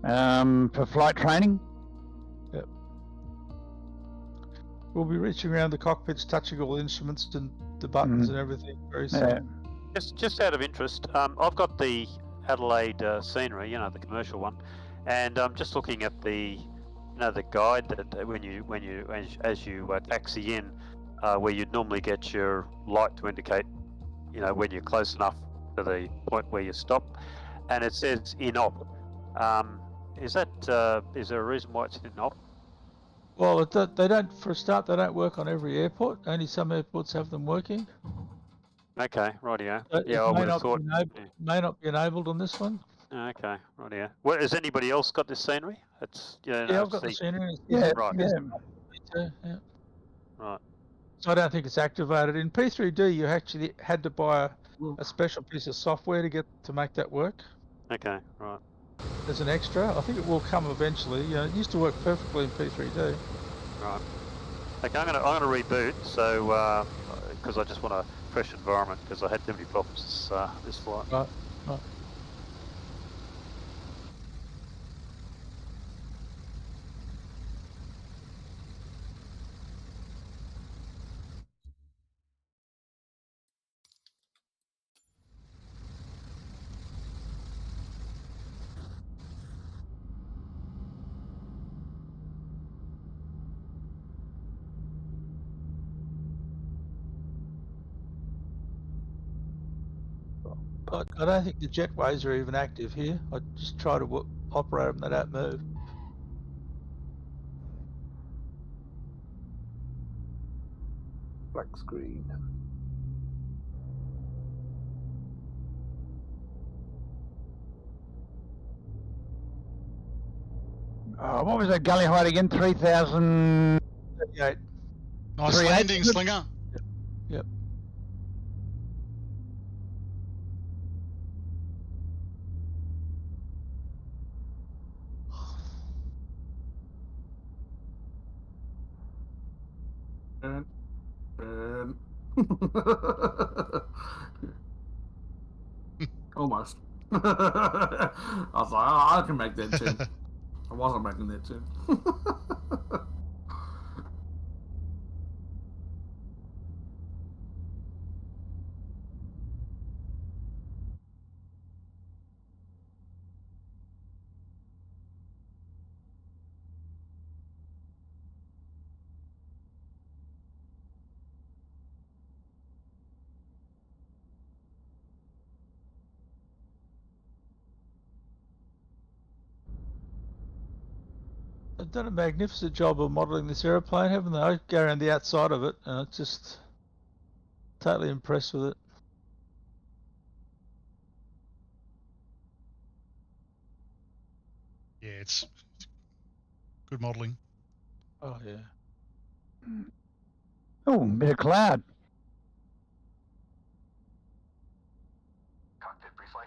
for flight training. Yep. We'll be reaching around the cockpits, touching all the instruments and the buttons and everything very soon. Just out of interest, I've got the Adelaide scenery, the commercial one, and I'm just looking at the the guide that as you taxi in, where you'd normally get your light to indicate when you're close enough to the point where you stop, and it says in op. Is there a reason why it's in op? Well, they don't. For a start, they don't work on every airport. Only some airports have them working. Okay, rightio. Yeah, I would have thought. May not be enabled on this one. Okay, rightio. Well, has anybody else got this scenery? It's I've got the scenery. Right. Yeah. Right. So I don't think it's activated. In P3D, you actually had to buy a special piece of software to make that work. Okay, right. As an extra, I think it will come eventually. It used to work perfectly in P3D. Right. Okay, I'm gonna reboot. So because I just want a fresh environment because I had too many problems this flight. Right. I don't think the jetways are even active here. I just try to operate them, they don't move. Black screen. What was that galley height again? 3,038. Nice landing, Slinger. Yep. Almost. I was like, I can make that too. I wasn't making that too. They've done a magnificent job of modelling this aeroplane, haven't they? I go around the outside of it and it's just totally impressed with it. Yeah, it's good modelling. Oh, yeah. Oh, a bit of cloud. Cockpit briefly.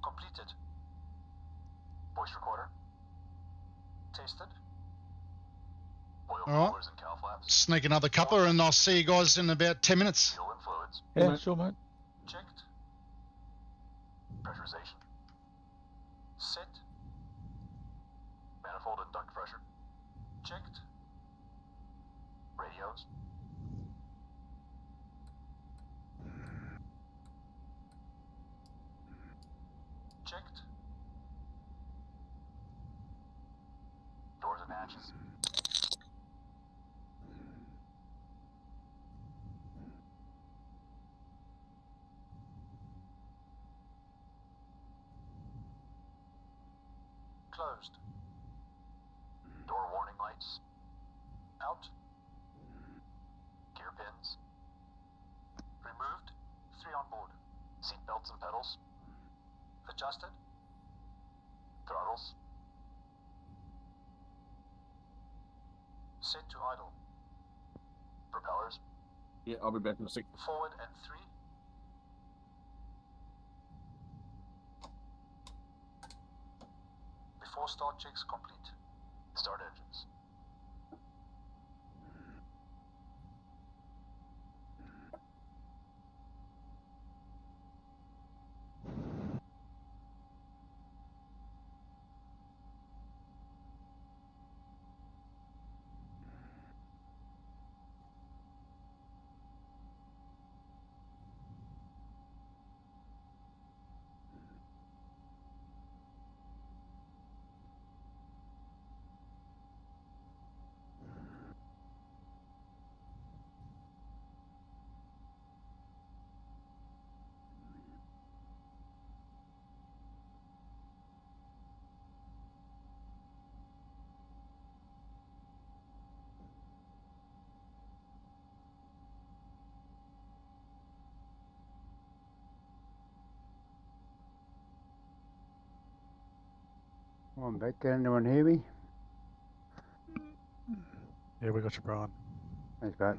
Completed. Voice recorder. Tasted. Oil coolers and cow flaps. Sneak another cuppa and I'll see you guys in about 10 minutes. Fuel and fluids. Yeah, sure, mate. Checked. Pressurization. Set. Manifold and duct pressure. Checked. Radios. Checked. Doors and hatches. Closed. Door warning lights. Out. Belts and pedals. Adjusted. Throttles. Set to idle. Propellers. Yeah, I'll be back in a sec. Forward and 3. Before start checks complete. Start engines. I'm back. Can anyone hear me? Yeah, we got you, Brian. Thanks, Pat.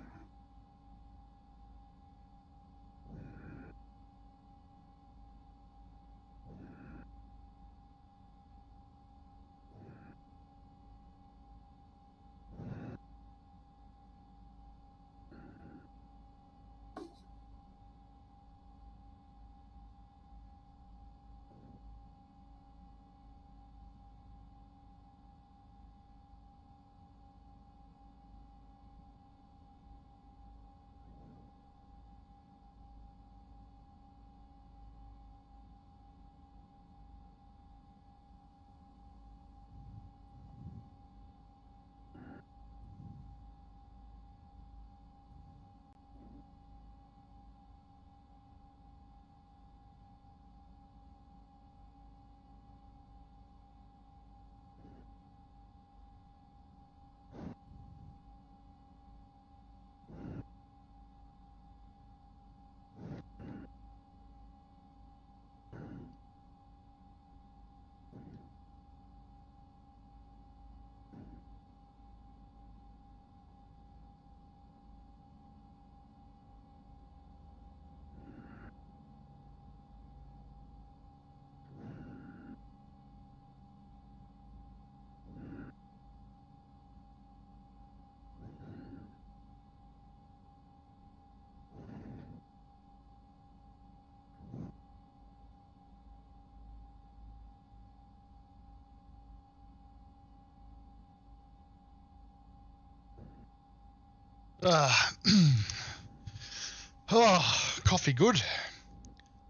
Oh, coffee good.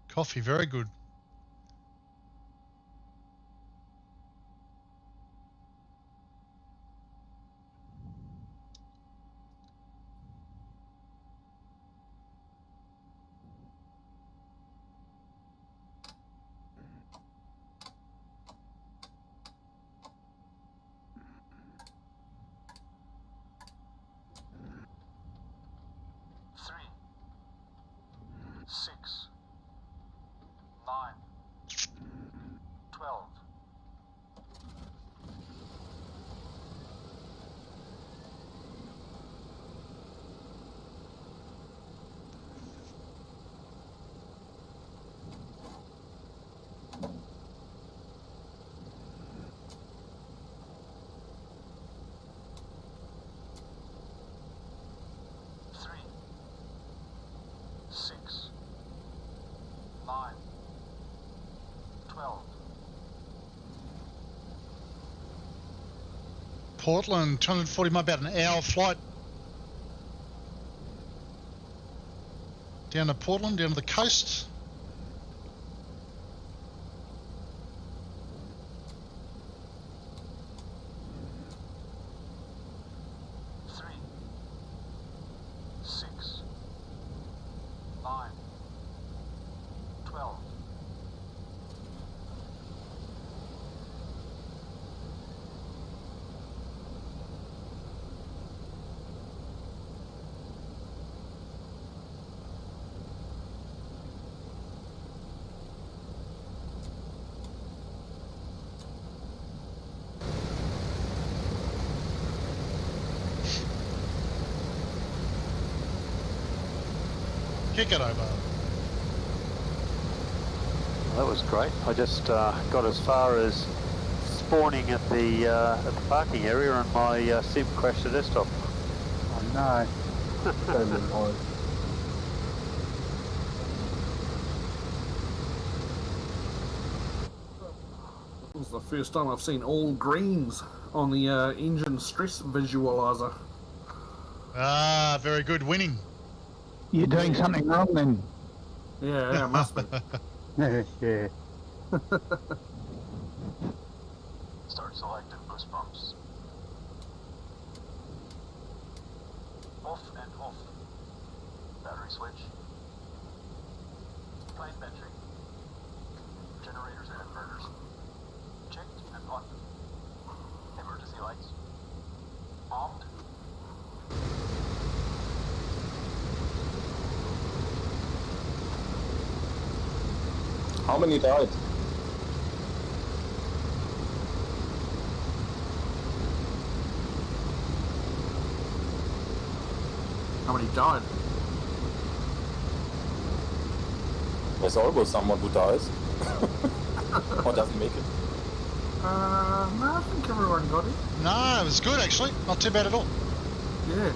Coffee very good. Portland, 240 miles, about an hour flight down to Portland, down to the coast. Kick it over. Well, that was great. I just got as far as spawning at the parking area, and my sim crashed the desktop. Oh no. This is the first time I've seen all greens on the engine stress visualizer. Ah, very good. Winning. You're doing something wrong then. Yeah, it must be. Yeah. Start selecting boost pumps. Off and off. Battery switch. Plane battery. Generators and inverters. Checked and on. Emergency lights. Armed. How many died? How many died? There's always someone who dies. Or doesn't make it. No, I think everyone got it. No, it was good actually. Not too bad at all. Yeah.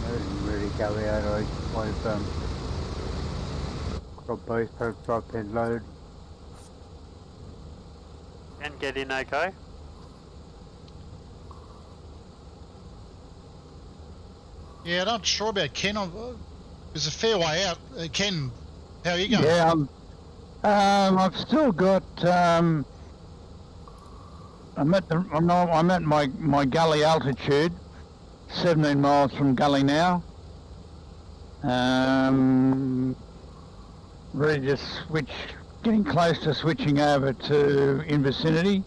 I didn't really go out. I've got both drop and load. And get in okay? Yeah, not sure about Ken. There's a fair way out. Ken, how are you going? Yeah, I've still got. I'm at my gully altitude, 17 miles from gully now. Ready to switch, getting close to switching over to in vicinity.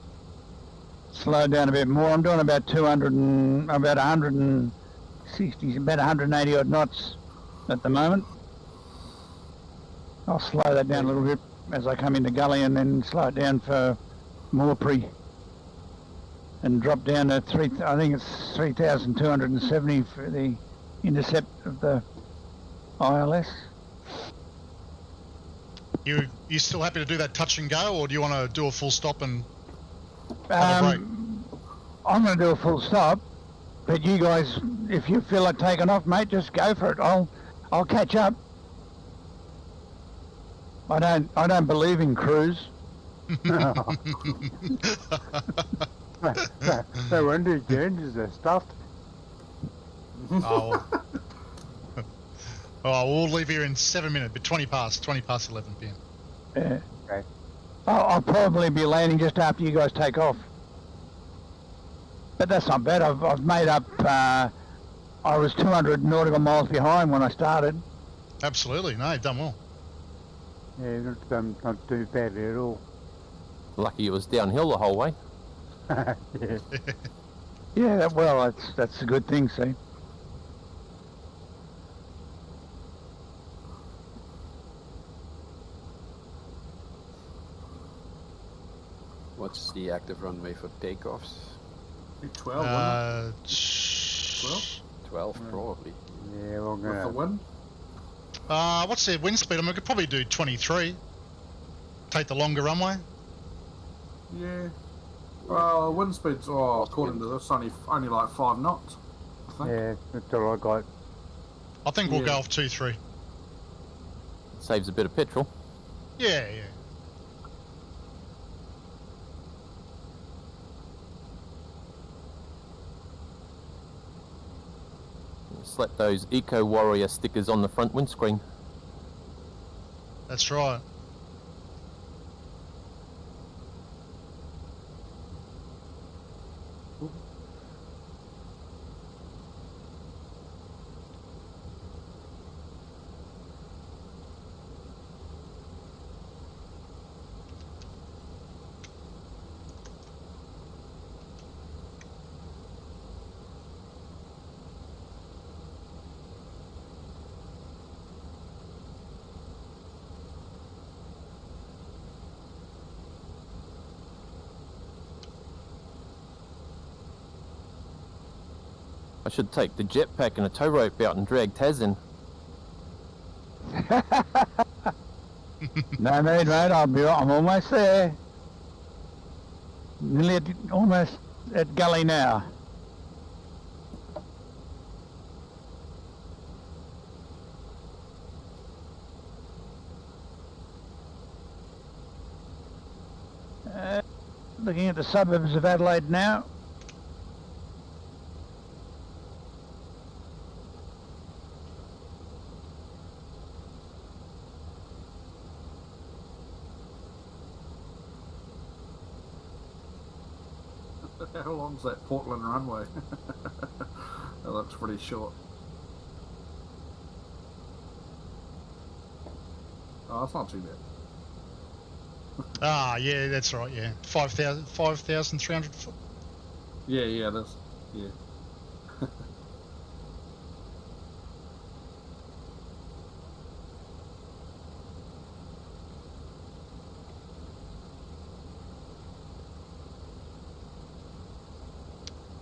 Slow down a bit more. I'm doing about 200 and about 160, about 180 odd knots at the moment. I'll slow that down a little bit as I come into gully, and then slow it down for Morpre and drop down to I think it's 3,270 for the intercept of the ILS. You still happy to do that touch and go, or do you want to do a full stop and have a break? I'm going to do a full stop, but you guys, if you feel like taking off, mate, just go for it. I'll catch up. I don't believe in cruise. No wonder your engines are stuffed. Oh. Oh, we'll leave here in 7 minutes, but 20 past 11 p.m. Yeah. Okay. I'll probably be landing just after you guys take off. But that's not bad. I've made up. I was 200 nautical miles behind when I started. Absolutely, no, you've done well. Yeah, not too badly at all. Lucky it was downhill the whole way. Yeah. Yeah, well, that's a good thing, see. What's the active runway for takeoffs? 12, 12 probably. Yeah, we're with the gonna. wind. What's their wind speed? I mean, we could probably do 23. Take the longer runway. Yeah. Well, wind speed's according to this only like 5 knots. I think. Yeah, that's all I got. I think we'll Yeah. go off 2-3. Saves a bit of petrol. Yeah. Slap those Eco Warrior stickers on the front windscreen. That's right. I should take the jetpack and a tow rope out and drag Taz in. No need, mate. I'm almost there. Nearly almost at gully now. Looking at the suburbs of Adelaide now. How long's that Portland runway? That looks pretty short. Oh, it's not too bad. Ah, yeah, that's right, yeah. 5,300 foot. Yeah, yeah, it is. Yeah.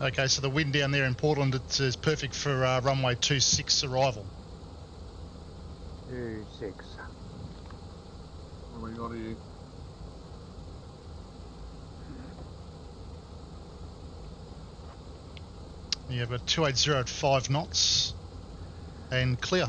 Okay, so the wind down there in Portland is perfect for runway 26 arrival. 26. What do we got here? Yeah, but 280 at 5 knots and clear.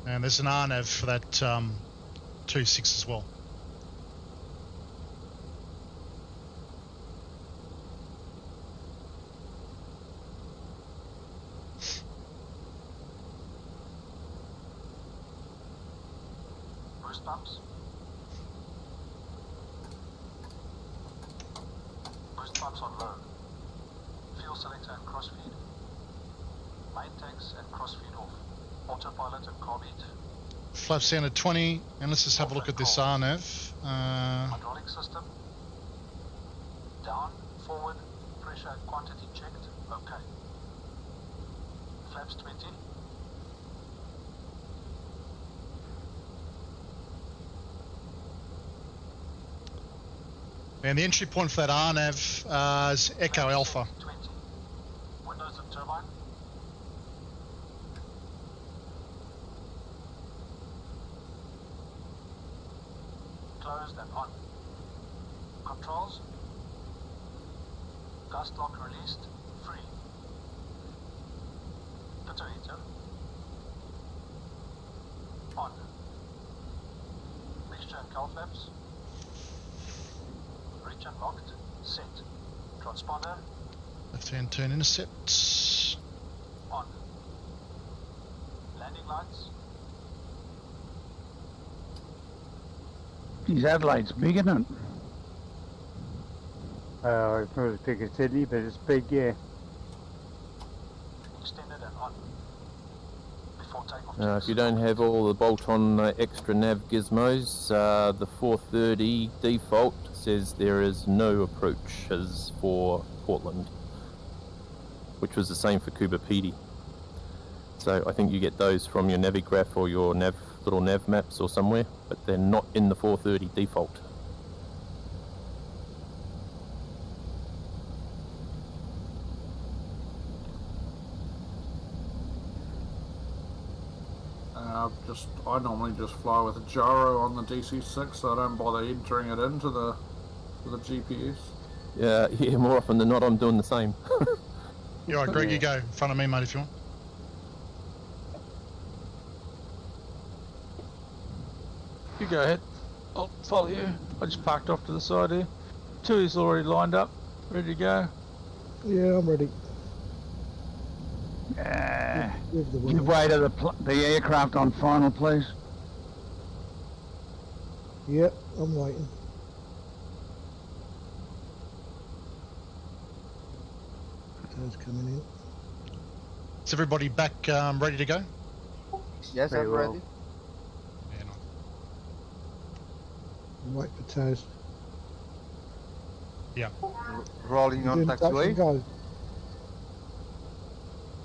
And there's an RNAV for that 26 as well. Boost pumps. Boost pumps on low. Fuel selector and crossfeed. Main tanks and crossfeed off. Autopilot and carb heat. Flaps down to 20, and let's just have a look at this RNAV. Hydraulic system. Down, forward, pressure and quantity checked. Okay. Flaps 20. And the entry point for that RNAV is Echo Alpha. 20. Windows and turbine. Closed and on. Controls. Gust lock released. Free. Pitot. On. Mixture and cowl flaps. Reach unlocked. Set. Transponder. Left hand turn intercept. On. Landing lights. Geez, Adelaide's big, isn't it? I thought it was big as Sydney, but it's big, yeah. Extended and on. Before takeoff. If you don't have all the bolt-on extra nav gizmos, the 430 default says there is no approaches for Portland, which was the same for Coober Pedy. So I think you get those from your Navigraph or your little nav maps or somewhere, but they're not in the 430 default. I normally just fly with a gyro on the DC6, so I don't bother entering it into the GPS. Yeah, more often than not I'm doing the same. You're right, Greg, you go in front of me, mate, if you want. You go ahead. I'll follow you. I just parked off to the side here. Two is already lined up, ready to go. Yeah, I'm ready. Give way to the aircraft on final, please. Yep, I'm waiting. Car's coming in. Is everybody back ready to go? Yes, I'm ready. Wait for Taz. Yeah. Rolling on Doing touch taxiway. and go.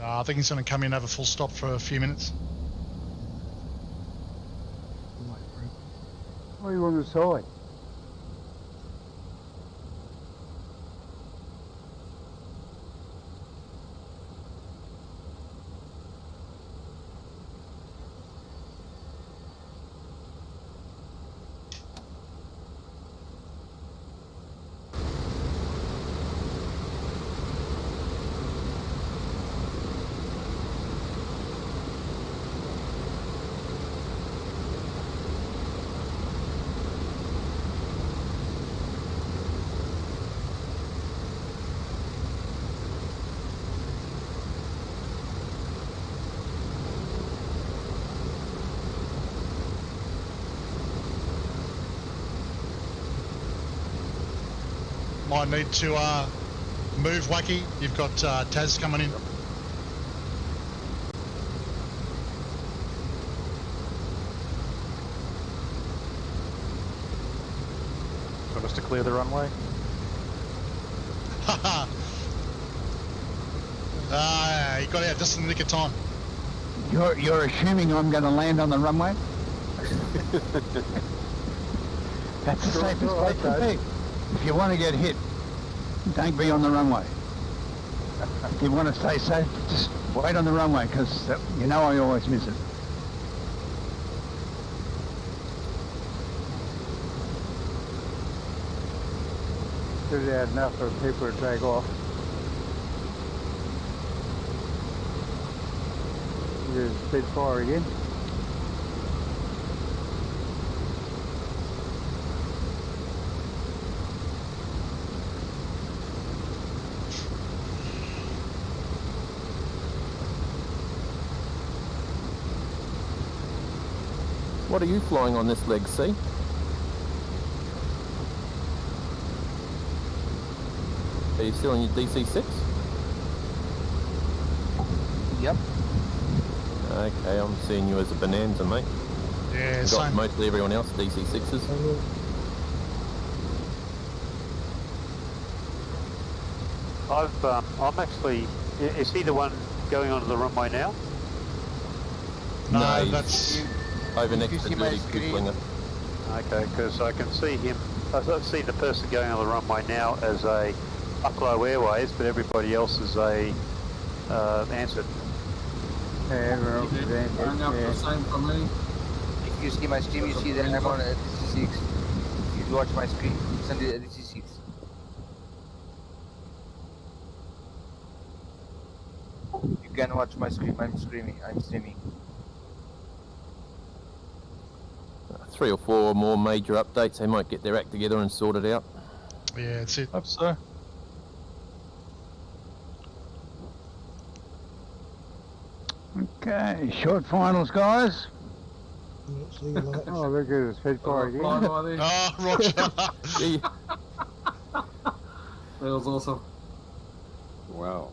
I think he's going to come in, have a full stop for a few minutes. Why are you on the side? Might need to move, Wacky. You've got Taz coming in. Want us to clear the runway? He got out just in the nick of time. You're assuming I'm going to land on the runway? That's the safest place to be. If you want to get hit, don't be on the runway. If you want to stay safe, just wait on the runway, because you know I always miss it. Should have had enough for people to drag off. There's Spitfire again. What are you flying on this leg, C? Are you still on your DC6? Yep. Okay, I'm seeing you as a bonanza, mate. Yeah, Got same. mostly everyone else DC6s. I'm actually. Is he the one going onto the runway now? No, he's that's... over next you to see my Dirty screen? Swinger. Okay, because I can see him. I see the person going on the runway now as a Uplow Airways, but everybody else is a answered. Yeah, everyone else is answered. Going up the same for me. If you see my stream, you see that I'm on a DC6. If you watch my screen, send it a DC6. You can watch my screen. I'm streaming. 3 or 4 more major updates. They might get their act together and sort it out. Yeah, that's it. Hope so. Okay, short finals, guys. See you later. Oh, look at the Spitfire again. Fly by there. Oh, Roger. That was awesome. Wow.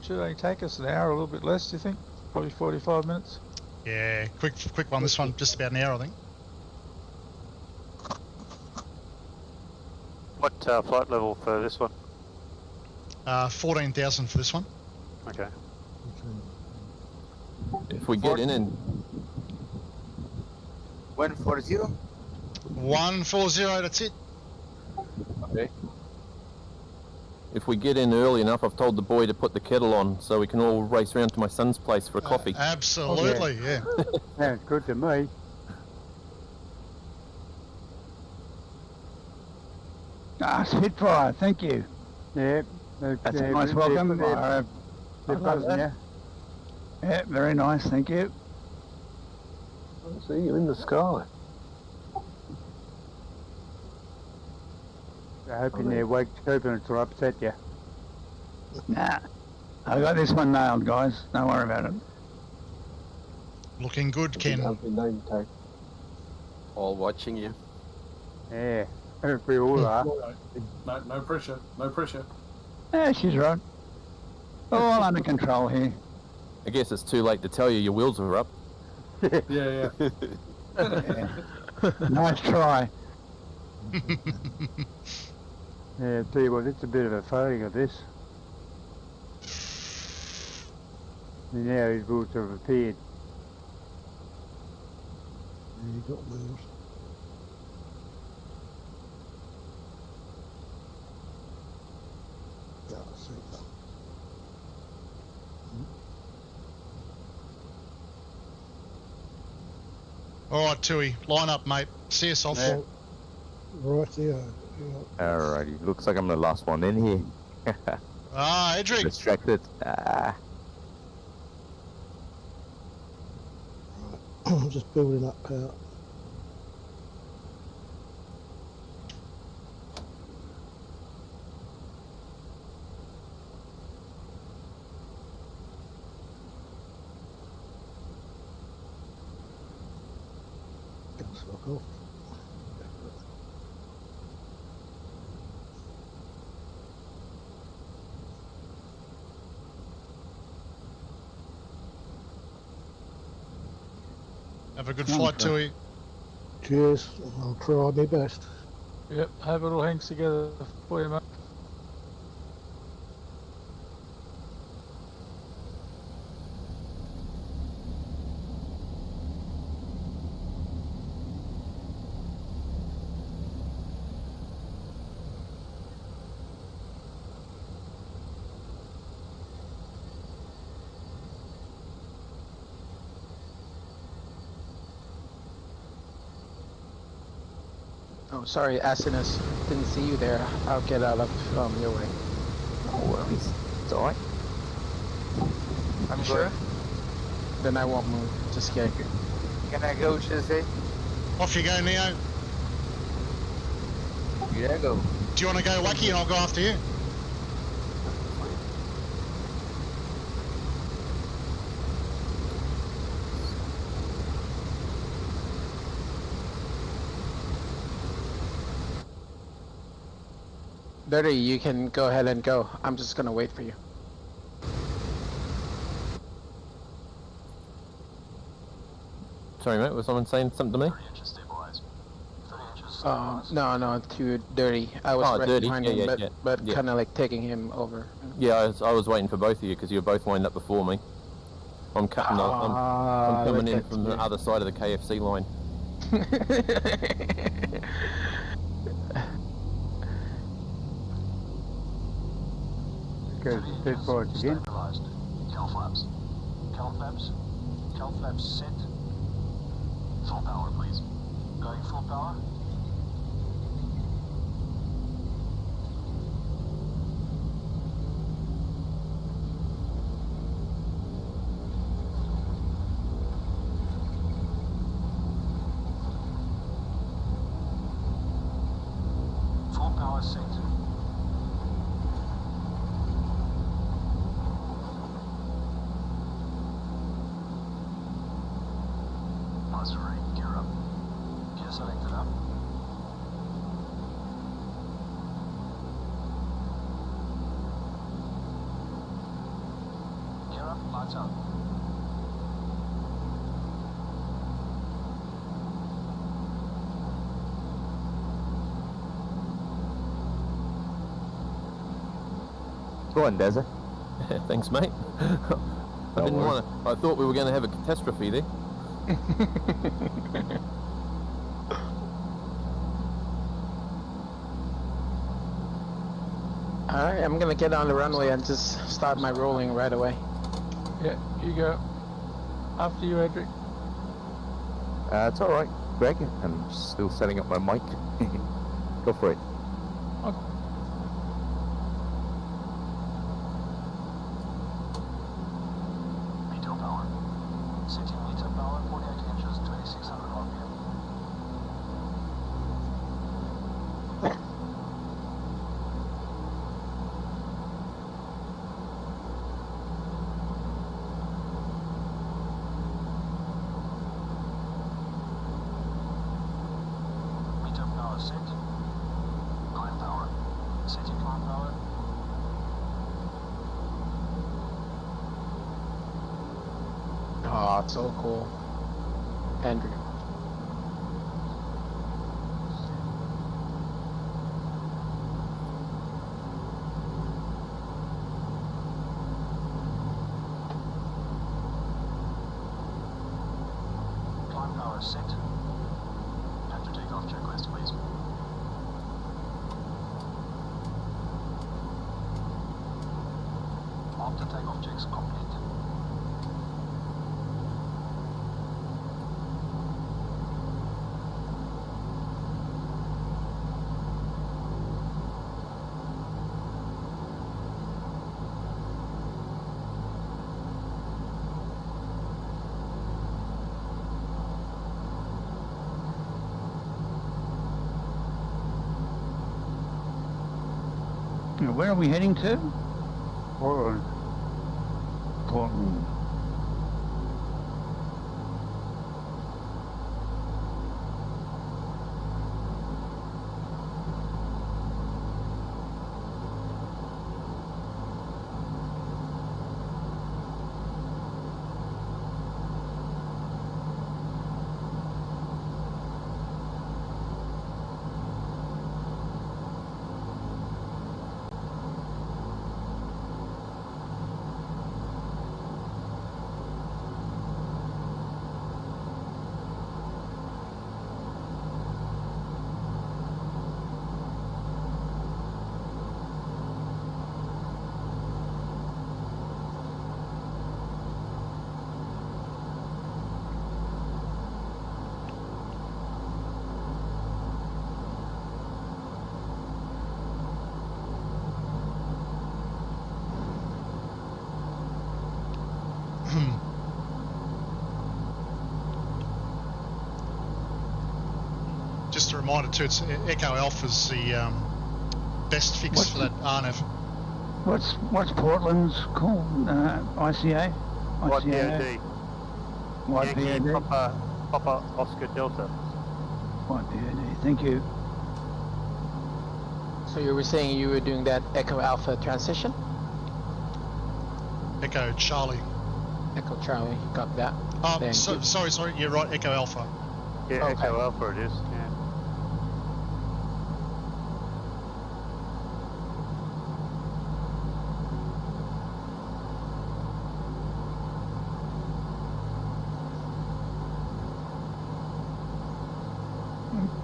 Should only take us an hour, a little bit less, do you think? Probably 45 minutes. Yeah, quick one. This one, just about an hour, I think. What flight level for this one? 14,000 for this one. Okay. If we get in and 140. 140, that's it. Okay. if we get in early enough, I've told the boy to put the kettle on so we can all race around to my son's place for a coffee. Absolutely, yeah. Sounds good to me. Ah, Spitfire, thank you. Yeah. That's a nice welcome. They're buzzing, yeah. Yeah, very nice, thank you. I see you in the sky. They're hoping their wake turbulence will upset you. Nah, I got this one nailed, guys. Don't worry about it. Looking good, Ken. Name tag. All watching you. Yeah, we all are. No pressure, no pressure. Yeah, she's right. All under control here. I guess it's too late to tell you your wheels are up. Yeah. Nice try. Yeah, tell you what, it's a bit of a failure of this. And now his wheels have appeared. Yeah, you got wheels. Yeah, I see that. All right, Tui, line up, mate. See us off. Yeah. Right here. Yeah. Alrighty, looks like I'm the last one in here. Ah, Edric. Distracted. Ah. I'm just building up out. Let's fuck off. Have a good flight, Tui. Cheers. I'll try my best. Yep, hope it all hangs together for you, mate. Oh, sorry, Asinus. Didn't see you there. I'll get out of your way. No worries. It's alright. I'm Sure? good. Then I won't move. Just kidding. Can I go, Chelsea? Off you go, Neo. Here I go. Do you want to go, Wacky, and I'll go after you? Dirty, you can go ahead and go. I'm just gonna wait for you. Sorry, mate, was someone saying something to me? 30 inches stabilized. 30 inches No, too Dirty. I was right Dirty. behind Yeah, him, yeah, but yeah. kind of like taking him over. Yeah, I was waiting for both of you because you were both lined up before me. I'm cutting I'm coming in from the other side of the KFC line. Go dead forwards again. stabilized. Cowl flaps. Cowl flaps. Cowl flaps set. Full power, please. Going full power. Full power set. Master gear up. Gear selected up. Gear up, lights out. Go on, Deza. Thanks, mate. I didn't want to. I thought we were going to have a catastrophe there. Alright, I'm gonna get on the runway and just start my rolling right away. Yeah, you go. After you, Edric. It's alright, Greg. I'm still setting up my mic. Go for it. Meteor power. Setting meter power, 48 inches, 2600 RPM. Meter power set. So cool. Andrew. Climb power set. Enter takeoff checklist, please. After takeoff checks complete. Where are we heading to? Portland. Portland. Just a reminder too, it's Echo Alpha's the best fix for that RNAV. What's Portland's called? ICA? YPOD. Yankee YPOD? Papa Oscar Delta. YPOD, thank you. So you were saying you were doing that Echo Alpha transition? Echo Charlie. Echo Charlie, got that. Sorry, you're right, Echo Alpha. Yeah, Okay. Echo Alpha it is. Yeah.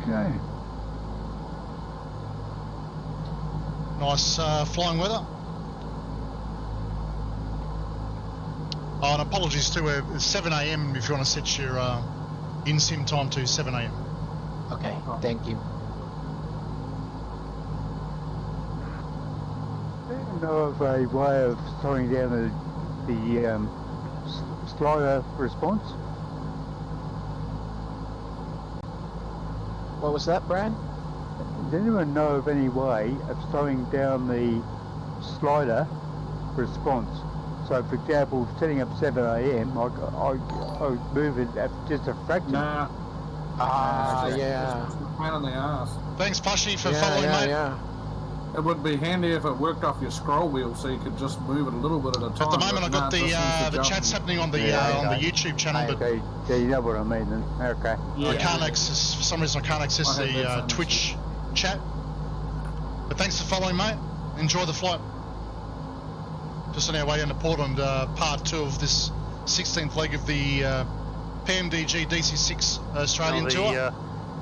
Okay. Nice flying weather. Oh, and apologies too, it's 7 a.m. if you want to set your in-sim time to 7 a.m. Okay, thank you. Do you know of a way of slowing down the slider response? What was that, Brian? Does anyone know of any way of slowing down the slider response? So, for example, setting up 7 a.m., I move it at just a fraction. Nah. Yeah. It's a pain in the ass. Thanks, Pushy, for following, mate. Yeah. It would be handy if it worked off your scroll wheel, so you could just move it a little bit at a time. At the moment, I've got the chat's happening on the YouTube channel, but Okay, so you know what I mean then. Okay. I can't access, for some reason, I can't access the Twitch chat. But thanks for following, mate. Enjoy the flight. Just on our way into Portland, part 2 of this 16th leg of the PMDG DC6 Australian tour.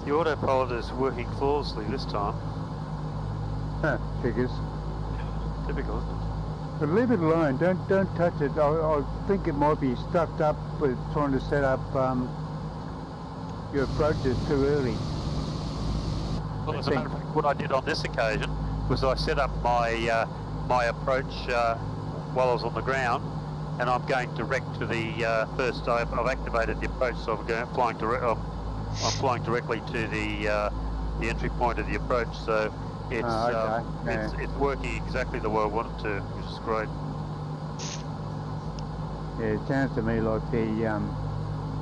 The autopilot is working flawlessly this time. Huh, figures. Typical, isn't it? But leave it alone. Don't touch it. I think it might be stuffed up with trying to set up your approaches too early. Well, as a matter of fact, what I did on this occasion was I set up my my approach while I was on the ground, and I'm going direct to the first. I've activated the approach, so I'm flying direct. I'm flying directly to the entry point of the approach. So it's it's working exactly the way I want it to, which is great. Yeah, it sounds to me like the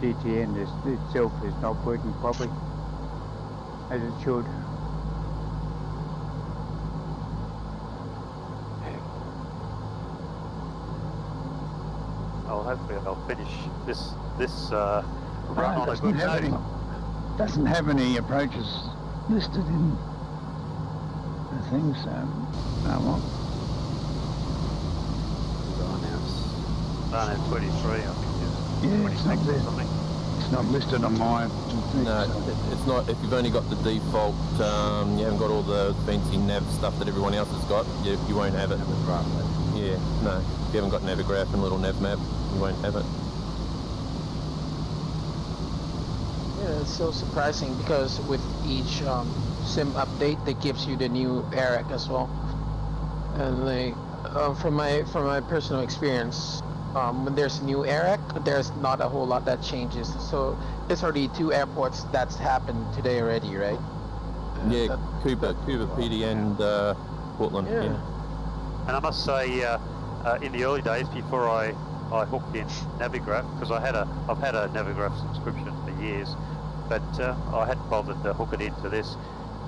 GTN itself is not working properly as it should. hopefully I'll finish this run on a good note. Doesn't have any approaches listed in the thing, so well. Barnett 23, I think. Yeah, it's not there. It's not listed on my thing. No, it's not. If you've only got the default, you haven't got all the fancy nav stuff that everyone else has got, you won't have it. Yeah, no. If you haven't got Navigraph and little nav map, you won't have it. Yeah, it's so surprising because with each sim update, that gives you the new ERIC as well. And like, from my personal experience, when there's a new ERIC, there's not a whole lot that changes. So there's already 2 airports that's happened today already, right? Yeah, Cuba PD and Portland. Yeah. And I must say, in the early days before I hooked in Navigraph, because I've had a Navigraph subscription for years, but I hadn't bothered to hook it into this.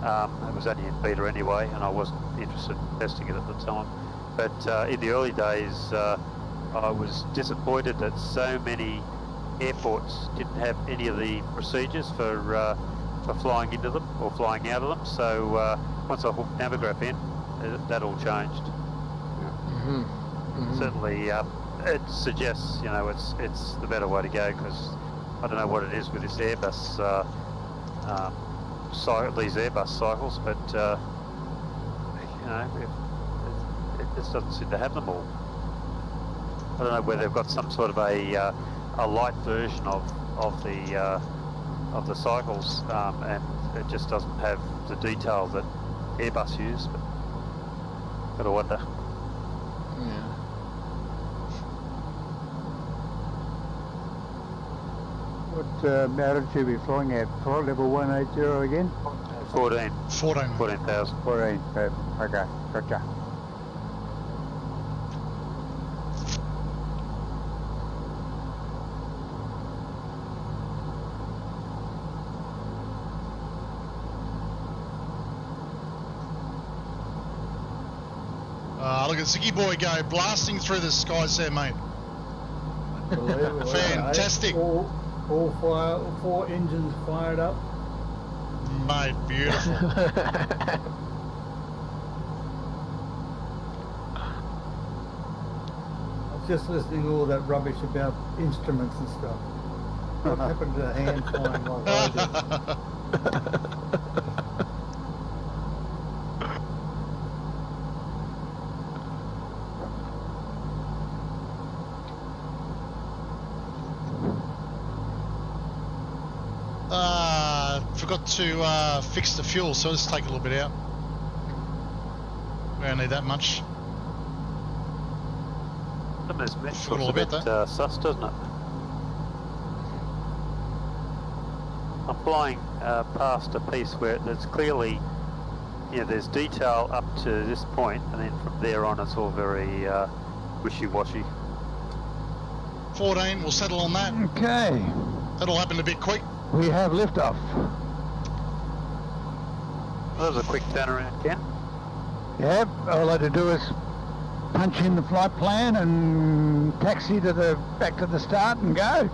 It was only in beta anyway, and I wasn't interested in testing it at the time. But in the early days, I was disappointed that so many airports didn't have any of the procedures for flying into them or flying out of them. So once I hooked Navigraph in, that all changed. Certainly, it suggests it's the better way to go, because I don't know what it is with this Airbus these Airbus cycles, but it just doesn't seem to have them all. I don't know whether they've got some sort of a light version of the cycles, and it just doesn't have the detail that Airbus use. But gotta wonder. Yeah. What altitude are we flying at? Flight level 180 again? 14,000. 14, okay, gotcha. Look at Ziggy Boy go, blasting through the skies there, mate. Fantastic. All 4 engines fired up. Mate, beautiful. I was just listening to all that rubbish about instruments and stuff. What happened to the hand flying like I did? Forgot to fix the fuel, so let's take a little bit out. We don't need that much. This mesh Forgot all looks a about bit sus, doesn't it? I'm flying past a piece where there's clearly, there's detail up to this point, and then from there on it's all very wishy-washy. 14, we'll settle on that. Okay. That'll happen a bit quick. We have liftoff. Well, that was a quick turnaround, Ken. Yep, all I had to do is punch in the flight plan and taxi to back to the start and go.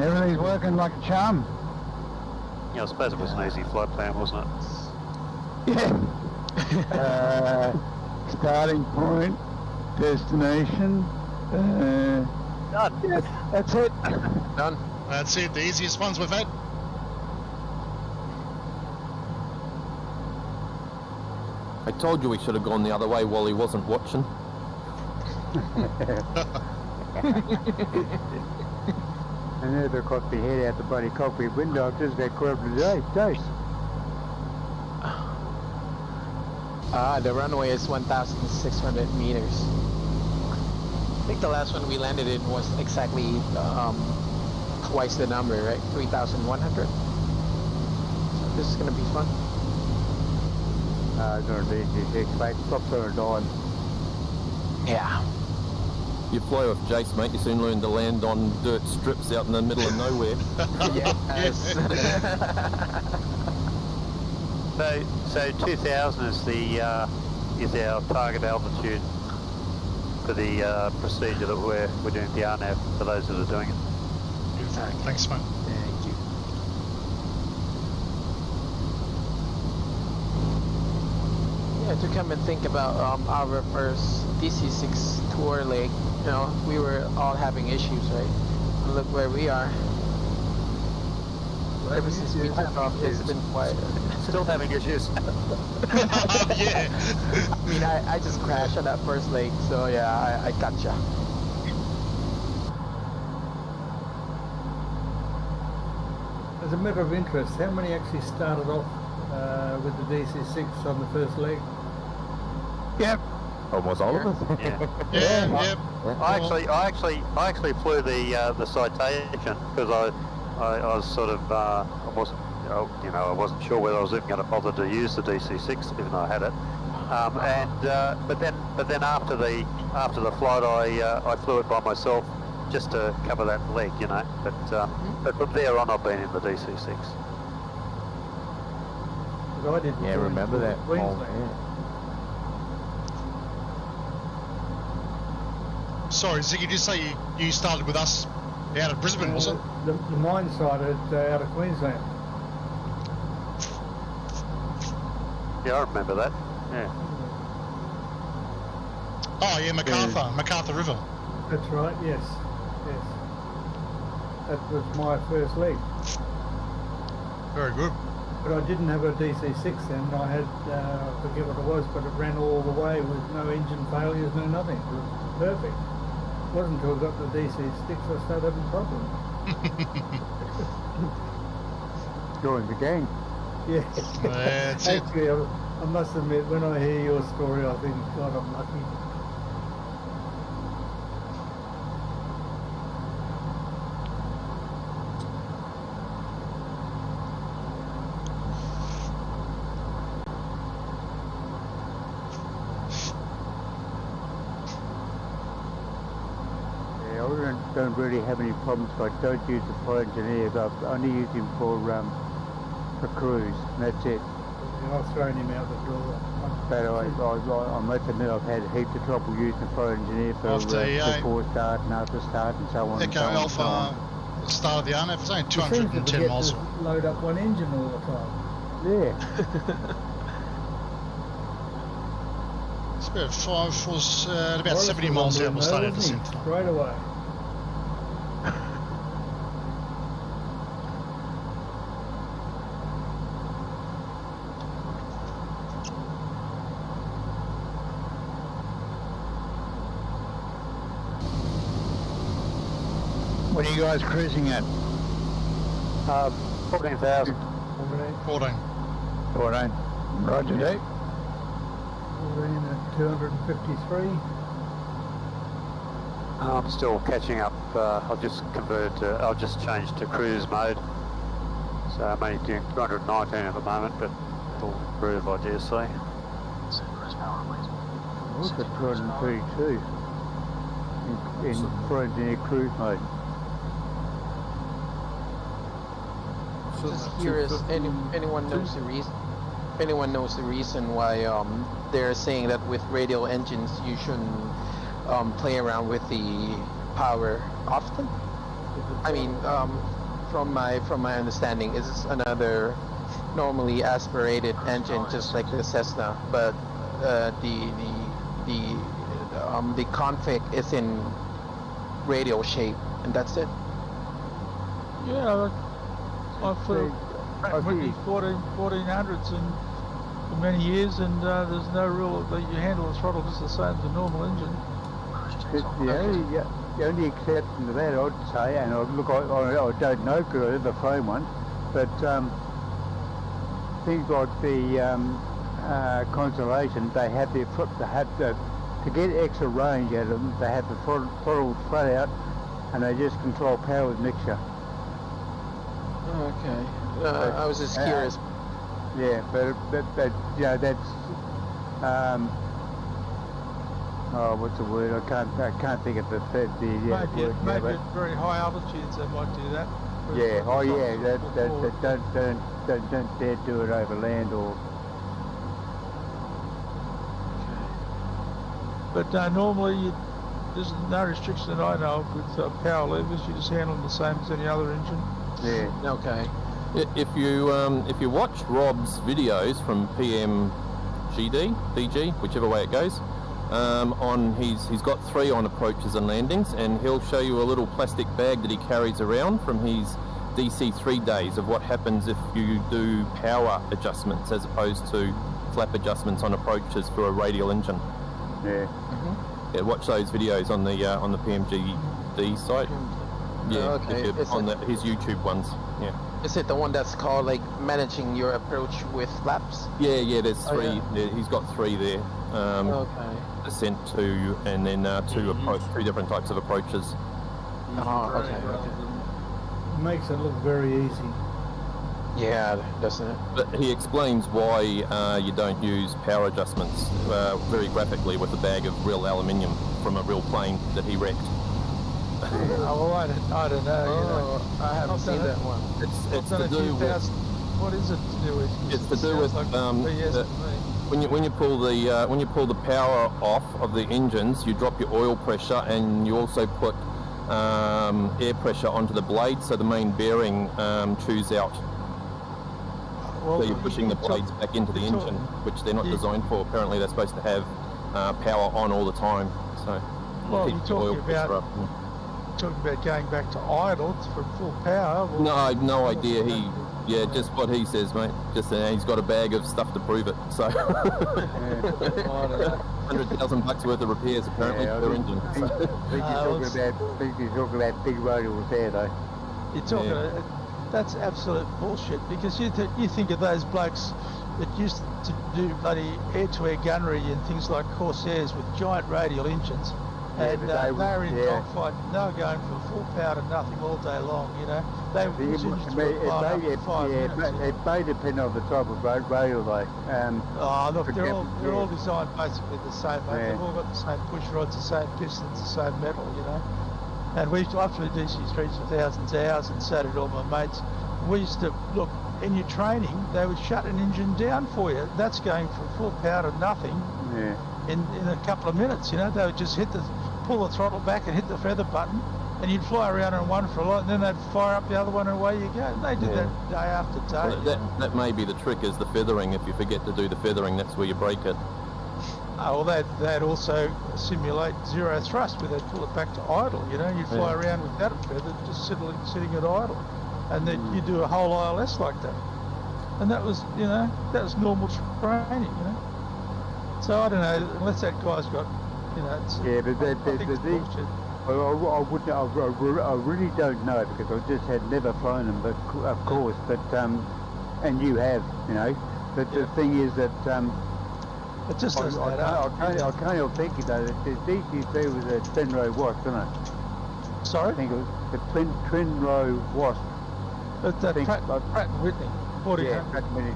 Everything's working like a charm. Yeah, I suppose it was an easy flight plan, wasn't it? Yeah. Starting point, destination. Done. Yeah, that's it. Done. That's it, the easiest ones we've had. I told you we should have gone the other way while he wasn't watching. I never got my head out the bloody cockpit window. I've just got caught up today. The runway is 1,600 meters. I think the last one we landed in was exactly twice the number, right? 3,100. So this is gonna be fun. Going to DC6, mate. Stop there and dime. Yeah. You fly with Jace, mate, you soon learn to land on dirt strips out in the middle of nowhere. Yes. So 2,000 is our target altitude. for the procedure that we're doing the RNAV for those that are doing it. Beautiful. Thanks, mate. Thank you. Yeah, to come and think about our first DC6 tour leg, you know, we were all having issues, right? And look where we are. Ever since we took off, it's been quiet. Still having issues. Yeah. I mean, I just crashed on that first leg, so yeah, I gotcha. As a matter of interest, how many actually started off with the DC6 on the first leg? Yep. Almost all of us. Yeah. I actually flew the citation because I was sort of I wasn't I wasn't sure whether I was even going to bother to use the DC6 even though I had it. But then after the flight I flew it by myself just to cover that leg, you know. But from there on I've been in the DC6. But I didn't. Yeah, remember that. Sorry, Ziggy, did you say you started with us out of Brisbane, was it? The mine started out of Queensland. Yeah, I remember that. Yeah. Oh, yeah, MacArthur River. That's right, yes. That was my first leg. Very good. But I didn't have a DC6 then. I had, I forget what it was, but it ran all the way with no engine failures, no nothing. It was perfect. It wasn't until I got the DC6 I started having problems. Join the gang. Yeah. That's it. Actually, I must admit, when I hear your story, I think, God, I'm lucky. Don't really have any problems. I don't use the flight engineer, but I only use him for cruise, and that's it. Yeah, I've thrown him out the door. But I must admit I've had heaps of trouble using the flight engineer for before start and after start and so on. Echo Alpha, the start of the RNAV, it's only 210 miles. To load up one engine all the time. Yeah. It's about 70 miles out. We'll start at the centre. Straight away. What are you guys cruising at? 14,000. 14. 14. Roger that. 14 at 253. I'm still catching up. I've just changed to cruise mode. So I'm only doing 219 at the moment, but it'll improve by GSC. What's the 232 in flight engineer cruise mode? Just curious, anyone knows the reason? Anyone knows the reason why they're saying that with radial engines you shouldn't play around with the power often? I mean, from my understanding, it's another normally aspirated engine, just like the Cessna, but the config is in radial shape, and that's it. Yeah, I flew with the 1400s for many years, and there's no rule that you handle the throttle just the same as a normal engine. The only exception to that, I'd say, and I don't know because I've never flown one, but things like the Constellation, they have to get extra range out of them, they have the throttle flat out, and they just control power with mixture. Okay. I was just curious. Yeah, but that's what's the word? I can't think of the word. Maybe at very high altitudes they might do that. Yeah. Oh yeah. Don't dare do it over land or. But normally there's no restriction that I know of with power levers. You just handle them the same as any other engine. Yeah. Okay. If you watch Rob's videos from PMGD, DG, whichever way it goes, he's got 3 on approaches and landings, and he'll show you a little plastic bag that he carries around from his DC3 days of what happens if you do power adjustments as opposed to flap adjustments on approaches for a radial engine. Yeah. Yeah, watch those videos on the PMGD site. Yeah, okay. his YouTube ones. Yeah. Is it the one that's called like managing your approach with flaps? Yeah. There's 3. yeah. Yeah, he's got 3 there. Okay. Ascent 2, and then 2 different types of approaches. Okay. Makes it look very easy. Yeah, doesn't it? But he explains why you don't use power adjustments very graphically with a bag of real aluminium from a real plane that he wrecked. Oh, well, I don't know. I haven't seen that one. It's to do with. What is it to do with? It's to do with when you pull the power off of the engines, you drop your oil pressure, and you also put air pressure onto the blade, so the main bearing chews out. Well, so you're pushing the blades back into the engine, which they're not designed for. Apparently, they're supposed to have power on all the time. So you're talking about going back to idle for full power. Well, no, I have no idea. Just what he says, mate. Just he's got a bag of stuff to prove it. So $100,000 worth of repairs apparently per engine. I think you're talking about big radials there, though. You're talking. That's absolute bullshit, because you think of those blokes that used to do bloody air-to-air gunnery and things like Corsairs with giant radial engines, and they were in dogfight. They were going for full power to nothing all day long. You know, they were It may depend on the type of radial, though. Look, they're all designed basically the same. Mate. They've all got the same push rods, the same pistons, the same metal. You know. And I flew DC3s for thousands of hours, and so did all my mates. We used to, look, in your training, they would shut an engine down for you. That's going from full power to nothing in a couple of minutes, you know. They would just pull the throttle back and hit the feather button, and you'd fly around on one for a lot, and then they'd fire up the other one, and away you go. And they did that day after day. Well, that may be the trick, is the feathering. If you forget to do the feathering, that's where you break it. Well, they'd also simulate zero thrust, where they'd pull it back to idle. You know, you'd fly around without a feather, just sitting at idle, and then you do a whole ILS like that. And that was, normal training. You know, so I don't know, unless that guy's got, It's, but I really don't know, because I just had never flown them, but of course, and you have, But the thing is that. It just doesn't add up. I can't help thinking though that the DC3 was a twin row wasp, wasn't it? Sorry? I think it was the twin row wasp. Pratt and Whitney. Pratt and Whitney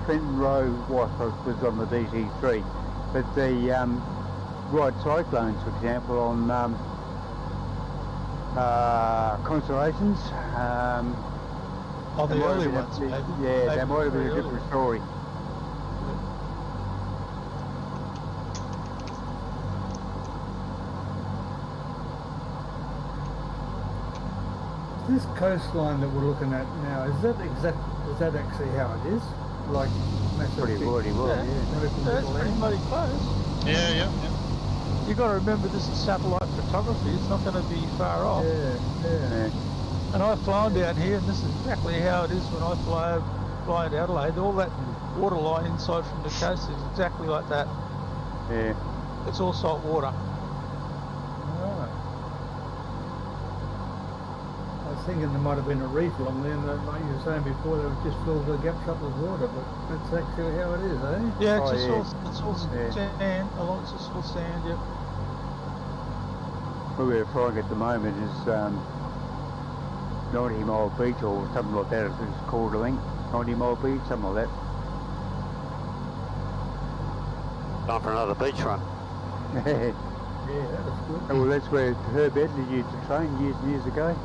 twin row wasp was on the DC3, but the Wright Cyclones, for example, on Constellations. The early ones, maybe. Yeah, that might have been a different story. This coastline that we're looking at now, is that actually how it is? Like pretty bloody well, That's pretty bloody close. Yeah. You got to remember, this is satellite photography. It's not going to be far off. Yeah. And I've flown down here, and this is exactly how it is when I fly into Adelaide. All that water line inside from the coast is exactly like that. Yeah. It's all salt water. I was thinking there might have been a reef along there, and like you were saying before, they would just fill the gaps up with water, but that's actually how it is, eh? Yeah, it's all sand. It's just all sand, yeah. Where we're flying at the moment is 90 Mile Beach or something like that. It's called, I think. 90 Mile Beach, something like that. Time for another beach run. Yeah, that was good. Well, that's where Herb Edley used to train years and years ago.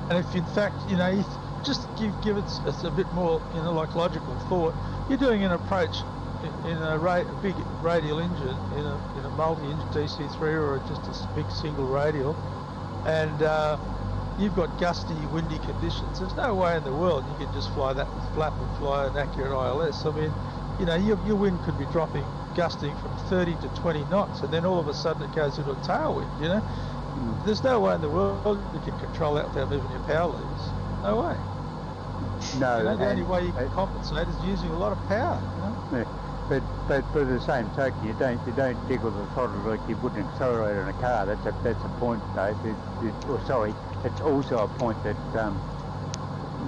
And if in fact, just give it a bit more, like logical thought. You're doing an approach in a big radial engine, in a multi-engine DC3 or just a big single radial, and you've got gusty, windy conditions. There's no way in the world you can just fly that flap and fly an accurate ILS. I mean, your wind could be gusting from 30 to 20 knots, and then all of a sudden it goes into a tailwind. There's no way in the world you can control that without moving your power levers. No way. No. The only way you can compensate is using a lot of power. Yeah. But by the same token, you don't jiggle the throttle like you would an accelerator in a car. That's a point, Dave. It's also a point that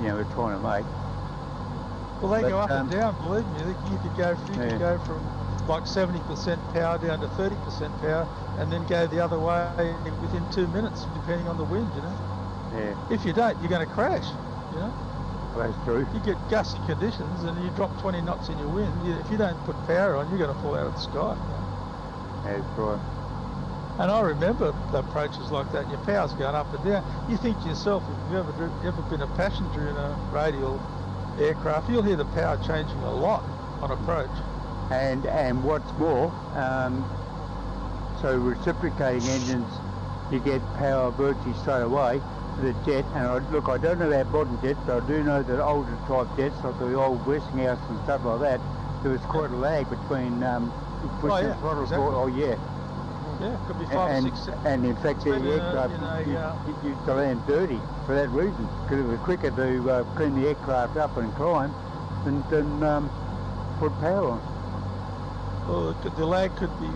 we're trying to make. Well, they go up and down. Believe me, you could go from like 70% power down to 30% power, and then go the other way within 2 minutes, depending on the wind. Yeah. If you don't, you're going to crash. Well, that's true. You get gusty conditions and you drop 20 knots in your wind. If you don't put power on, you're going to fall out of the sky. That's right. And I remember the approaches like that. Your power's going up and down. You think to yourself, if you've ever been a passenger in a radial aircraft, you'll hear the power changing a lot on approach. And what's more, so reciprocating engines, you get power virtually straight away. The jet, and I don't know about modern jets, but I do know that older type jets, like the old Westinghouse and stuff like that, there was quite a lag between pushing the throttle. Exactly. Yeah, it could be 5 or 6 seconds. And in fact, the aircraft used to land dirty for that reason, because it was quicker to clean the aircraft up and climb than put power on. Well, the lag could be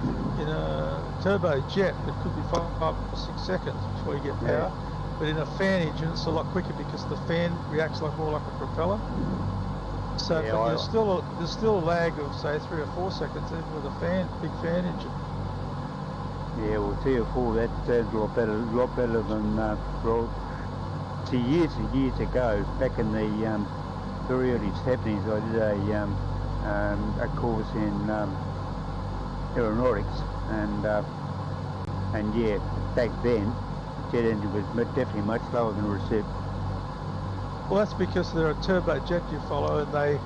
in a turbo jet. It could be 5 or 6 seconds before you get power. But in a fan engine, it's a lot quicker because the fan reacts more like a propeller. So there's still a lag of say 3 or 4 seconds even with a big fan engine. Yeah, well, 3 or 4, that sounds a lot better than years and years ago, back in the very early 70s, I did a course in aeronautics, and yeah, back then. Jet engine was definitely much lower than recip. Well, that's because they're a turbojet you follow, and they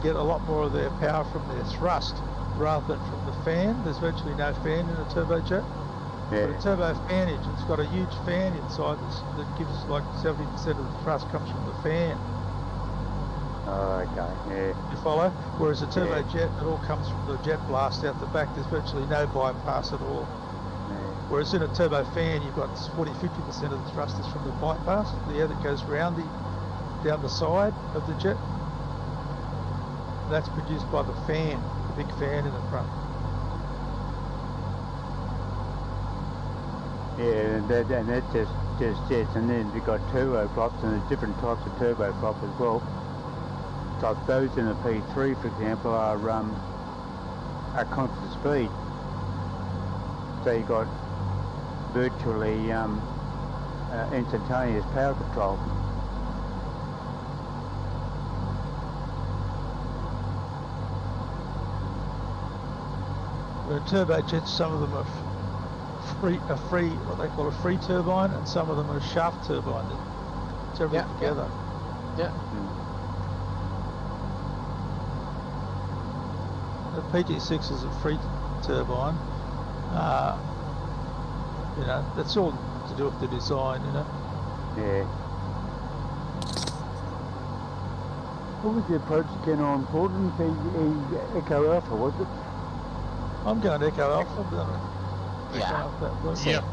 get a lot more of their power from their thrust rather than from the fan. There's virtually no fan in a turbojet. Yeah. But a turbo fan engine's got a huge fan inside that gives like 70% of the thrust comes from the fan. Oh, okay, yeah. You follow? Whereas a turbojet, it all comes from the jet blast out the back. There's virtually no bypass at all. Whereas in a turbo fan, you've got 40–50% of the thrust is from the bypass, the air that goes down the side of the jet. And that's produced by the fan, the big fan in the front. Yeah, and that's just jets, and then you've got turboprops, and there's different types of turboprop as well. So those in the P3, for example, are constant speed. So you've got virtually instantaneous power control. Where turbojets, some of them are free, what they call a free turbine, and some of them are shaft turbine. It's everything together. Yeah. The PT6 is a free turbine. That's all to do with the design, Yeah. What was the approach again on Portland? Echo Alpha, was it? I'm going Echo Alpha. Yep.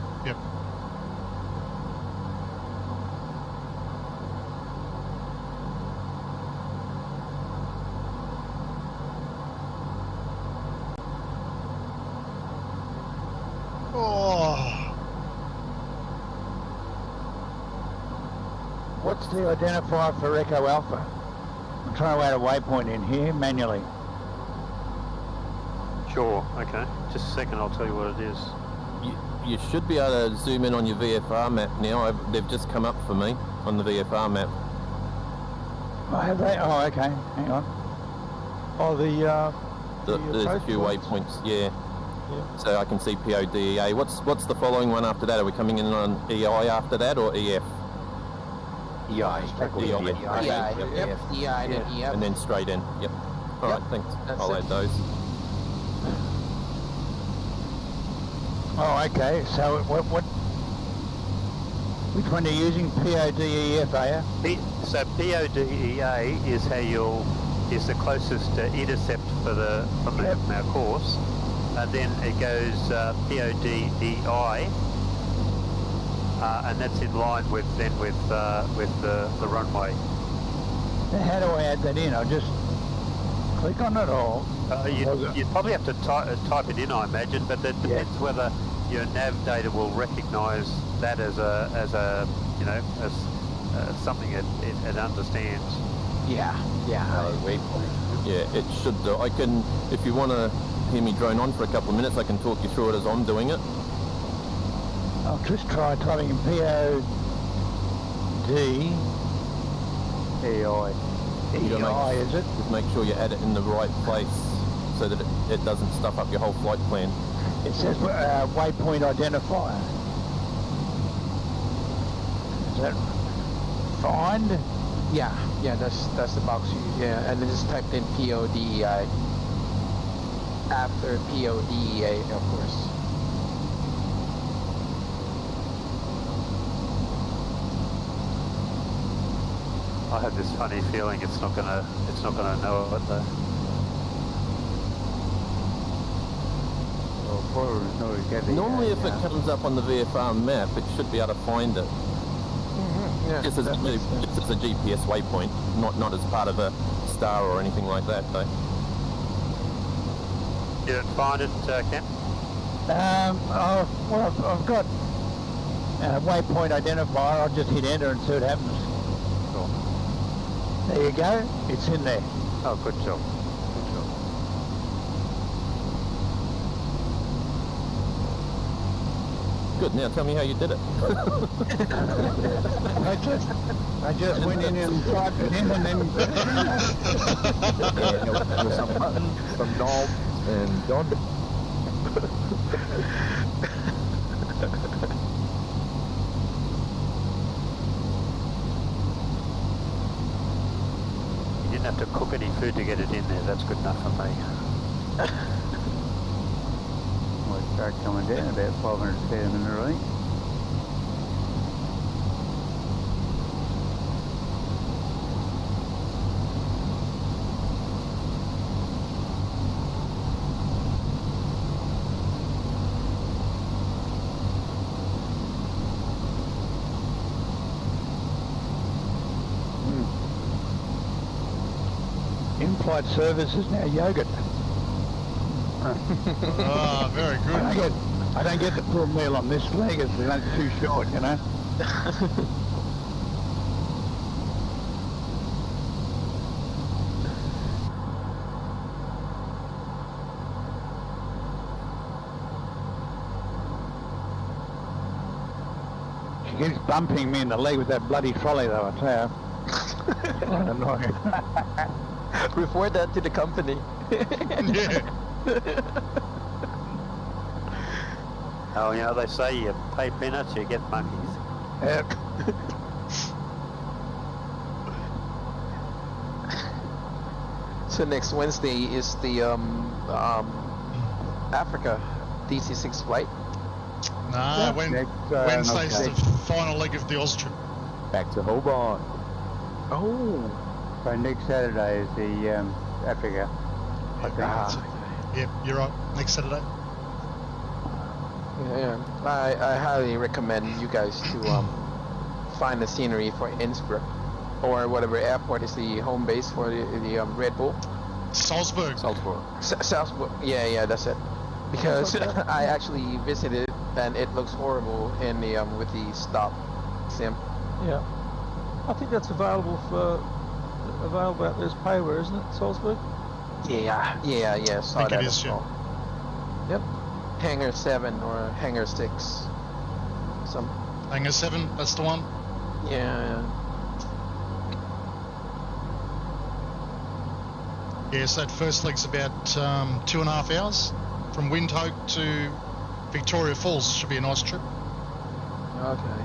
What's the identifier for Echo Alpha? I'm trying to add a waypoint in here manually. Sure, okay. Just a second, I'll tell you what it is. You should be able to zoom in on your VFR map now. They've just come up for me on the VFR map. Oh, have they? Oh, okay. Hang on. Oh, there's a few waypoints, yeah. So I can see PODEA. What's the following one after that? Are we coming in on EI after that, or EF? EI. Yep, EI and then EF. And then straight in. Yep. All right, thanks. I'll add those. Oh, okay. So which one are you using? PODEF, are you? So PODEA is how is the closest intercept from our course. Then it goes PODEI, and that's in line with the runway. Now how do I add that in? I just click on it, or you'd probably have to type it in, I imagine, but that depends whether your nav data will recognise that as something it understands. Yeah. Waypoint. Yeah, it should do. I can, if you want to hear me drone on for a couple of minutes, I can talk you through it as I'm doing it. I'll just try typing in PODEI. Is it? Just make sure you add it in the right place so that it doesn't stuff up your whole flight plan. It says waypoint identifier. Is that find? Yeah, that's the box you use. Yeah, and then just type in PODEI after PODEA, of course. I have this funny feeling it's not gonna know it though. Normally, if it comes up on the VFR map, it should be able to find it. Yeah, just as a GPS waypoint, not as part of a star or anything like that, though. You didn't find it, Ken? Well, I've got waypoint identifier. I'll just hit enter and see what happens. Sure. There you go. It's in there. Oh, good job. Good. Now tell me how you did it. I just went in and typed it in, and then there was some buttons, some knobs, and John. You didn't have to cook any food to get it in there. That's good enough for me. Start coming down about 500 feet a minute, right? in-flight service is now yogurt. Ah, very good. I don't get the full meal on this leg, it's too short, you know. She keeps bumping me in the leg with that bloody trolley, though, I tell you. Annoying. Report that to the company. Yeah. Oh, you know, they say you pay peanuts, you get monkeys. Yep. So next Wednesday is the Africa DC6 flight. Nah, Wednesday's the final leg of the Aus trip. Back to Hobart. Oh. So next Saturday is the Africa. I think. Yep, you're right. Next Saturday. Yeah, I highly recommend you guys to find the scenery for Innsbruck or whatever airport is the home base for the Red Bull. Salzburg. Salzburg. Yeah, that's it. Because I actually visited and it looks horrible in the with the stop sim. Yeah, I think that's available out there's payware, isn't it, Salzburg? Yeah. Saw I think that it is, as well. Yep. Hangar 7 or Hangar 6. Hangar 7, that's the one? Yeah. Yeah, so that first leg's about 2.5 hours from Windhoek to Victoria Falls. Should be a nice trip. Okay.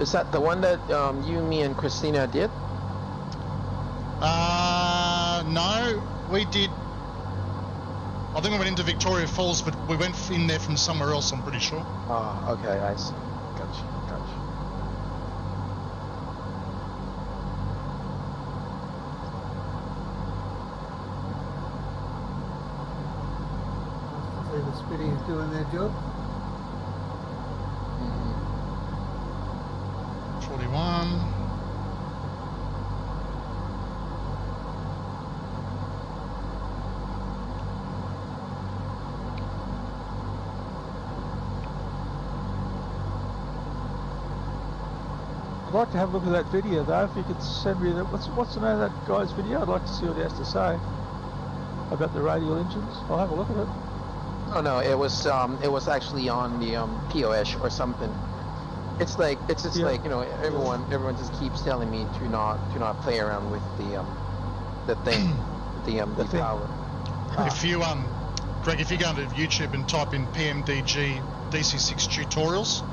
Is that the one that you, me, and Christina did? No, we did. I think we went into Victoria Falls, but we went in there from somewhere else, I'm pretty sure. Oh, okay, I see. Gotcha. See the Spitties doing their job. 41. I'd like to have a look at that video though. If you could send me that, what's the name of that guy's video? I'd like to see what he has to say about the radial engines. I'll have a look at it. Oh no, it was actually on the POS or something. It's just like, you know, everyone just keeps telling me to not play around with the thing, the power. If you Greg, if you go into YouTube and type in PMDG DC6 tutorials,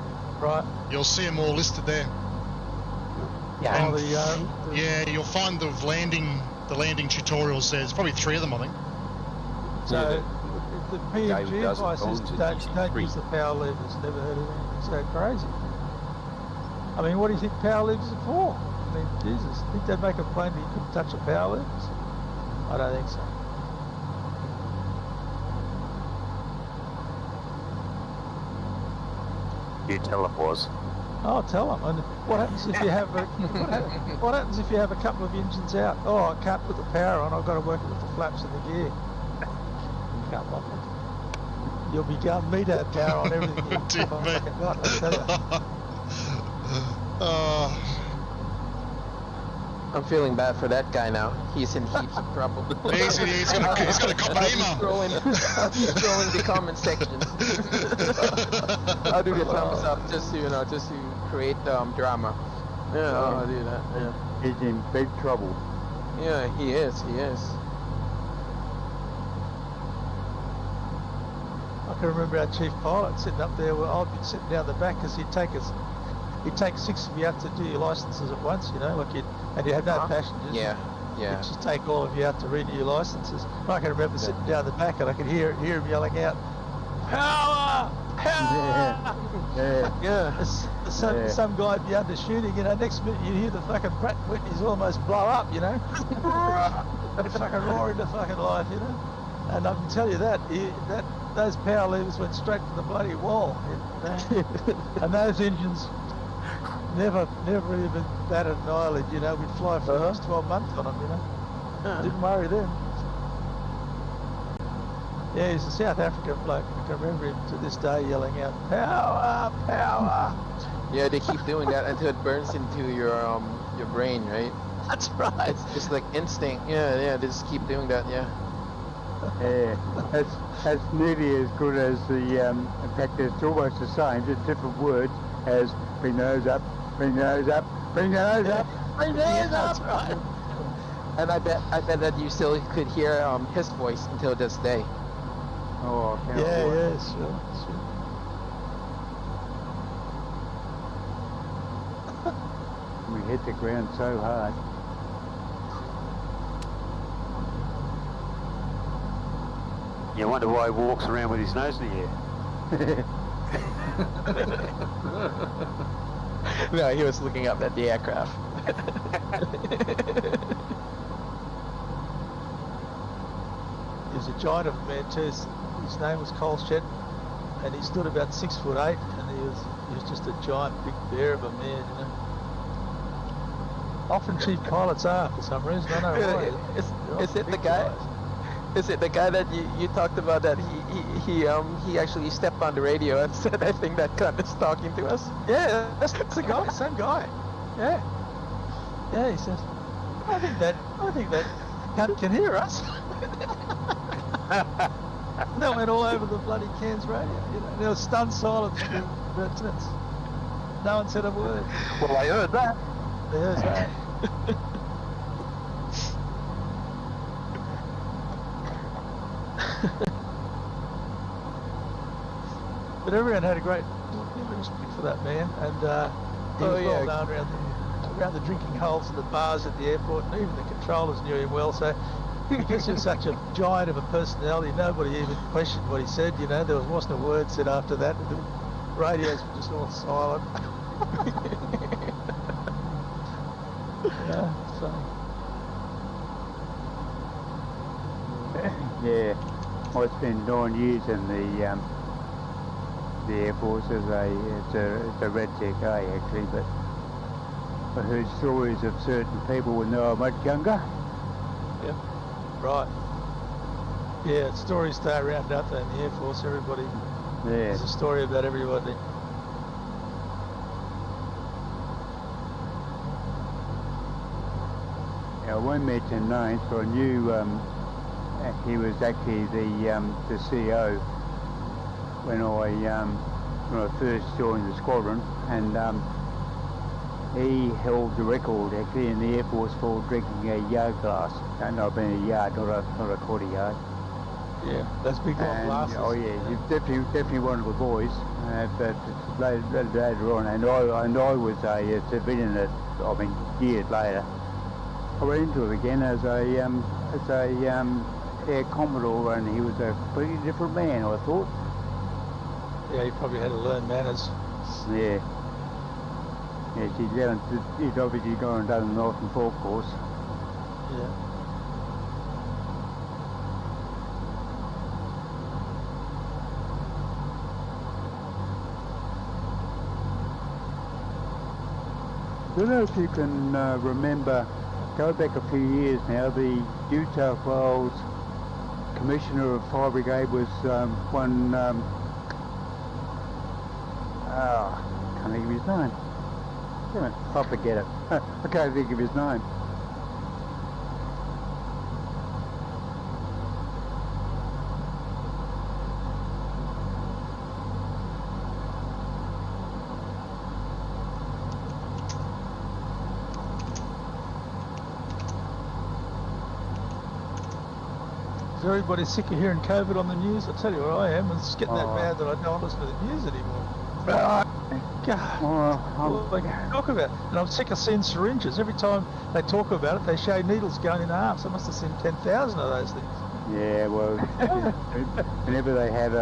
right, you'll see them all listed there. Yeah. And yeah, you'll find the landing tutorials there. There's probably 3 of them, I think. So the PMG devices don't use the power levers. Never heard of anything so crazy. I mean, what do you think power levers are for? I mean, Jesus, think they'd make a plane that you couldn't touch the power levers? I don't think so. You tell them, was. Oh, tell them. And what happens if you have what happens if you have a couple of engines out? Oh, I can't put the power on. I've got to work it with the flaps and the gear. You can't block it. You'll be going me to have power on everything. I tell you. I'm feeling bad for that guy now. He's in heaps of trouble. He's got a copy email. I'll be scrolling the comment section. I'll do the thumbs up just to create drama. Yeah, I'll do that. Yeah. He's in big trouble. Yeah, he is. I can remember our chief pilot sitting up there. Well, I'd be sitting down the back because he'd take 6 of you out to do your licenses at once, you know, and you have no passengers. Yeah. He'd just take all of you out to renew your licenses. I can remember sitting down the back and I could hear him yelling out, "Power! Power!" Yeah. Some guy would be undershooting, you know, next minute you hear the fucking Pratt & Whitneys almost blow up, you know. They fucking roar into fucking life, you know. And I can tell you that those power levers went straight to the bloody wall. And those engines never even batted an eyelid, you know. We'd fly for the next 12 months on them, you know. Didn't worry them. Yeah, he's a South African bloke. I can remember him to this day yelling out, "Power, power!" Yeah, they keep doing that until it burns into your brain, right? That's right. It's like instinct. Yeah, they just keep doing that. Yeah. Yeah, that's nearly as good as the. In fact, it's almost the same, just different words as bring the nose up, bring the nose up, bring the nose up, bring the nose up. That's right. And I bet that you still could hear his voice until this day. Oh, yeah, sure. We hit the ground so hard. You wonder why he walks around with his nose in the air. No, he was looking up at the aircraft. He was a giant of a man too. His name was Cole Shetton, and he stood about 6'8", and he was just a giant, big bear of a man, you know. Often chief pilots are for some reason. I don't know why. Is it the guy? Is it the guy that you talked about that he actually stepped on the radio and said, "I think that cunt is talking to us"? Yeah, that's the guy, same guy. Yeah, he says, I think that cunt can hear us." That went all over the bloody Cairns radio. You know, there was stunned silence for minutes. No one said a word. Well, I heard that. They heard that. But everyone had a great respect for that man, and He was well known around the drinking holes and the bars at the airport, and even the controllers knew him well. So because he was such a giant of a personality, nobody even questioned what he said. You know, there wasn't a word said after that. The radios were just all silent. Yeah, so. Yeah, I spent 9 years in the Air Force as it's a red tech actually, but I heard stories of certain people when they were much younger. Yep, right. Yeah, stories stay around, don't they, in the Air Force? Everybody has a story about everybody. I won't mention names, but I knew he was actually the CEO when I first joined the squadron, and he held the record actually in the Air Force for drinking a yard glass. And I've been a yard, not a quarter yard. Yeah, that's big long glasses. Oh yeah, he's definitely one of the boys. But later on, and I was a civilian years later. I went into it again as a Air Commodore, and he was a pretty different man, I thought. Yeah, he probably had to learn manners. Yeah. Yeah, he'd obviously gone and done the Northern Fork course. Yeah. I don't know if you can remember, go back a few years now, the New South Wales Commissioner of Fire Brigade was one, can't think of his name. Damn it, I'll forget it. I can't think of his name. Is everybody sick of hearing COVID on the news? I tell you what I am. It's getting that bad that I don't listen to the news anymore. God, they talk about it. And I'm sick of seeing syringes. Every time they talk about it, they show needles going in half. So I must have seen 10,000 of those things. Yeah, well, whenever they have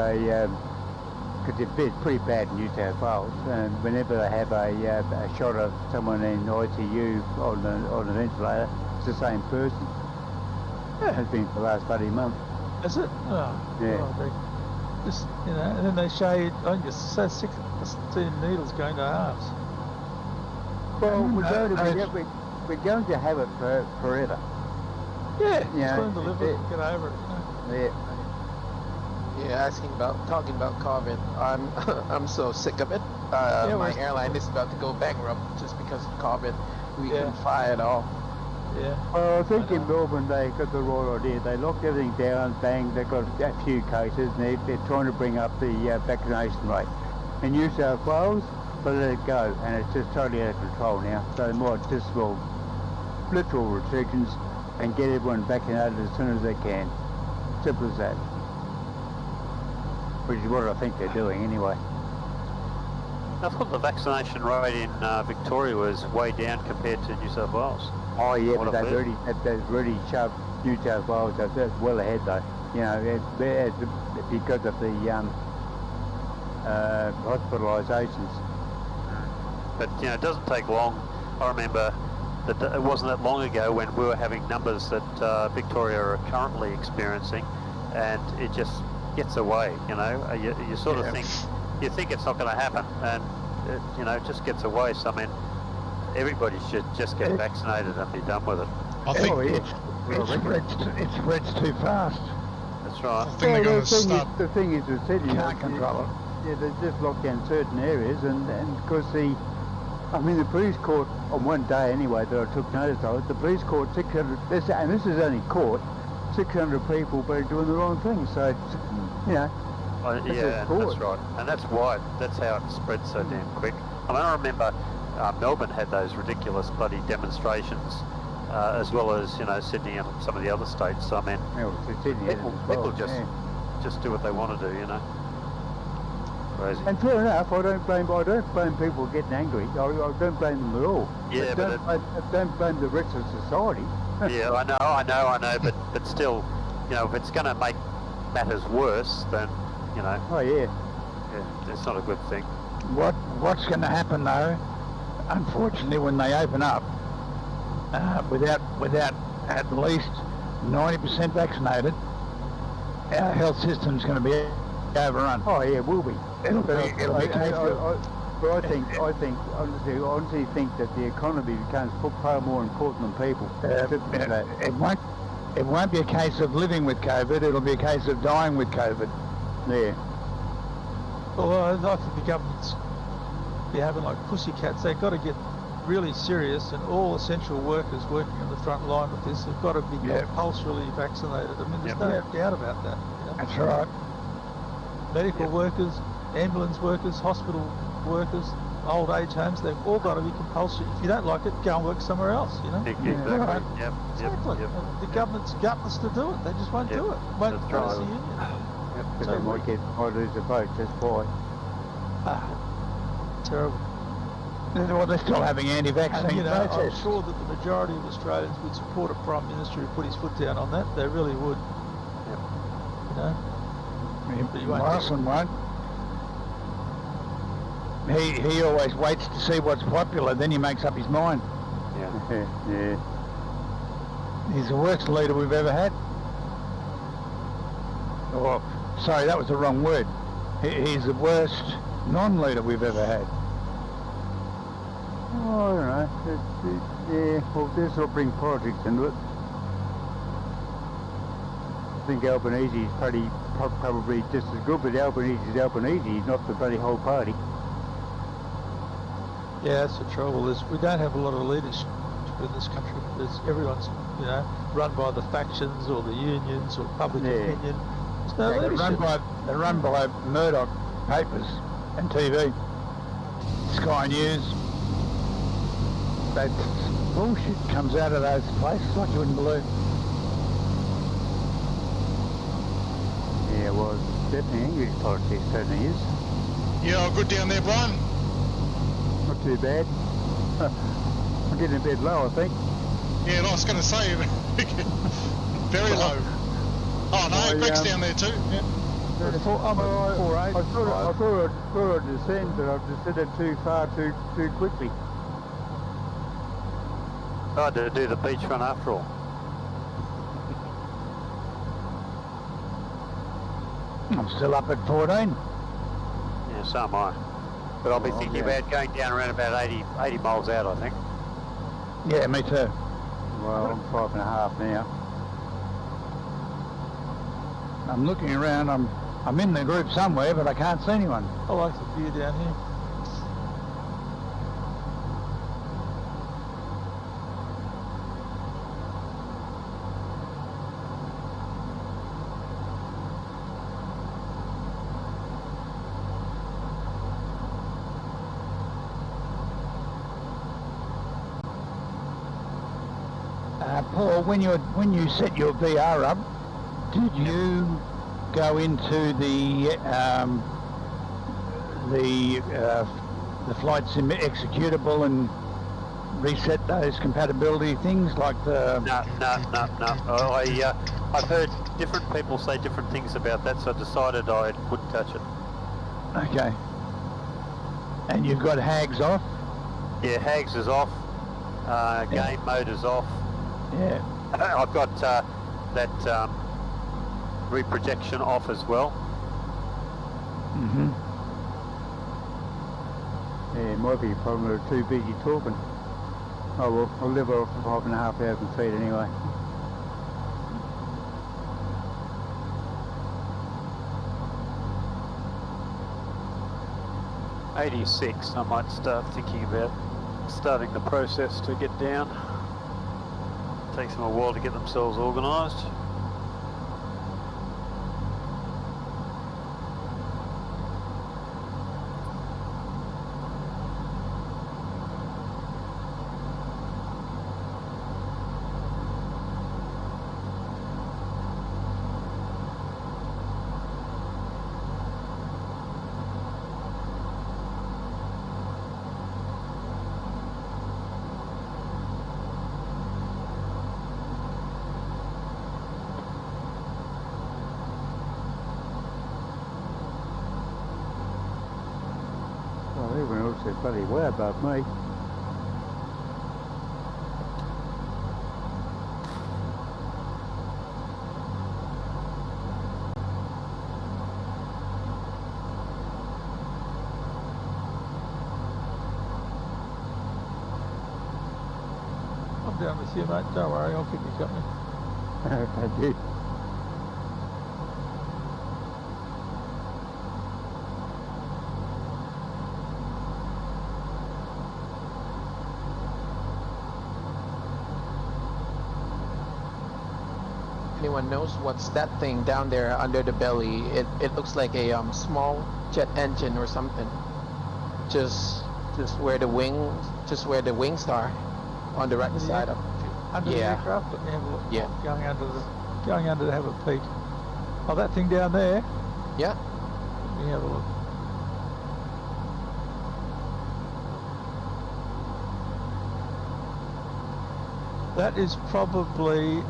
because it's pretty bad in New South Wales, and whenever they have a shot of someone in ICU on the ventilator, it's the same person. Yeah. Has been for the last bloody month. Is it? Oh, yeah. God, just, and then they show you, I'm just so sick of seeing needles going to halves. Well, we're going to have it forever. Yeah, just learn to live with it, get over it. Yeah, talking about COVID, I'm so sick of it. My airline is about to go bankrupt just because of COVID. We couldn't fly at all. Yeah. Well, I think in Melbourne they got the right idea. They locked everything down, bang, they've got a few cases, and they're trying to bring up the vaccination rate. In New South Wales, they let it go, and it's just totally out of control now. So they might just, literal restrictions and get everyone vaccinated as soon as they can. Simple as that. Which is what I think they're doing anyway. I thought the vaccination rate in Victoria was way down compared to New South Wales. Oh yeah, but they've really shoved New South Wales. That's well ahead though. It's because of the hospitalisations. But it doesn't take long. I remember that it wasn't that long ago when we were having numbers that Victoria are currently experiencing, and it just gets away. You sort of think it's not going to happen, and it just gets away. So I mean, everybody should just get vaccinated and be done with it. I think it spreads too fast. That's right. I think they're going to start. The thing is, the city can't control it. Yeah, they just lock down certain areas, and because the police caught on one day anyway that I took notice of it. The police caught 600, and this is only caught 600 people, but doing the wrong thing. So yeah, that's right, and that's why. That's how it spread so damn quick. I remember Melbourne had those ridiculous bloody demonstrations, as well as Sydney and some of the other states. So Sydney people just do what they want to do. Crazy. And fair enough, I don't blame people getting angry. I don't blame them at all. Yeah, but don't blame the rest of society. yeah, I know, but still, if it's going to make matters worse, then Oh yeah. yeah, it's not a good thing. What's going to happen though? Unfortunately, when they open up, without at least 90% vaccinated, our health system's going to be overrun. Oh yeah, it will be. It'll be a case of... But I honestly think that the economy becomes far more important than people. It won't be a case of living with COVID. It'll be a case of dying with COVID. Yeah. Well, I think the government's be having like pussycats. They've got to get really serious, and all essential workers working on the front line with this have got to be compulsorily vaccinated. I mean, there's no doubt about that. That's right. Medical workers, ambulance workers, hospital workers, old age homes, they've all got to be compulsory. If you don't like it, go and work somewhere else, Exactly. Right. Yep. Exactly. The government's gutless to do it. They just won't do it. Won't That's pass right. the union. Because they might lose the vote, that's why. Terrible. Well, they're still having anti-vaccine I'm protests. sure that the majority of Australians would support a Prime Minister who put his foot down on that. They really would. But you won't. Morrison won't. He always waits to see what's popular, then he makes up his mind. Yeah. He's the worst leader we've ever had. Oh, sorry, that was the wrong word. He's the worst non-leader we've ever had. Oh, I don't know. Yeah, well, this will bring politics into it. I think Albanese is probably just as good, but Albanese is Albanese. He's not the bloody whole party. Yeah, that's the trouble. We don't have a lot of leadership in this country. Everyone's, run by the factions or the unions or public opinion. There's no leadership. They're run by Murdoch papers and TV, Sky News. That bullshit comes out of those places like you wouldn't believe. Yeah, well, it's definitely English politics, certainly is. Yeah, all good down there, Brian? Not too bad. I'm getting a bit low, I think. Yeah, I was going to say, very low. Oh no, Greg's down there too. Yeah. I thought I'd descend, but I've descended too far too quickly. I had to do the beach run after all. I'm still up at 14. Yeah, so am I. But I'll be thinking about going down around about 80 miles out, I think. Yeah, me too. Well, I'm 5.5 now. I'm looking around. I'm in the group somewhere, but I can't see anyone. I like the view down here. Paul, when you set your VR up, did you go into the flight sim executable and reset those compatibility things like the? No. I've heard different people say different things about that, so I decided I wouldn't touch it. Okay. And you've got HAGs off? Yeah, HAGs is off. Game mode is off. Yeah. I've got that reprojection off as well. Mm-hmm. Yeah, it might be a problem we're too busy talking. Oh well, I'll live off 5,500 feet anyway. '86, I might start thinking about starting the process to get down. Takes them a while to get themselves organised. bloody way above me. I'm down with you, mate. Don't worry, I'll keep you company. Thank you. Anyone knows what's that thing down there under the belly? It looks like a small jet engine or something. Just where the wings are, on the right side of. Under the aircraft? Let me have a look. Yeah. Going under to have a peek. Oh, that thing down there? Yeah. Let me have a look. That is probably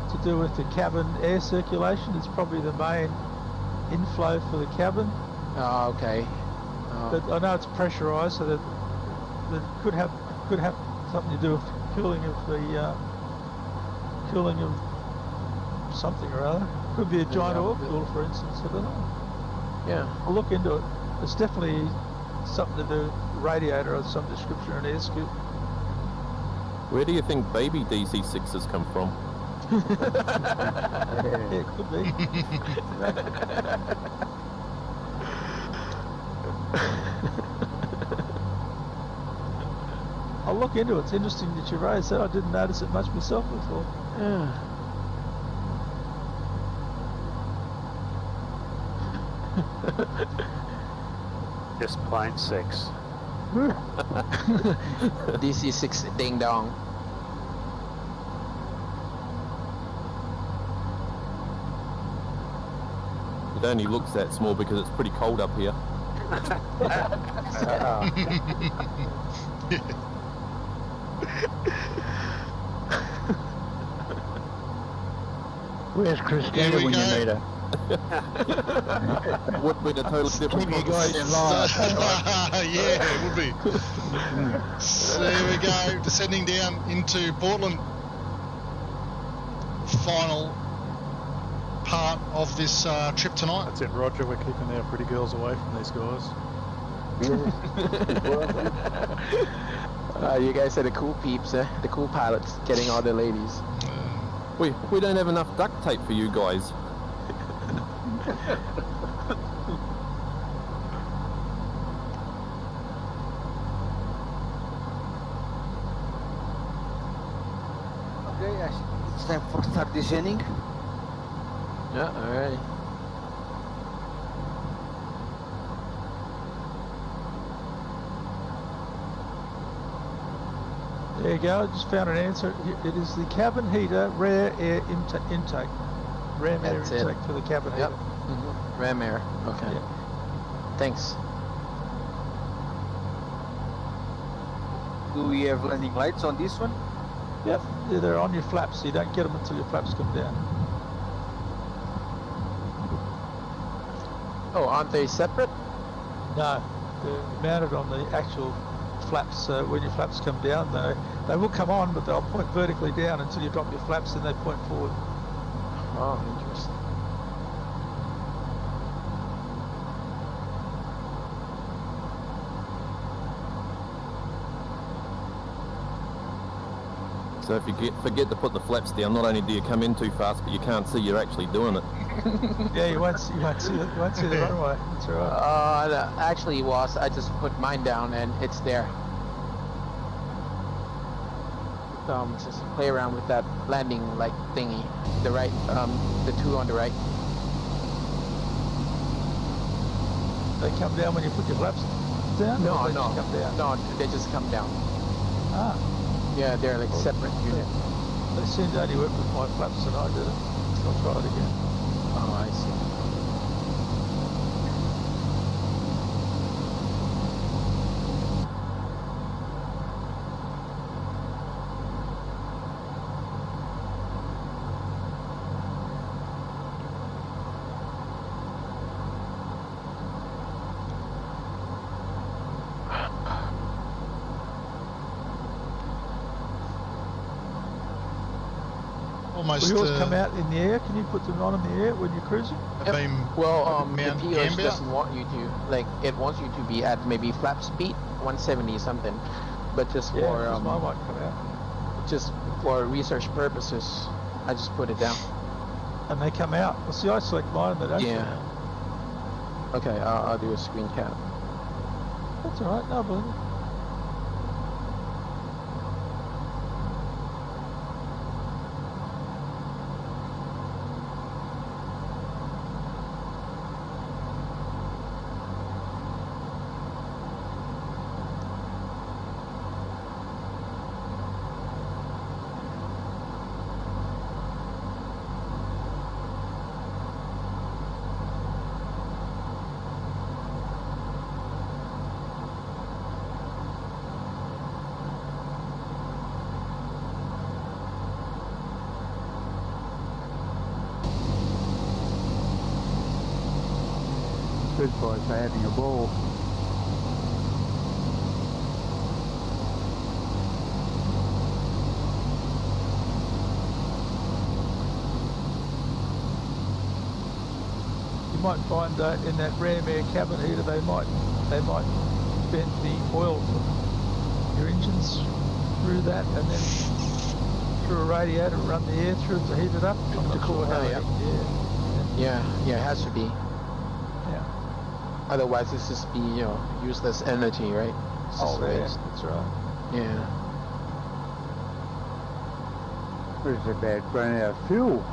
to do with the cabin air circulation. It's probably the main inflow for the cabin. Oh, okay. But I know it's pressurised, so that could have something to do with cooling of something or other. Could be a giant oil cooler, for instance. I don't know. Yeah. I'll look into it. It's definitely something to do with radiator of some description or an air scoop. Where do you think baby DC6s come from? Yeah, it could be. I'll look into it. It's interesting that you raised that. I didn't notice it much myself before. Yeah. Just plain sex. DC6 ding dong. It only looks that small because it's pretty cold up here. Where's Christina when you need her? Would be a totally different Keep you guys in line. Yeah, it would be. So there we go, descending down into Portland. Final part of this trip tonight. That's it, Roger. We're keeping our pretty girls away from these guys. You guys are the cool peeps, the cool pilots, getting all the ladies. We don't have enough duct tape for you guys. Okay, it's time for start descending. Yeah, alright. There you go. I just found an answer. It is the cabin heater rare air intake. Ram air That's intake it. for the cabin Yep. heater. Ram air. Okay. Yeah. Thanks. Do we have landing lights on this one? Yep. They're on your flaps, so you don't get them until your flaps come down. Oh, aren't they separate? No, they're mounted on the actual flaps. So when your flaps come down, they will come on, but they'll point vertically down until you drop your flaps, and they point forward. Oh, interesting. So if you forget to put the flaps down, not only do you come in too fast, but you can't see you're actually doing it. Yeah, you won't see the runway. That's right. No, actually, was I just put mine down and it's there. Just play around with that landing like thingy, the right, the two on the right. They come down when you put your flaps down? No, or they no, just come down? no, they just come down. Ah. Yeah, they're like separate unit. They seem to only work with my flaps and I did it. I'll try it again. Oh, I see. Almost. Will yours come out in the air? Can you put them on in the air when you're cruising? Well, the Mount POS Gambier? doesn't want you to. Like, it wants you to be at maybe flap speed, 170 something. But just Yeah, for 'cause mine might come out. just for research purposes, I just put it down. And they come out. Well, see, I select mine and they don't. Yeah. come out. Okay, I'll do a screen cap. That's all right. No bother. Good boys are having a ball. You might find in that ram air cabin heater they might vent the oil from your engines through that and then through a radiator, run the air through it to heat it up. I'm not sure how yeah. Yeah, it has to be. Yeah. Otherwise, it's just be useless energy, right? It's just waste. That's right. Yeah. It's about running out of fuel.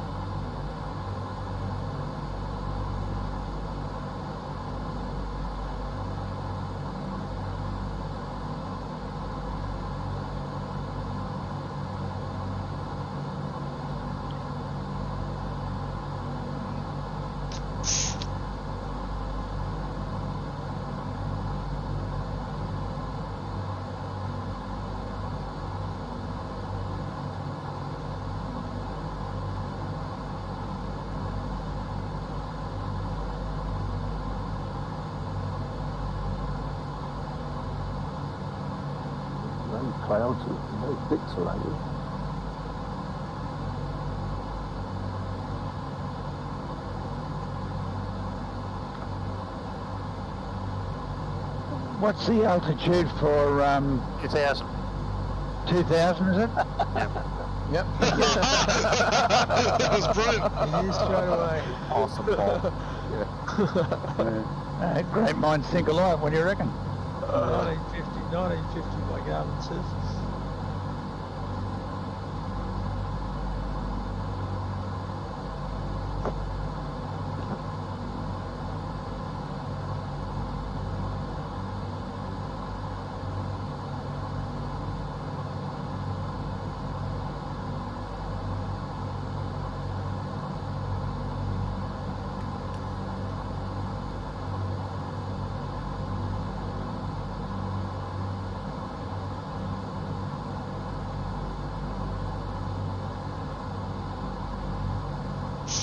No clouds, no pixelated. What's the altitude for 2000. 2000, is it? Yep. That was brilliant. It is straight away. Awesome, Paul. Great minds think alike. What do you reckon? 1950 by Garmin says.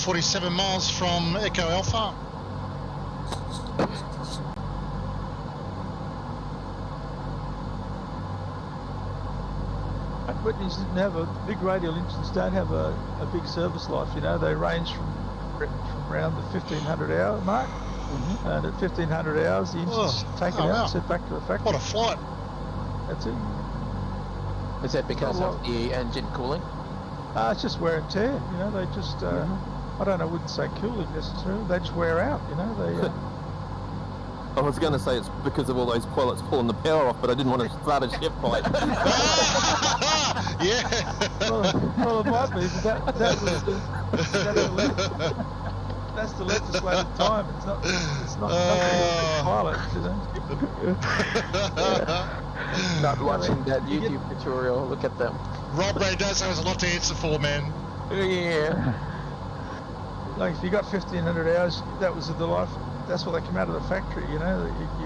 .47 miles from Echo Alpha. Whitney's didn't have big radial engines don't have a big service life, they range from around the 1500 hour mark, and at 1500 hours the engine's taken out and sent back to the factory. What a flight. That's it. Is that because of the engine cooling? It's just wear and tear, they just, I wouldn't say cooling necessarily, they just wear out, they... I was going to say it's because of all those pilots pulling the power off, but I didn't want to start a ship fight. Yeah. Well, it might be, but that was that's the legislated time. It's not pilot, Not watching that YouTube tutorial. Look at them. Rob Ray does have a lot to answer for, man. Yeah. Like if you got 1500 hours, that was the life. That's what they come out of the factory. You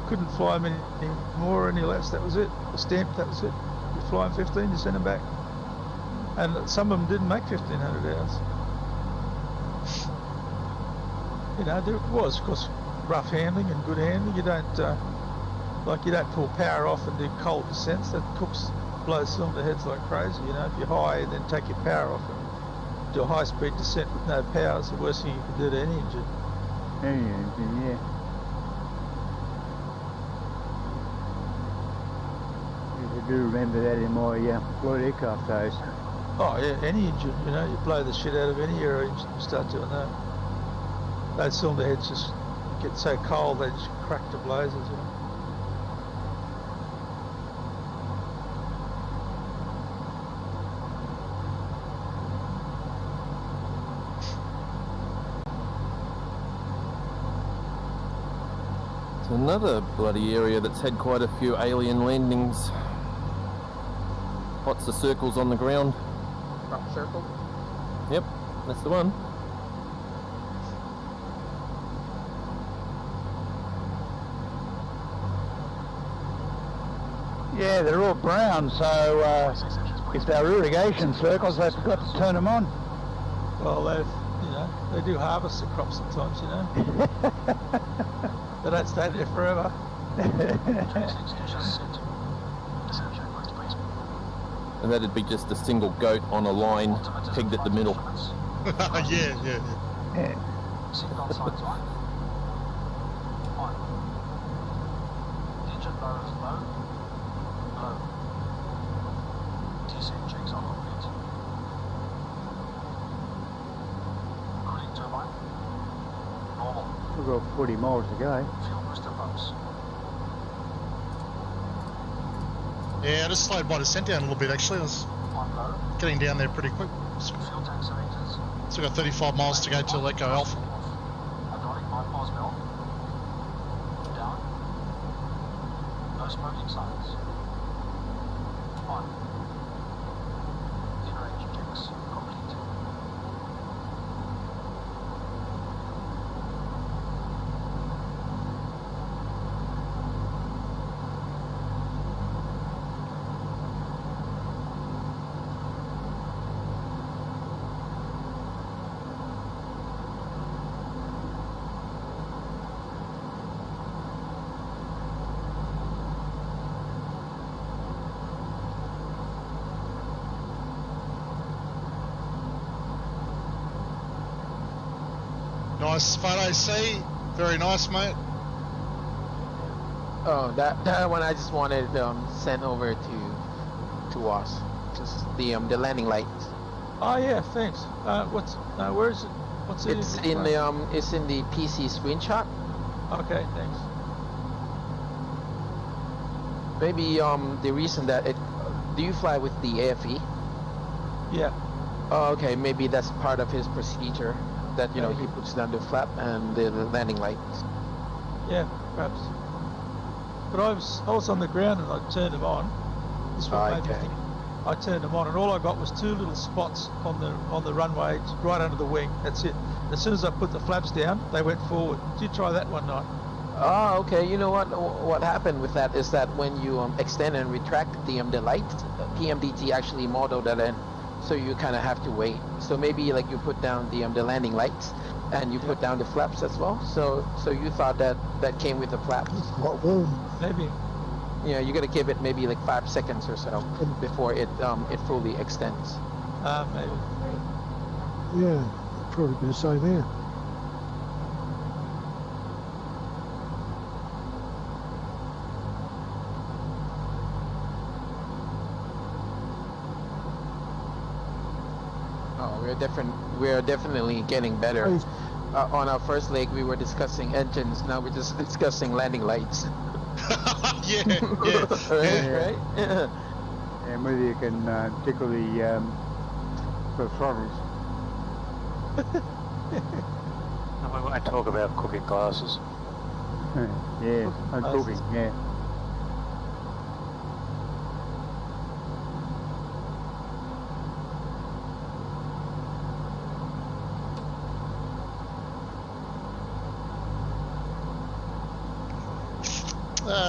couldn't fly them any more or any less. That was it. The stamp. That was it. You fly them 15, you send them back. And some of them didn't make 1500 hours. There was, of course, rough handling and good handling. You don't pull power off and do cold descents. That blows cylinder heads like crazy. If you're high, then take your power off do a high-speed descent with no power. It's the worst thing you can do to any engine. Any engine, yeah. I do remember that in my flight aircraft days. Oh yeah, any engine, you know, you blow the shit out of any aero engine, you start doing that. Those cylinder heads just get so cold they just crack to blazes, you know. It's another bloody area that's had quite a few alien landings. Lots of circles on the ground. Crop circle? Yep, that's the one. Yeah, they're all brown, so if they're irrigation circles, they've got to turn them on. Well, they do harvest the crops sometimes, you know. They don't stay there forever. And that'd be just a single goat on a line, pegged at the middle. yeah. Signal signs on. On. Engine low is low. Low. Descent checks are complete. Cooling turbine. Normal. We've got 40 miles to go. Fuel booster pumps. Yeah, I just slowed my descent down a little bit actually. I was getting down there pretty quick. Fuel tank selectors. Still got 35 miles to go till Echo Alpha. Hydraulic bypass valve. Down. No smoking signs. On. In-range checks complete. Nice photo, C. Very nice, mate. Oh, that one I just wanted sent over to us. Just the landing light. Oh yeah, thanks. Where is it? What's it? It's in the PC screenshot. Okay, thanks. Maybe the reason that do you fly with the AFE? Yeah. Oh, okay. Maybe that's part of his procedure. That he puts down the flap and the landing lights. Yeah, perhaps. But I was on the ground and I turned them on. This one made me think. I turned them on and all I got was two little spots on the runway right under the wing. That's it. As soon as I put the flaps down, they went forward. Did you try that one night? Oh, okay. You know what happened with that is that when you extend and retract the light, PMDT actually modeled that in. So you kind of have to wait. So maybe like you put down the landing lights and you put down the flaps as well. So you thought that came with the flaps. What warm? Maybe. Yeah, you gotta give it maybe like 5 seconds or so before it fully extends. Maybe. Yeah, probably be the same here. We're definitely getting better. On our first leg, we were discussing engines. Now we're just discussing landing lights. yeah. Right? Yeah. And whether you can tickle the throttles. We won't talk about cooking glasses. Yeah, I'm cooking, yeah.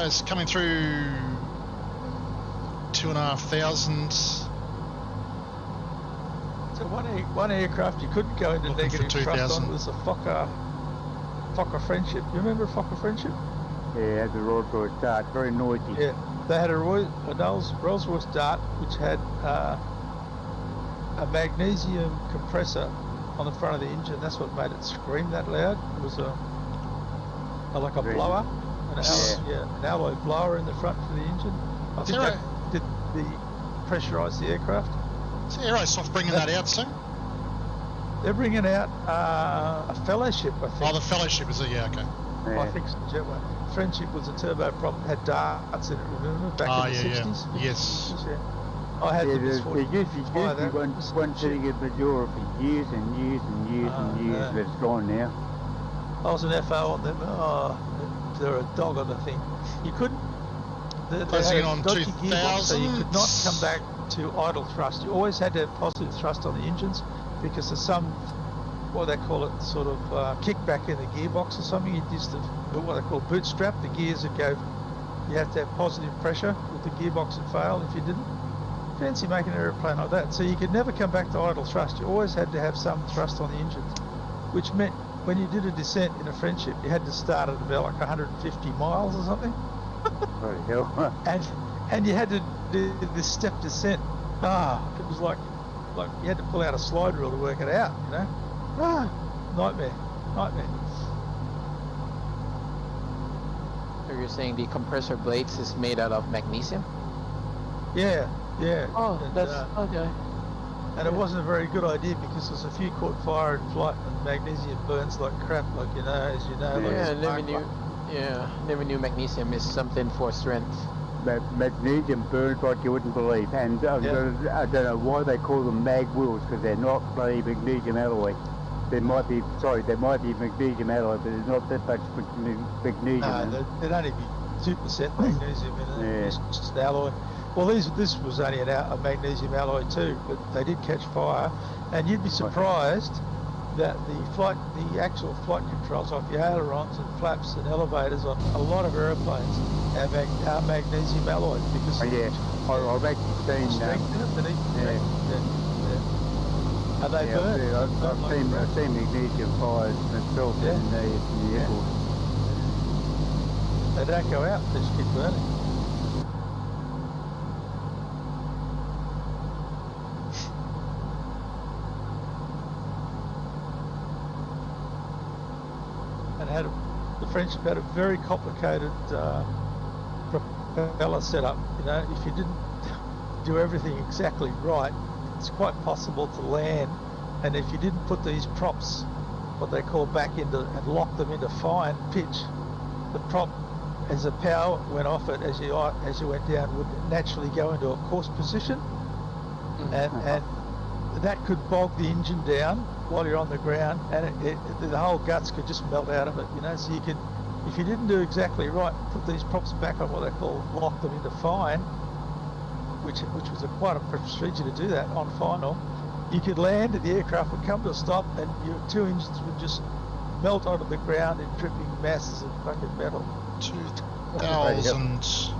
It's coming through 2,500. So one aircraft you couldn't go into negative thrust on was the Fokker Friendship. You remember Fokker Friendship? Yeah, had the Rolls-Royce Dart, very noisy. Yeah, they had a Rolls-Royce Dart which had a magnesium compressor on the front of the engine. That's what made it scream that loud. It was like a blower, an alloy blower in the front for the engine. I think that did pressurize the aircraft. Is Aerosoft bringing that out soon? They're bringing out a Fellowship, I think. Oh, the Fellowship, is it? Yeah, okay. Yeah. I think so. Friendship was a turboprop, had darts in it, remember? Back in the 60s? Yeah. Yes. I had the There used to be one sitting at Majora for years and years and years and years, but it's gone now. I was an FO on them. They're a dog on the thing. You couldn't. They had a dodgy gearbox, so you could not come back to idle thrust. You always had to have positive thrust on the engines because there's some, what they call it, sort of kickback in the gearbox or something. You used to, what they call bootstrap. The gears that go, you have to have positive pressure with the gearbox would fail if you didn't. Fancy making an aeroplane like that. So you could never come back to idle thrust. You always had to have some thrust on the engines, which meant when you did a descent in a Friendship, you had to start at about like 150 miles or something. Bloody hell. and you had to do this step descent. It was like you had to pull out a slide rule to work it out, you know? Nightmare. So you're saying the compressor blades is made out of magnesium? Yeah. Oh, and, that's okay. And it wasn't a very good idea because there's a few caught fire in flight and magnesium burns like crap, like as you know. Never knew magnesium is something for strength. Magnesium burns like you wouldn't believe, and I don't know why they call them mag wheels, because they're not bloody magnesium alloy. There might be magnesium alloy, but there's not that much magnesium. No, there'd only be 2% magnesium in it. It's just alloy. Well, this was only a magnesium alloy too, but they did catch fire, and you'd be surprised that the actual flight controls, like the ailerons and flaps and elevators on a lot of aeroplanes are magnesium alloy because I've actually seen and they burn. I've seen magnesium fires myself in the airport. They don't go out; they just keep burning. The Friendship had a very complicated propeller setup. You know, if you didn't do everything exactly right, it's quite possible to land. And if you didn't put these props, what they call back into, and lock them into fine pitch, the prop, as the power went off it as you went down, would naturally go into a course position, and that could bog the engine down while you're on the ground, and the whole guts could just melt out of it, you know. So you could, if you didn't do exactly right, put these props back on what they call lock them into fine, which was quite a procedure to do that on final. You could land and the aircraft would come to a stop and your two engines would just melt onto the ground in dripping masses of fucking metal. 2,000.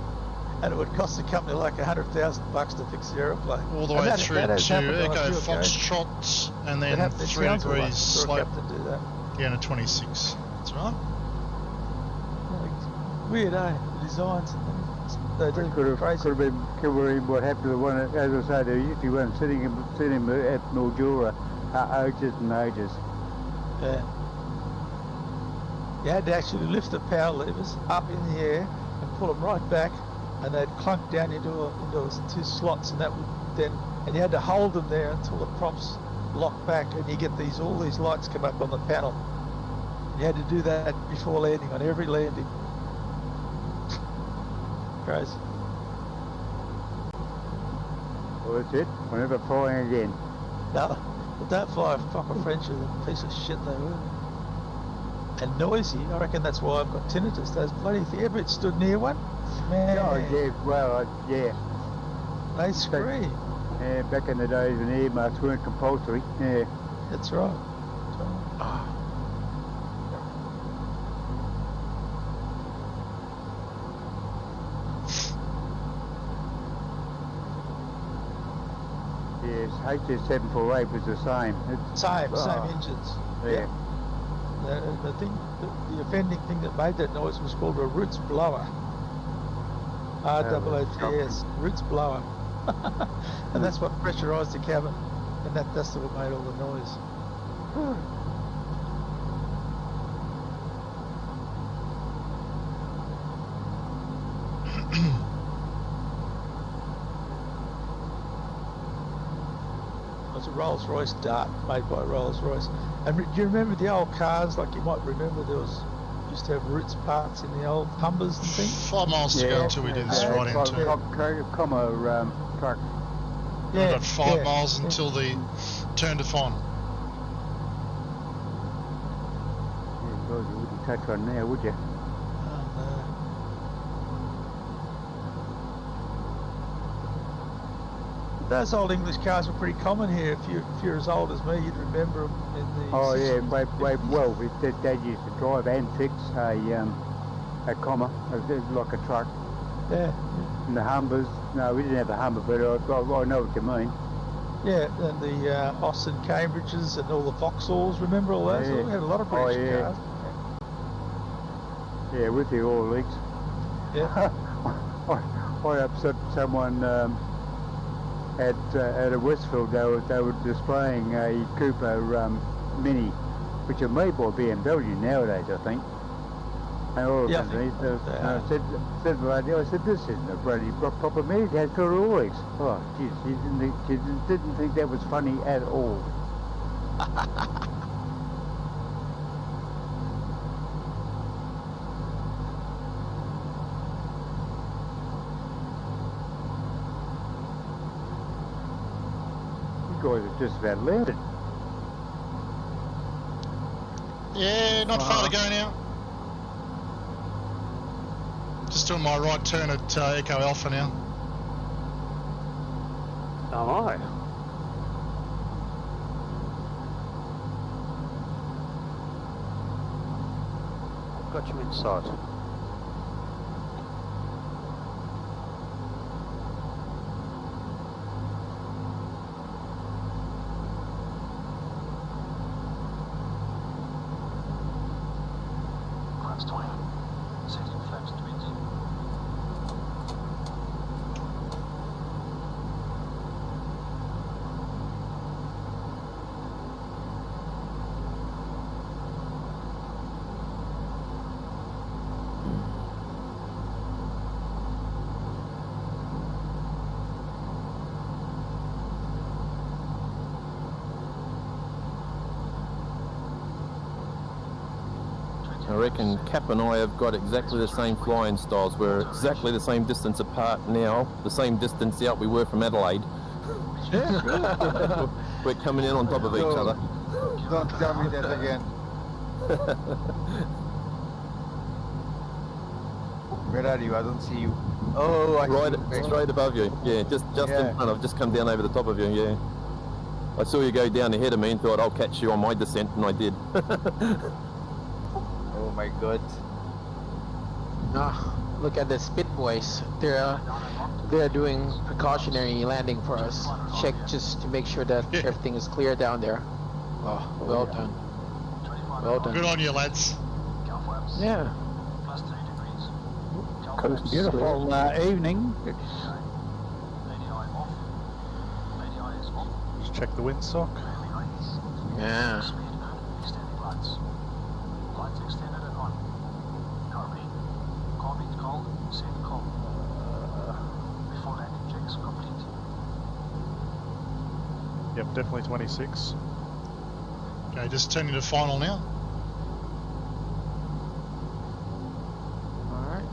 And it would cost the company like $100,000 to fix the aeroplane. All the way through to Echo Foxtrot, and then 3 degrees slope down to 26. That's right. Weird, eh? The designs. Could have been what happened to the one, as I say, there used to be one sitting at Mildura ages and ages. Yeah. You had to actually lift the power levers up in the air and pull them right back, and they'd clunk down into two slots, and that would then, and you had to hold them there until the props locked back, and you get all these lights come up on the panel. You had to do that before landing, on every landing. Crazy. Well, that's it. We're never flying again. No, but don't fly a fucking Friendship, a piece of shit they were. And noisy. I reckon that's why I've got tinnitus. Those bloody things. Ever stood near one? Man. Oh, yeah, well, yeah. They scream. Yeah, back in the days when air marks weren't compulsory. Yeah. That's right. Yes, HS748 was the same. Same engines. Yeah. The offending thing that made that noise was called a roots blower. ROOTS, roots blower. And that's what pressurised the cabin. and that's what made all the noise. It was a Rolls Royce Dart made by Rolls Royce. And do you remember the old cars? Like you might remember there used to have Ritz parts in the old Humbers and things. 5 miles to go until we do this right into. Truck. We've got 5 miles until the turn to Fon. Yeah, God, you wouldn't touch one now, would you? Those old English cars were pretty common here. If you're as old as me, you'd remember them in the. Oh yeah, well, Dad used to drive and fix a comma, like a truck. Yeah. And the Humbers, no, we didn't have a Humber, but I know what you mean. Yeah, and the Austin Cambridges and all the Vauxhalls. Remember all those? Yeah. We had a lot of British cars. Yeah, with the oil leaks. Yeah. I upset someone. At a Westfield, they were displaying a Cooper Mini, which are made by BMW nowadays, I think. And all of a sudden, I said to the lady, I said, this isn't a bloody proper Mini, it has got all legs. Oh, geez, she didn't think that was funny at all. Guys are just about landed. Yeah, not far to go now. Just doing my right turn at Echo Alpha now. Oh, I. Got you inside. I reckon Cap and I have got exactly the same flying styles. We're exactly the same distance apart now, the same distance out we were from Adelaide. We're coming in on top of each other. Don't tell me that again. Where are you? I don't see you. Oh, I right, see you. straight above you. Yeah, just in front. I've just come down over the top of you. Yeah. I saw you go down ahead of me and thought I'll catch you on my descent, and I did. Oh my God. Look at the Spit Boys. They're doing precautionary landing for us. Check just to make sure that everything is clear down there. Oh, well done. Well done. Good on you, lads. Yeah. Beautiful evening. Just check the windsock. Yeah. Yep, definitely 26. Okay, just turning to final now. Alright,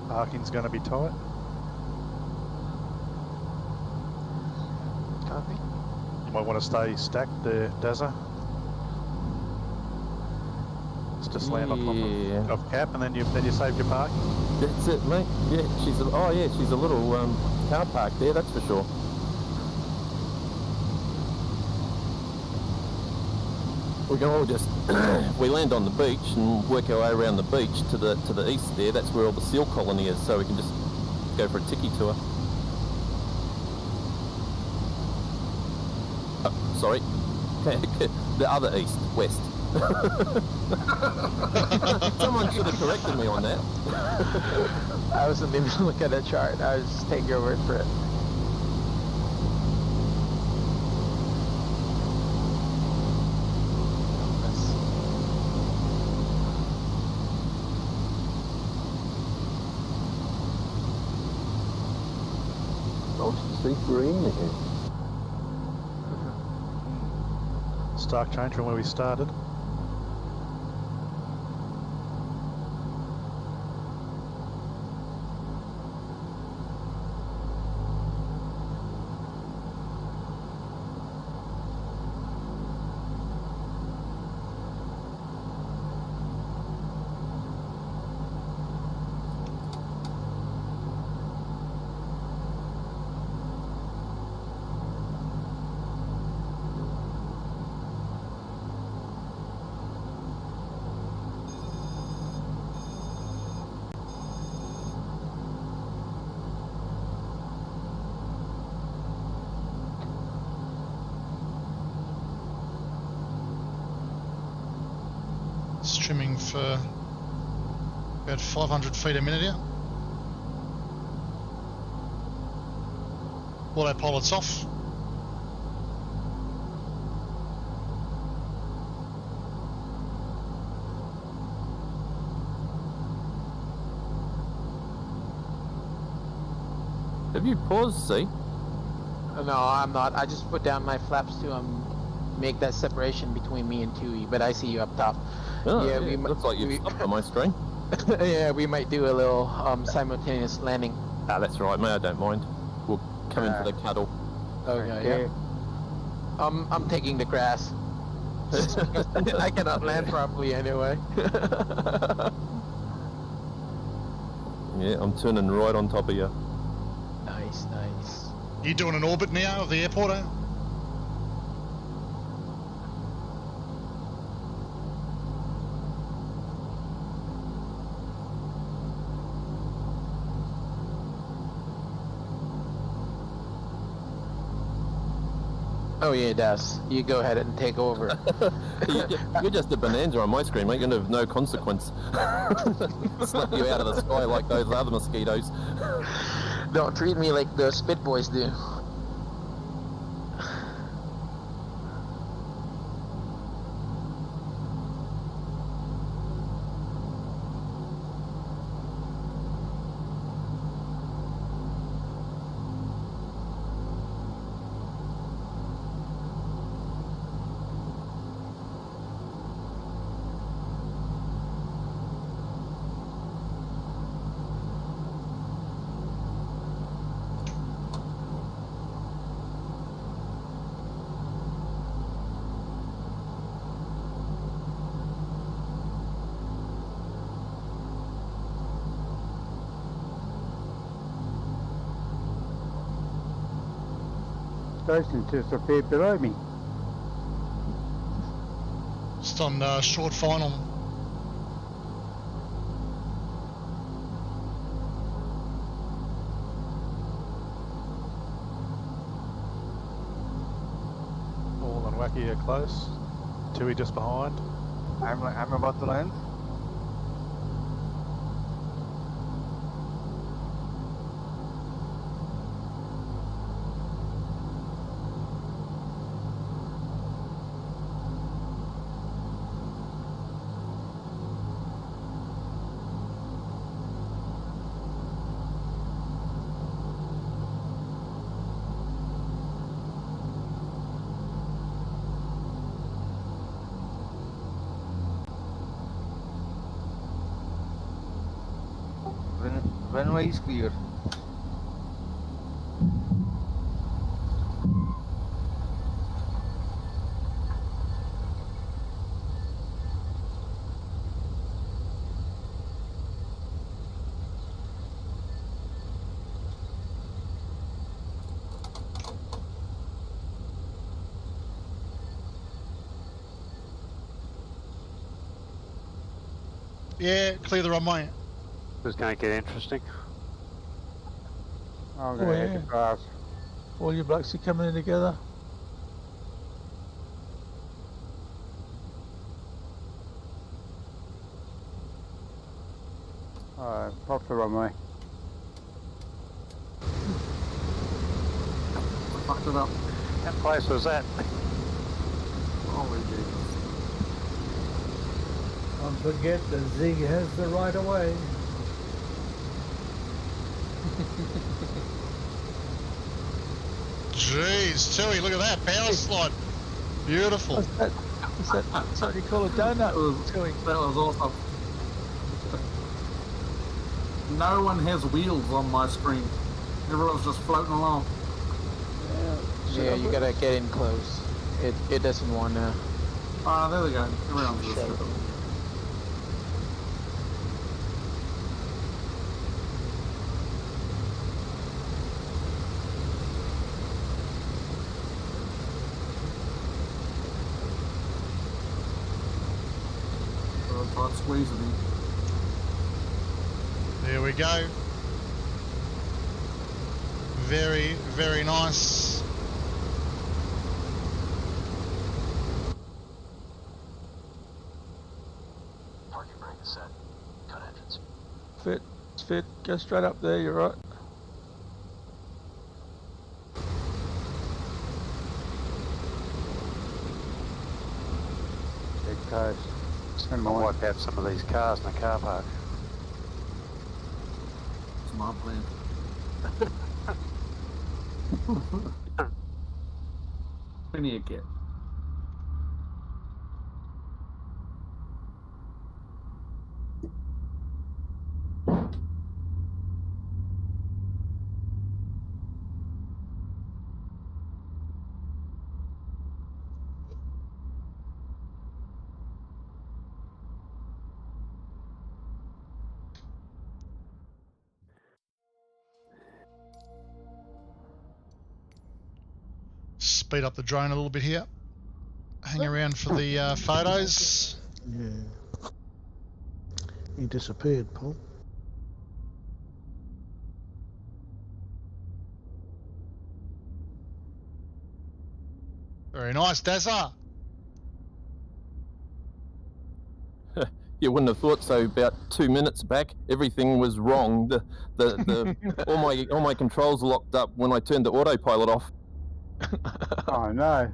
Parking's going to be tight. Copy. You might want to stay stacked there, Dazza. Just land on top of Cap, and then you save your parking. That's it, mate. Yeah, she's a little car park there. That's for sure. We can all just we land on the beach and work our way around the beach to the east there. That's where all the seal colony is, so we can just go for a tiki tour. Sorry, the other east, west. Someone should have corrected me on that. I wasn't even looking at the chart. I was just taking your word for it. Nice to see green again. Stark change from where we started. Trimming for about 500 feet a minute here. Autopilot's off. Have you paused, see? No, I'm not. I just put down my flaps to make that separation between me and Tui, but I see you up top. Oh, yeah, we looks like you've stopped on my screen. Yeah, we might do a little simultaneous landing. Ah, that's right, mate. I don't mind. We'll come in for the cuddle. Okay. Yeah. I'm taking the grass. I cannot land properly anyway. Yeah, I'm turning right on top of you. Nice. You doing an orbit now of the airport, eh? Oh yeah, it does. You go ahead and take over. You're just a bonanza on my screen, mate. You're of no consequence. Slap you out of the sky like those other mosquitoes. Don't treat me like the Spit Boys do. Station just appeared below me. Just on short final. All and Wacky are close. Tui just behind. I'm about to land. Runway is clear. Yeah, clear the runway. This is going to get interesting. I'm going to head to grass. All you blokes are coming in together. Pop the runway. Fucked it up. What place was that? Holy Jesus. Don't forget that Z has the right of way. Jeez, Tui, look at that power slide. Beautiful. What's that? That's what you call a donut. That was awesome. No one has wheels on my screen. Everyone's just floating along. Yeah, you gotta get in close. It doesn't want to. Ah, there we go. Everyone's just try squeezing me. There we go. Very, very nice. Parking brake is set. Cut entrance. Fit. It's fit. Go straight up there. You're right. Dead coast. I'll wipe out some of these cars in the car park. It's my plan. Plenty of get. Speed up the drone a little bit here. Hang around for the photos. Yeah. He disappeared, Paul. Very nice, Dazza. You wouldn't have thought so. About 2 minutes back, everything was wrong. All my controls locked up when I turned the autopilot off. Oh no.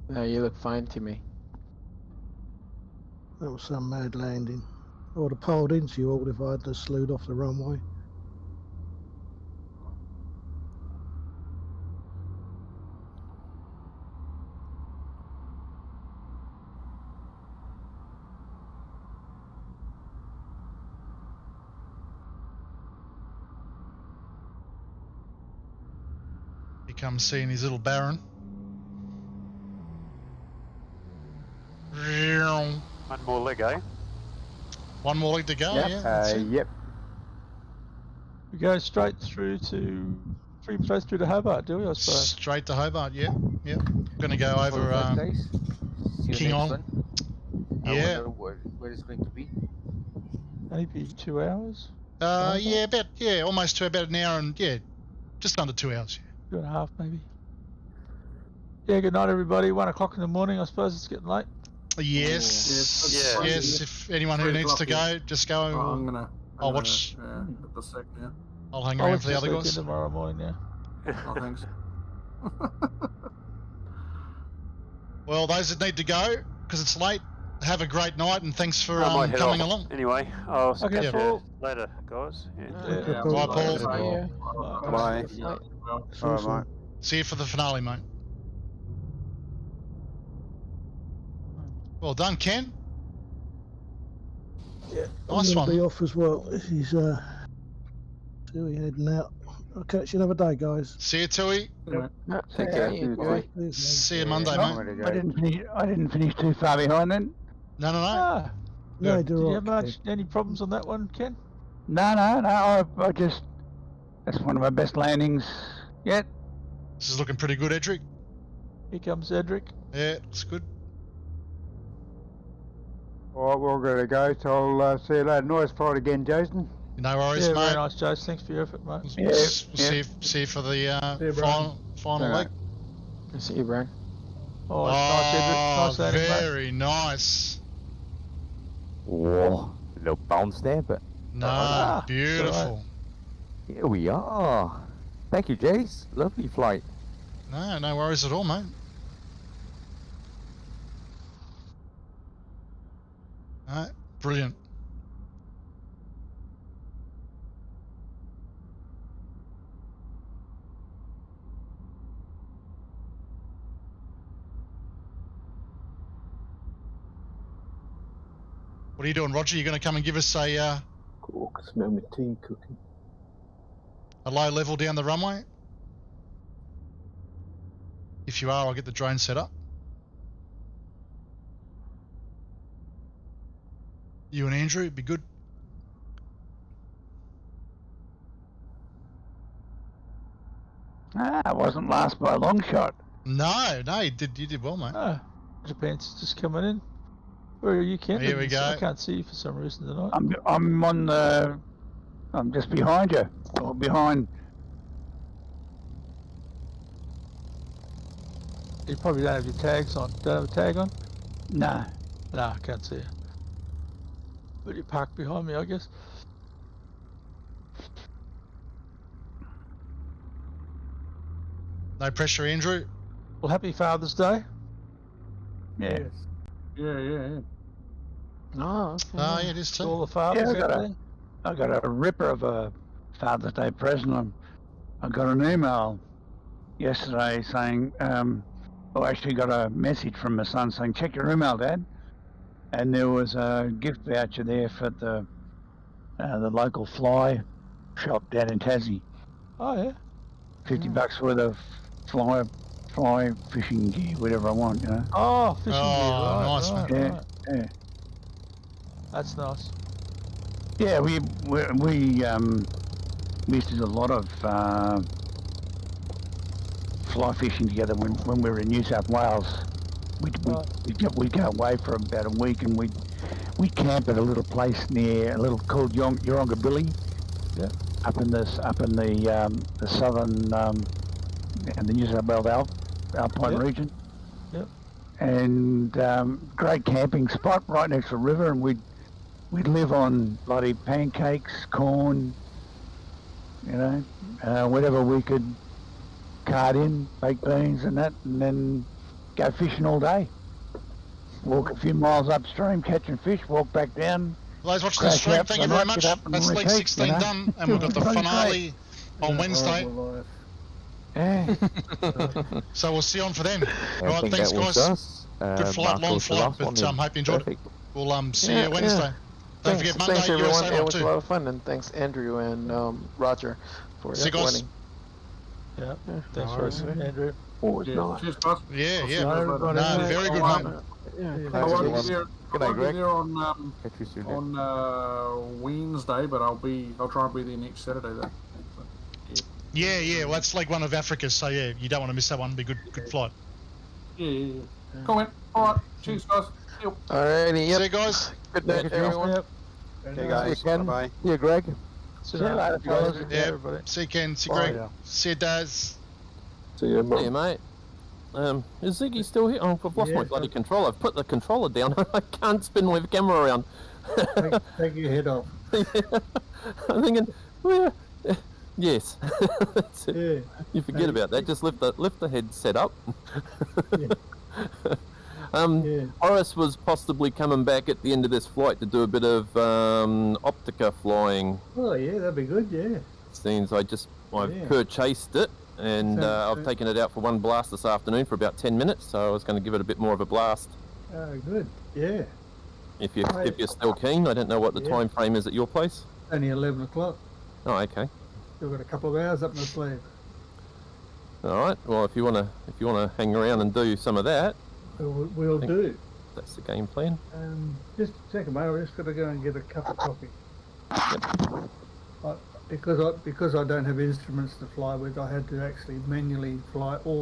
No, you look fine to me. That was some mad landing. I would have piled into you all if I had just slewed off the runway. He comes seeing his little Baron. One more leg, eh? One more leg to go, yeah. That's it. Yep. We go straight through to Hobart, do we? I suppose. Straight to Hobart, yeah. Yep. Going to go over King On. Yeah. Where it's going to be. Maybe 2 hours. Almost about an hour and just under 2 hours. 2.5 maybe. Yeah, good night everybody. 1 o'clock in the morning, I suppose it's getting late. Yes. Yes. If anyone who needs to go, just go. I'm gonna watch. At the sec, yeah. I'll hang around for the other guys. Tomorrow morning, yeah. Oh, thanks. Well, those that need to go because it's late, have a great night and thanks for coming along. Anyway, I'll catch you Paul. later, guys. Bye, Paul. Bye. All right, mate. See you for the finale, mate. Well done, Ken. Yeah, nice I'm one. gonna be off as well. He's Tui heading out. I'll catch you another day, guys. See you, Tui. Take care. See you Monday, mate. I didn't finish too far behind then. No. No, Did you have any problems on that one, Ken? No. I just, that's one of my best landings yet. This is looking pretty good, Edric. Here comes Edric. Yeah, looks good. All right, we're going to go, so I'll see you later. Nice flight again, Jason. No worries, Yeah, mate. very nice, Jason. Thanks for your effort, mate. Yeah, See you for the See you, Brian. final leg. See you, Brian. Oh, nice, Edric. Nice landing, mate. Very nice. Whoa, a little bounce there, but No, beautiful. here we are. Thank you, Jace. Lovely flight. No worries at all, mate. Alright, brilliant. What are you doing, Roger? You going to come and give us a Cool, I can smell my tea cooking. low level down the runway? If you are, I'll get the drone set up. You and Andrew, it'd be good. It wasn't last by a long shot. No, you did well, mate. Oh, Japan's just coming in. Where are you camping? Here we go. I can't see you for some reason tonight. I'm on the. I'm just behind you, or behind. You probably don't have your tags on. Don't have a tag on? No. No, I can't see you. But you parked behind me, I guess. No pressure, Andrew. Well, happy Father's Day. Yeah. Yeah. Oh, okay. Oh, yeah, it is To too. all the fathers Yeah, out there. I got a ripper of a Father's Day present. I got an email yesterday saying, I actually got a message from my son saying, check your email, Dad. And there was a gift voucher there for the local fly shop down in Tassie. Oh, yeah. $50 worth of fly fishing gear, whatever I want, you know. Oh, fishing gear. Right, nice, right, Yeah, right. yeah. That's nice. Yeah, we used to do a lot of fly fishing together when we were in New South Wales. We'd go away for about a week and we'd camp at a little place near called Yoronga Billy. Yeah. Up in the southern and the New South Wales Alpine region. Yep. And great camping spot right next to the river, and we'd live on bloody pancakes, corn, you know, whatever we could cart in, baked beans and that, and then go fishing all day. Walk a few miles upstream, catching fish, walk back down. For those watching the stream, thank you very much. That's leg 16 done, and we've got the finale on Wednesday. Yeah. So we'll see you on for them. I Right, think thanks, that was guys. us. Good flight, Marco long was the flight, last one but in. hope you enjoyed it. Perfect. We'll see you Wednesday. Don't forget Monday, Thanks everyone. USA It Lot was a 2. lot of fun, and thanks Andrew and Roger for See you guys. winning. Yeah. Thanks Alright. for Andrew. Always nice. Cheers, guys. Yeah. No, No, very good, mate. I won't be there. Good I night, won't be Greg. there on Catch you soon. Wednesday, but I'll try and be there next Saturday though. Yeah. Well, that's like one of Africa's, so yeah, you don't want to miss that one. Be good flight. Yeah. Cool, man. All right. Cheers, guys. See you. Alrighty, yep. See you guys. Good night, Thank you. everyone. Yep. Okay, guys. Bye-bye. Yeah, Greg. See you later, fellas. Yeah. Everybody. See you, Ken. See you, Bye. Greg. See you, Daz. See you, Mum. Yeah, mate. Is Ziggy still here? Oh, I've lost my bloody controller. I've put the controller down. I can't spin my camera around. Take your head off. I'm thinking, well, yes. That's it. Yeah. You forget about that. Just lift the headset up. Yeah. Horace was possibly coming back at the end of this flight to do a bit of Optica flying. Oh yeah, that'd be good. Yeah. Since I've Yeah. purchased it, and I've taken it out for one blast this afternoon for about 10 minutes. So I was going to give it a bit more of a blast. Oh, good. Yeah. If you're still keen, I don't know what the Yeah. time frame is at your place. Only 11 o'clock. Oh, okay. Still got a couple of hours up my sleeve. All right. Well, if you wanna hang around and do some of that, We'll do. that's the game plan. Just a second, mate. I've just got to go and get a cup of coffee. Yep. Because I don't have instruments to fly with, I had to actually manually fly all